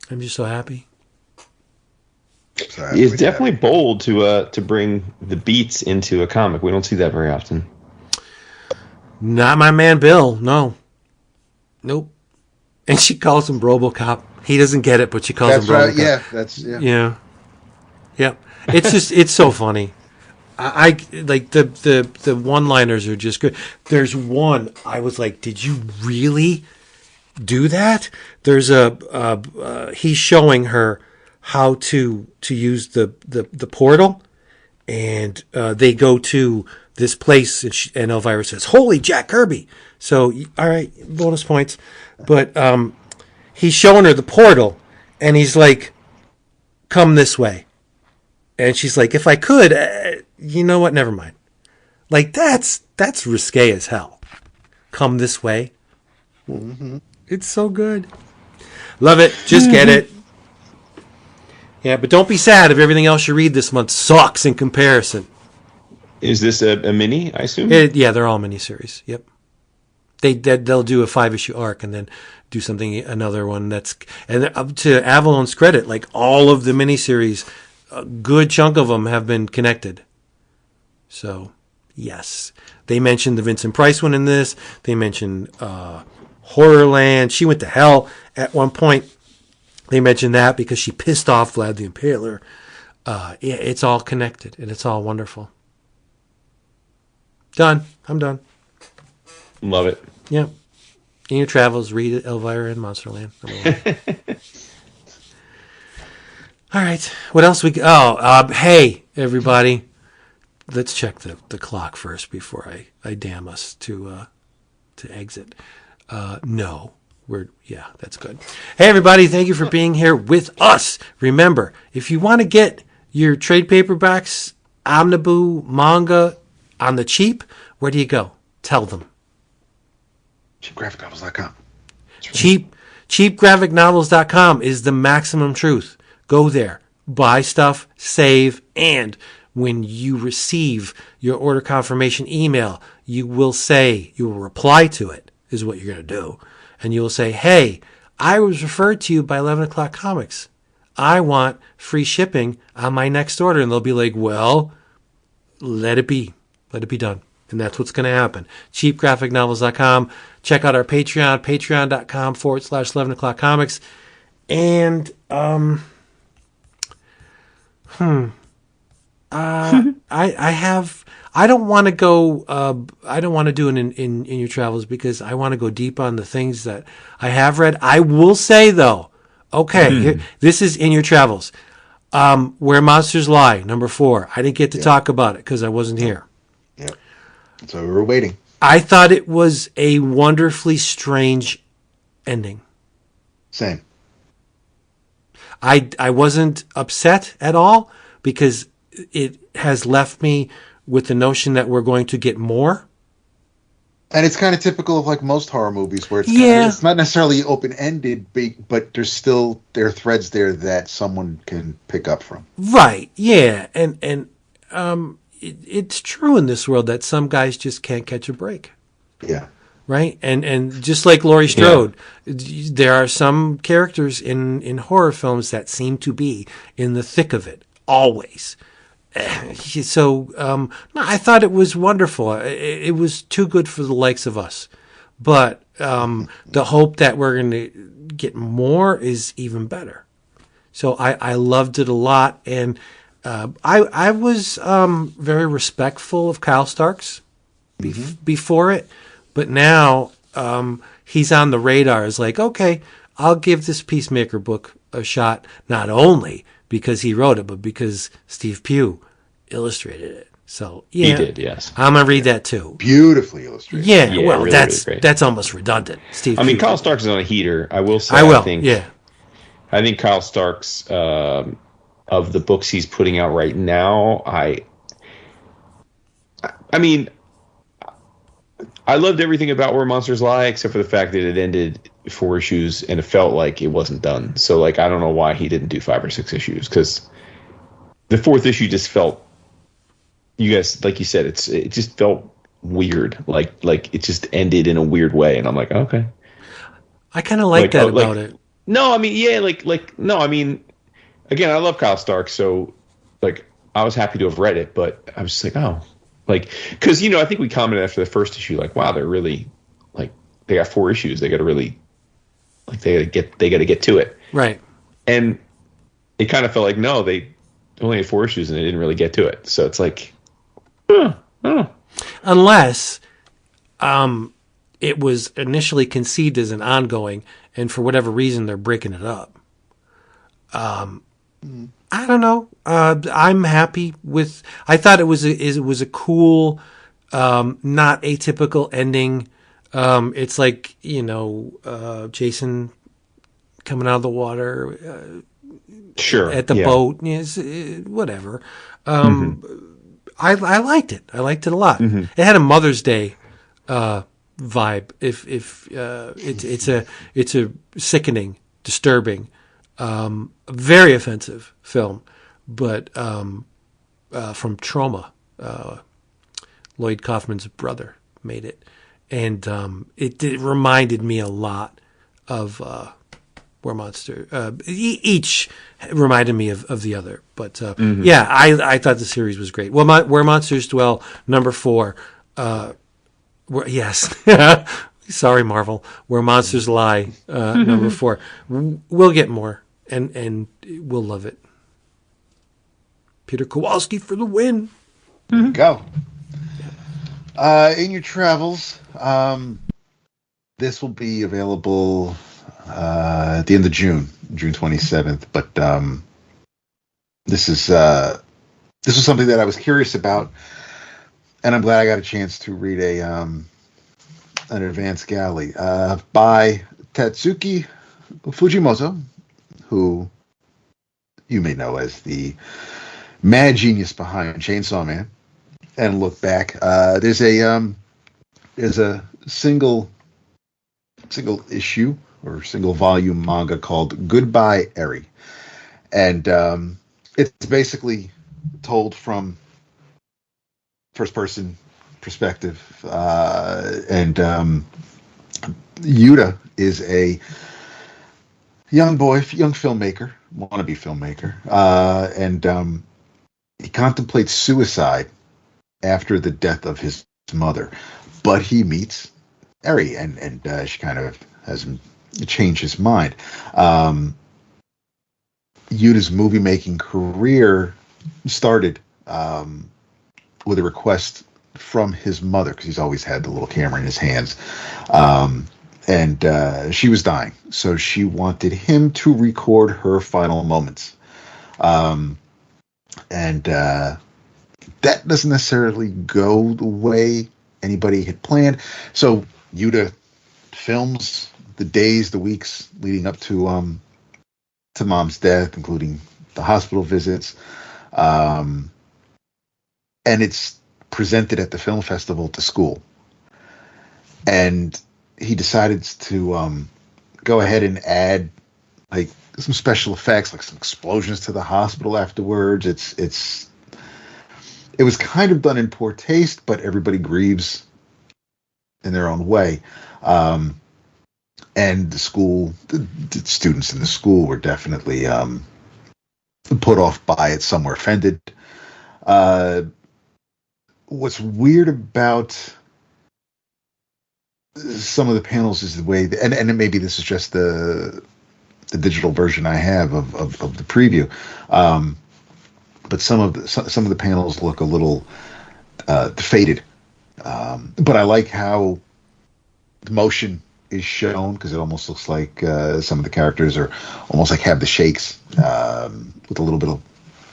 I'm just so happy. It's definitely bold to bring the beats into a comic. We don't see that very often. Not my man Bill. No. Nope. And she calls him RoboCop. He doesn't get it, but she calls him RoboCop. Right. Yeah. Yeah. Yep. It's just it's so funny. I like the one-liners are just good. There's one I was like, did you really do that? There's he's showing her how to use the portal, and they go to this place, and Elvira says, "Holy Jack Kirby!" So all right, bonus points. But he's showing her the portal, and he's like, "Come this way," and she's like, "If I could, you know what? Never mind." Like that's risque as hell. Come this way. Mm-hmm. It's so good. Love it. Just get it. Yeah, but don't be sad if everything else you read this month sucks in comparison. Is this a mini, I assume? Yeah, they're all miniseries. Yep. They'll do a 5-issue arc and then do another one that's, and to Avallone's credit, like all of the miniseries, a good chunk of them have been connected. So, yes. They mentioned the Vincent Price one in this. They mentioned Horrorland. She went to hell at one point. They mentioned that because she pissed off Vlad the Impaler. Yeah, it's all connected, and it's all wonderful. Done. I'm done. Love it. Yeah. In your travels, read Elvira and Monsterland. All right. What else hey, everybody. Let's check the clock first before I damn us to exit. No. That's good. Hey, everybody. Thank you for being here with us. Remember, if you want to get your trade paperbacks, Omniboo, manga on the cheap, where do you go? Tell them. Cheapgraphicnovels.com. Cheapgraphicnovels.com is the maximum truth. Go there, buy stuff, save, and when you receive your order confirmation email, you will reply to it, is what you're going to do. And you will say, hey, I was referred to you by 11 O'Clock Comics. I want free shipping on my next order. And they'll be like, well, let it be. Let it be done. And that's what's going to happen. Cheapgraphicnovels.com. Check out our Patreon, patreon.com/11 O'Clock Comics. And, I don't want to go. I don't want to do it in your travels because I want to go deep on the things that I have read. I will say though, okay, this is in your travels. Where Monsters Lie, number 4. I didn't get to talk about it because I wasn't here. Yep. So we were waiting. I thought it was a wonderfully strange ending. Same. I wasn't upset at all because it has left me with the notion that we're going to get more. And it's kind of typical of like most horror movies where it's not necessarily open-ended, but there are threads there that someone can pick up from. Right. Yeah. And it's true in this world that some guys just can't catch a break. Yeah. Right. And just like Laurie Strode, there are some characters in horror films that seem to be in the thick of it always. So I thought it was wonderful. It was too good for the likes of us. But the hope that we're going to get more is even better. So I loved it a lot. And I was very respectful of Kyle Starks before it. But now he's on the radar. It's like, okay, I'll give this Peacemaker book a shot, not only because he wrote it, but because Steve Pugh illustrated it. So yeah, he did. Yes, I'm gonna read that too. Beautifully illustrated. Yeah, well, really, that's really that's almost redundant. Steve. I mean, Pugh. Kyle Starks is on a heater. I will say. I think Kyle Starks of the books he's putting out right now. I mean, I loved everything about Where Monsters Lie, except for the fact that it ended 4 issues and it felt like it wasn't done. So, like, I don't know why he didn't do 5 or 6 issues, because the 4th issue just felt, you guys, like you said, it just felt weird. Like it just ended in a weird way, and I'm like, okay. I kind of like that about it. No, I mean, no, I mean, again, I love Kyle Stark, so like I was happy to have read it, but I was just like, oh, Like, because I think we commented after the first issue, like, wow, they're really like they got 4 issues. They got to really they got to get to it, right? And it kind of felt like no, they only had 4 issues and they didn't really get to it. So it's like, unless it was initially conceived as an ongoing, and for whatever reason they're breaking it up. I don't know. I'm happy with. I thought it was a cool, not atypical ending. It's like Jason coming out of the water, sure, at the boat, whatever. I liked it. I liked it a lot. It had a Mother's Day vibe. If it's a sickening, disturbing, very offensive film, but from Trauma, Lloyd Kaufman's brother made it, and it reminded me a lot of Where Monster. Each reminded me of the other, but yeah, I thought the series was great. Well, Where Monsters Dwell, number 4. Yes. Sorry, Marvel. Where Monsters Lie, number 4. We'll get more, and we'll love it. Peter Kowalski for the win. Go. In your travels, this will be available at the end of June 27th. But this is something that I was curious about, and I'm glad I got a chance to read an advance galley by Tatsuki Fujimoto, who you may know as the mad genius behind Chainsaw Man. And look back, there's a single issue or single volume manga called Goodbye Eri, and it's basically told from first person perspective, and Yuta is a young filmmaker, wannabe filmmaker, and he contemplates suicide after the death of his mother, but he meets Eri, and she kind of has him change his mind. Yuta's movie making career started with a request from his mother, because he's always had the little camera in his hands, and she was dying, so she wanted him to record her final moments, and that doesn't necessarily go the way anybody had planned. So Yuta films the days, the weeks leading up to Mom's death, including the hospital visits, and it's presented at the film festival to school. And he decided to go ahead and add like some special effects, like some explosions to the hospital afterwards. It was kind of done in poor taste, but everybody grieves in their own way. And the students in the school were definitely put off by it. Some were offended. What's weird about some of the panels is the way, and maybe this is just the digital version I have of the preview. But some of the panels look a little faded. But I like how the motion is shown, because it almost looks like some of the characters are almost like have the shakes, with a little bit of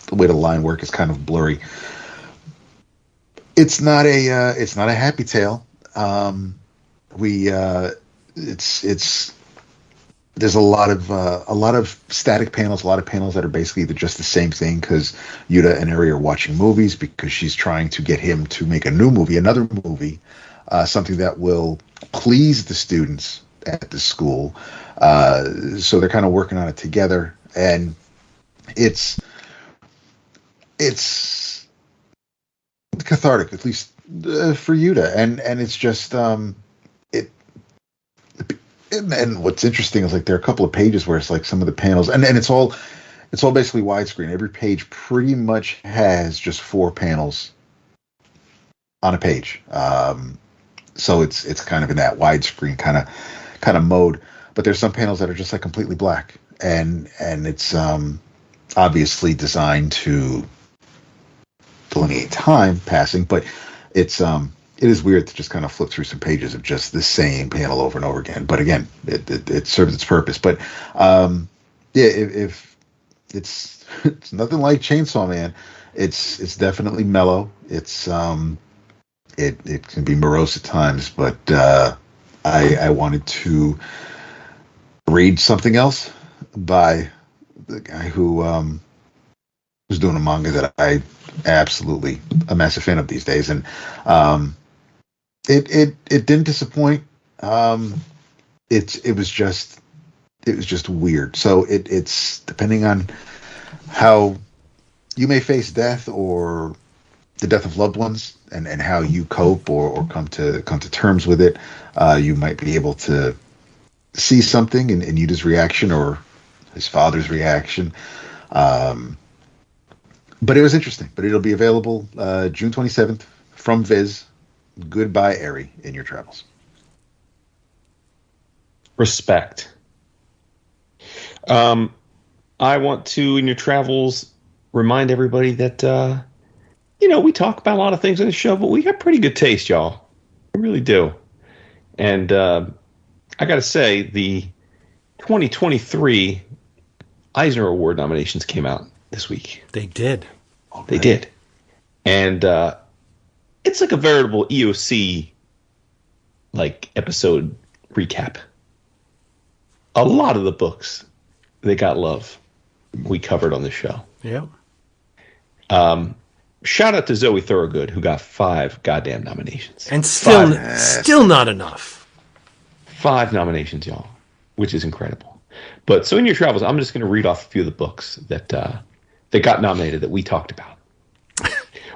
the way the line work is kind of blurry. It's not a happy tale. There's a lot of static panels, a lot of panels that are basically just the same thing, because Yuta and Eri are watching movies because she's trying to get him to make another movie, something that will please the students at the school. So they're kind of working on it together, and it's cathartic, at least for Yuta, and it's just And what's interesting is like there are a couple of pages where it's like some of the panels, and it's all basically widescreen. Every page pretty much has just 4 panels on a page. So it's kind of in that widescreen kind of mode. But there's some panels that are just like completely black, and it's obviously designed to delineate time passing, but it is weird to just kind of flip through some pages of just the same panel over and over again. But again, it serves its purpose. But if it's nothing like Chainsaw Man, it's definitely mellow. It can be morose at times, but I wanted to read something else by the guy who was doing a manga that I absolutely a massive fan of these days, and it didn't disappoint. It was just weird. So it's depending on how you may face death or the death of loved ones, and how you cope or come to terms with it. You might be able to see something in Yuta's reaction or his father's reaction. But it was interesting. But it'll be available June 27th from Viz. Goodbye, Eri, in your travels. Respect. I want to, in your travels, remind everybody that, we talk about a lot of things on the show, but we got pretty good taste, y'all. We really do. And I got to say, the 2023 Eisner Award nominations came out this week. They did. They did. And it's like a veritable EOC episode recap. A lot of the books that got love we covered on the show. Yeah. Shout out to Zoe Thorogood, who got 5 goddamn nominations. And still not enough. 5 nominations, y'all, which is incredible. But so in your travels, I'm just going to read off a few of the books that got nominated that we talked about.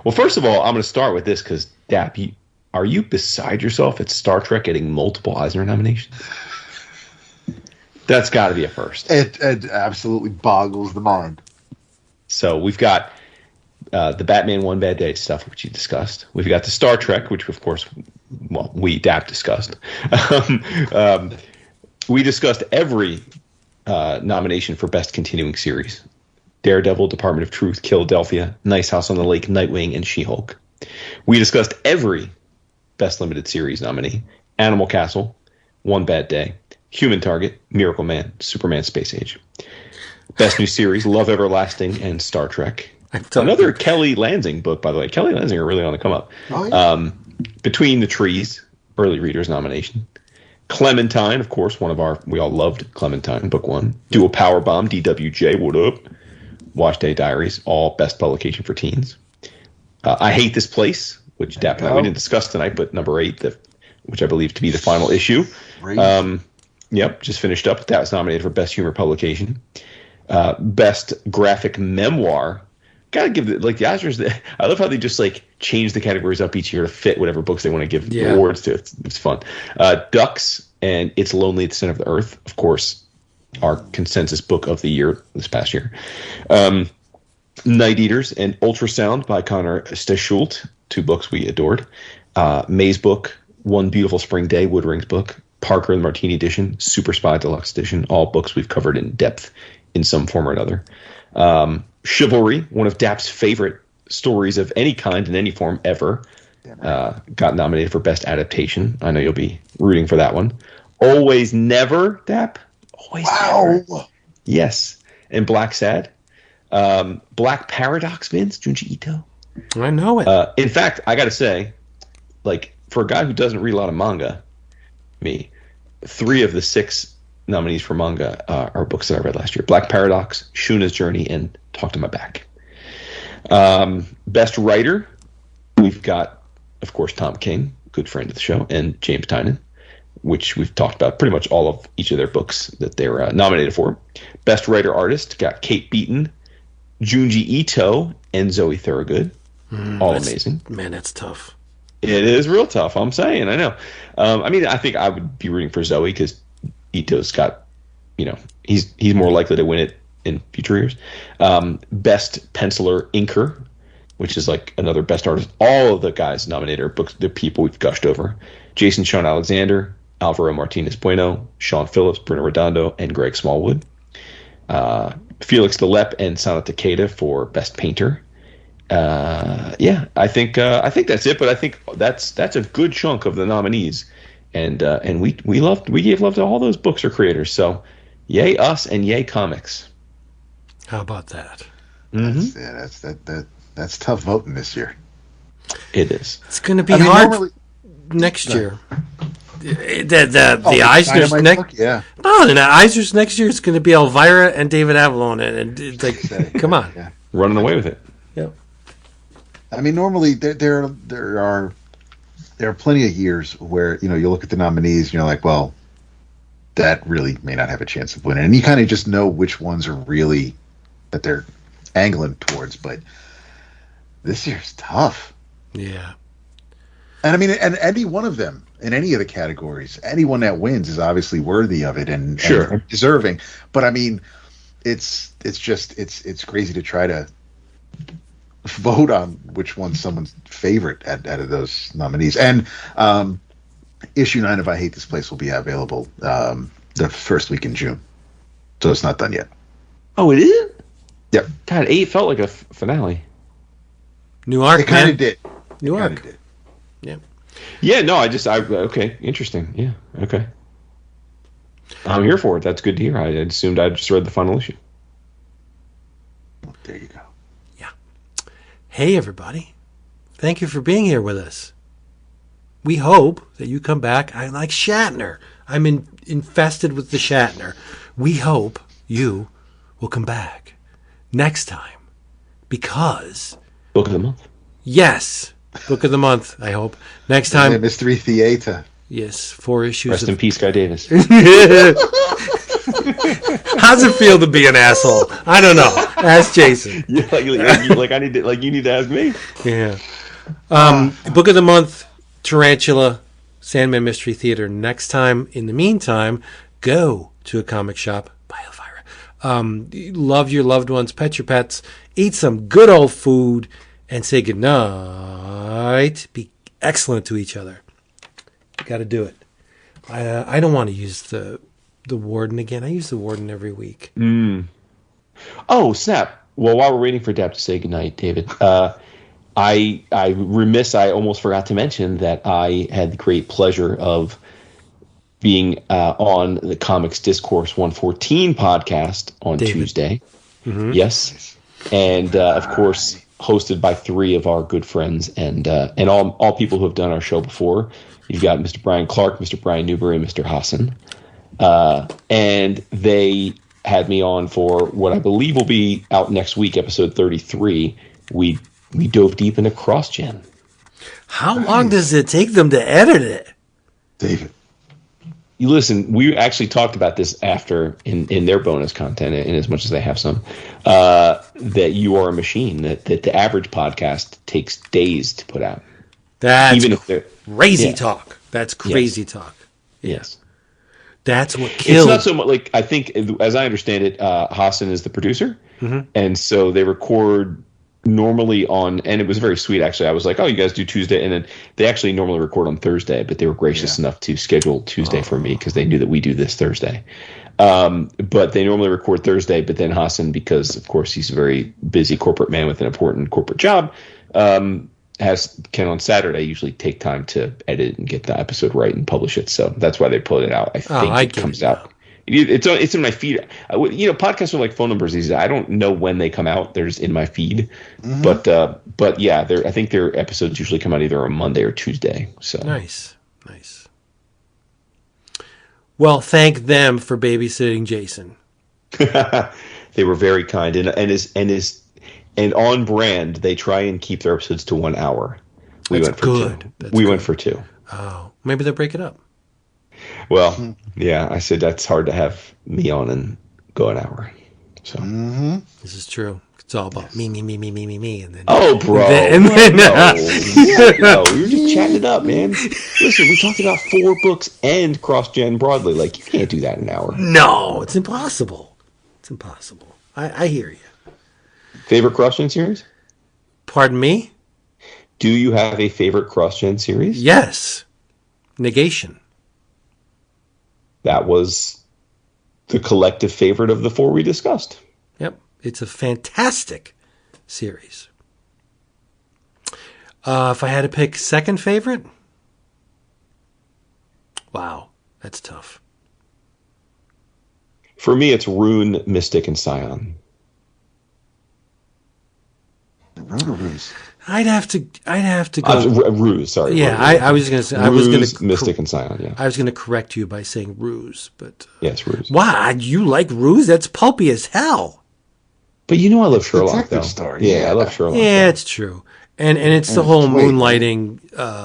Well, first of all, I'm going to start with this because, Dap, are you beside yourself at Star Trek getting multiple Eisner nominations? That's got to be a first. It absolutely boggles the mind. So we've got the Batman One Bad Day stuff, which you discussed. We've got the Star Trek, which, of course, we, Dap, discussed. We discussed every nomination for Best Continuing Series. Daredevil, Department of Truth, Philadelphia, Nice House on the Lake, Nightwing, and She-Hulk. We discussed every Best Limited Series nominee. Animal Castle, One Bad Day, Human Target, Miracle Man, Superman Space Age. Best New Series, Love Everlasting, and Star Trek. Another Kelly Lansing book, by the way. Kelly Lansing are really on the come up. Oh, yeah. Between the Trees, early readers nomination. Clementine, of course, we all loved Clementine, book 1. Dual Power Bomb, DWJ, what up? Wash Day Diaries, all best publication for teens. I Hate This Place, which Dap and I we didn't discuss tonight, but number 8, which I believe to be the final issue. Yep, just finished up. That was nominated for Best Humor Publication. Best Graphic Memoir. Gotta give the Oscars. I love how they just change the categories up each year to fit whatever books they want to give awards to. It's fun. Ducks and It's Lonely at the Center of the Earth, of course, our consensus book of the year this past year. Night Eaters and Ultrasound by Connor Stechult, 2 books we adored. May's book, One Beautiful Spring Day, Woodring's book. Parker and the Martini Edition, Super Spy Deluxe Edition, all books we've covered in depth in some form or another. Chivalry, one of Dap's favorite stories of any kind in any form ever, got nominated for Best Adaptation. I know you'll be rooting for that one. Always Never, Dap. Always Never. Yes. And Black Sad. Black Paradox, Vince, Junji Ito. I know it. In fact, I got to say, for a guy who doesn't read a lot of manga, me, 3 of the 6 nominees for manga are books that I read last year. Black Paradox, Shuna's Journey, and Talk to My Back. Best Writer, we've got, of course, Tom King, good friend of the show, and James Tynion, which we've talked about pretty much all of each of their books that they're nominated for. Best Writer Artist, got Kate Beaton, Junji Ito, and Zoe Thorogood. All amazing. Man, that's tough. It is real tough. I'm saying. I know. I think I would be rooting for Zoe because Ito's got, he's more likely to win it in future years. Best Penciler Inker which is like another best artist. All of the guys nominated are books, the people we've gushed over. Jason Sean Alexander, Alvaro Martinez Bueno, Sean Phillips, Bruno Redondo, and Greg Smallwood. Felix Delep and Sana Takeda for best painter. I think that's it. But I think that's a good chunk of the nominees, and we gave love to all those books or creators. So, yay us and yay comics. How about that? Mm-hmm. That's tough voting this year. It is. It's going to be hard next year. The Eisner's next. Yeah. No, the Eisner's next year is going to be Elvira and David Avallone, and it's like, come on, running away with it. Yep. I mean, normally there are plenty of years where you look at the nominees and you're like, well, that really may not have a chance of winning, and you kind of just know which ones are really that they're angling towards. But this year's tough. Yeah. And I mean, and any one of them in any of the categories, anyone that wins is obviously worthy of it and deserving. But I mean, it's crazy to try to vote on which one's someone's favorite out of those nominees. And issue 9 of I Hate This Place will be available the first week in June, so it's not done yet. Oh, it isn't? Yep. God, 8 felt like a finale. New Arc. It kind of did. New Arc. Yeah. Yeah, no, okay, interesting. Yeah, okay. I'm here for it. That's good to hear. I assumed I just read the final issue. Well, there you go. Yeah. Hey, everybody. Thank you for being here with us. We hope that you come back. I like Shatner. I'm infested with the Shatner. We hope you will come back next time because... Book of the month. Yes. Book of the month, I hope. Next time. Mystery Theater. Yes, 4 issues. Rest in peace, Guy Davis. How's it feel to be an asshole? I don't know. Ask Jason. Yeah, you need to ask me. Yeah. Book of the month, Tarantula, Sandman Mystery Theater. Next time. In the meantime, go to a comic shop, buy Elvira. Love your loved ones, pet your pets, eat some good old food, and say goodnight. Be excellent to each other. Got to do it. I don't want to use the warden again. I use the warden every week. Oh, snap. Well, while we're waiting for Deb to say goodnight, David, I almost forgot to mention that I had the great pleasure of being on the Comics Discourse 114 podcast on Tuesday. Mm-hmm. Yes. And, of course, hosted by 3 of our good friends and all people who have done our show before. You've got Mr. Brian Clark, Mr. Brian Newberry, and Mr. Hassan. And they had me on for what I believe will be out next week, episode 33. We dove deep into cross-gen. How long does it take them to edit it? David. You listen, we actually talked about this after in their bonus content, in as much as they have some, that you are a machine, that the average podcast takes days to put out. That's even if they're crazy talk. That's crazy talk. Yes. That's what kills. It's not so much like, I think, as I understand it, Hassan is the producer. Mm-hmm. And so they record normally on, and it was very sweet, actually. I was like, oh, you guys do Tuesday. And then they actually normally record on Thursday, but they were gracious enough to schedule Tuesday for me because they knew that we do this Thursday. But they normally record Thursday, but then Hassan, because, of course, he's a very busy corporate man with an important corporate job, can on Saturday usually take time to edit and get the episode right and publish it. So that's why they put it out. I think it comes out. It's in my feed. Podcasts are like phone numbers these days. I don't know when they come out. They're just in my feed. Mm-hmm. But yeah, I think their episodes usually come out either on Monday or Tuesday. So nice. Well, thank them for babysitting Jason. They were very kind and on brand. They try and keep their episodes to 1 hour. We went for 2. We went for 2. Oh, maybe they'll break it up. Well, yeah, I said that's hard to have me on and go an hour. So This is true. It's all about me, and then bro, and then no, we were just chatting it up, man. Listen, we talked about 4 books and cross-gen broadly. Like, you can't do that in an hour. No, it's impossible. I hear you. Favorite cross-gen series? Pardon me? Do you have a favorite cross-gen series? Yes. Negation. That was the collective favorite of the 4 we discussed. Yep. It's a fantastic series. If I had to pick second favorite, wow, that's tough. For me, it's Rune, Mystic, and Scion. Rune or Ruse? I'd have to go. Ruse, sorry. Yeah, Ruse. I was going to say. Ruse, Mystic, and Scion, yeah. I was going to correct you by saying Ruse, but. Yes, Ruse. Wow, you like Ruse? That's pulpy as hell. But you know I love Sherlock, Detective though. story. Yeah, I love Sherlock. Yeah, it's true. And it's the whole moonlighting.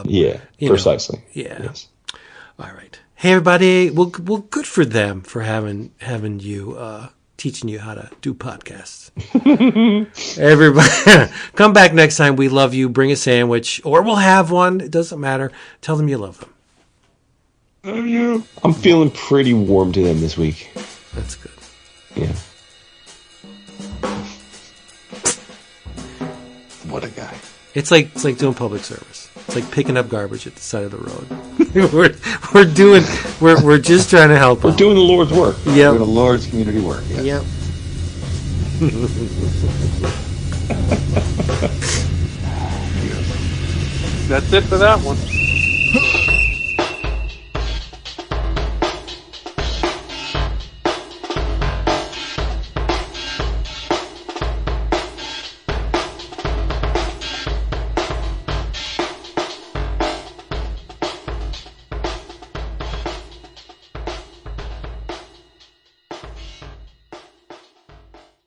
Yeah, precisely. Yeah. Yes. All right. Hey, everybody. Well, good for them for having you, teaching you how to do podcasts. Everybody, come back next time. We love you. Bring a sandwich, or we'll have one. It doesn't matter. Tell them you love them. Love you. I'm feeling pretty warm to them this week. That's good. Yeah. What a guy. It's like doing public service. It's like picking up garbage at the side of the road. we're just trying to help. We're doing the Lord's work. Yep. Doing the Lord's community work. Yes. Yep. That's it for that one.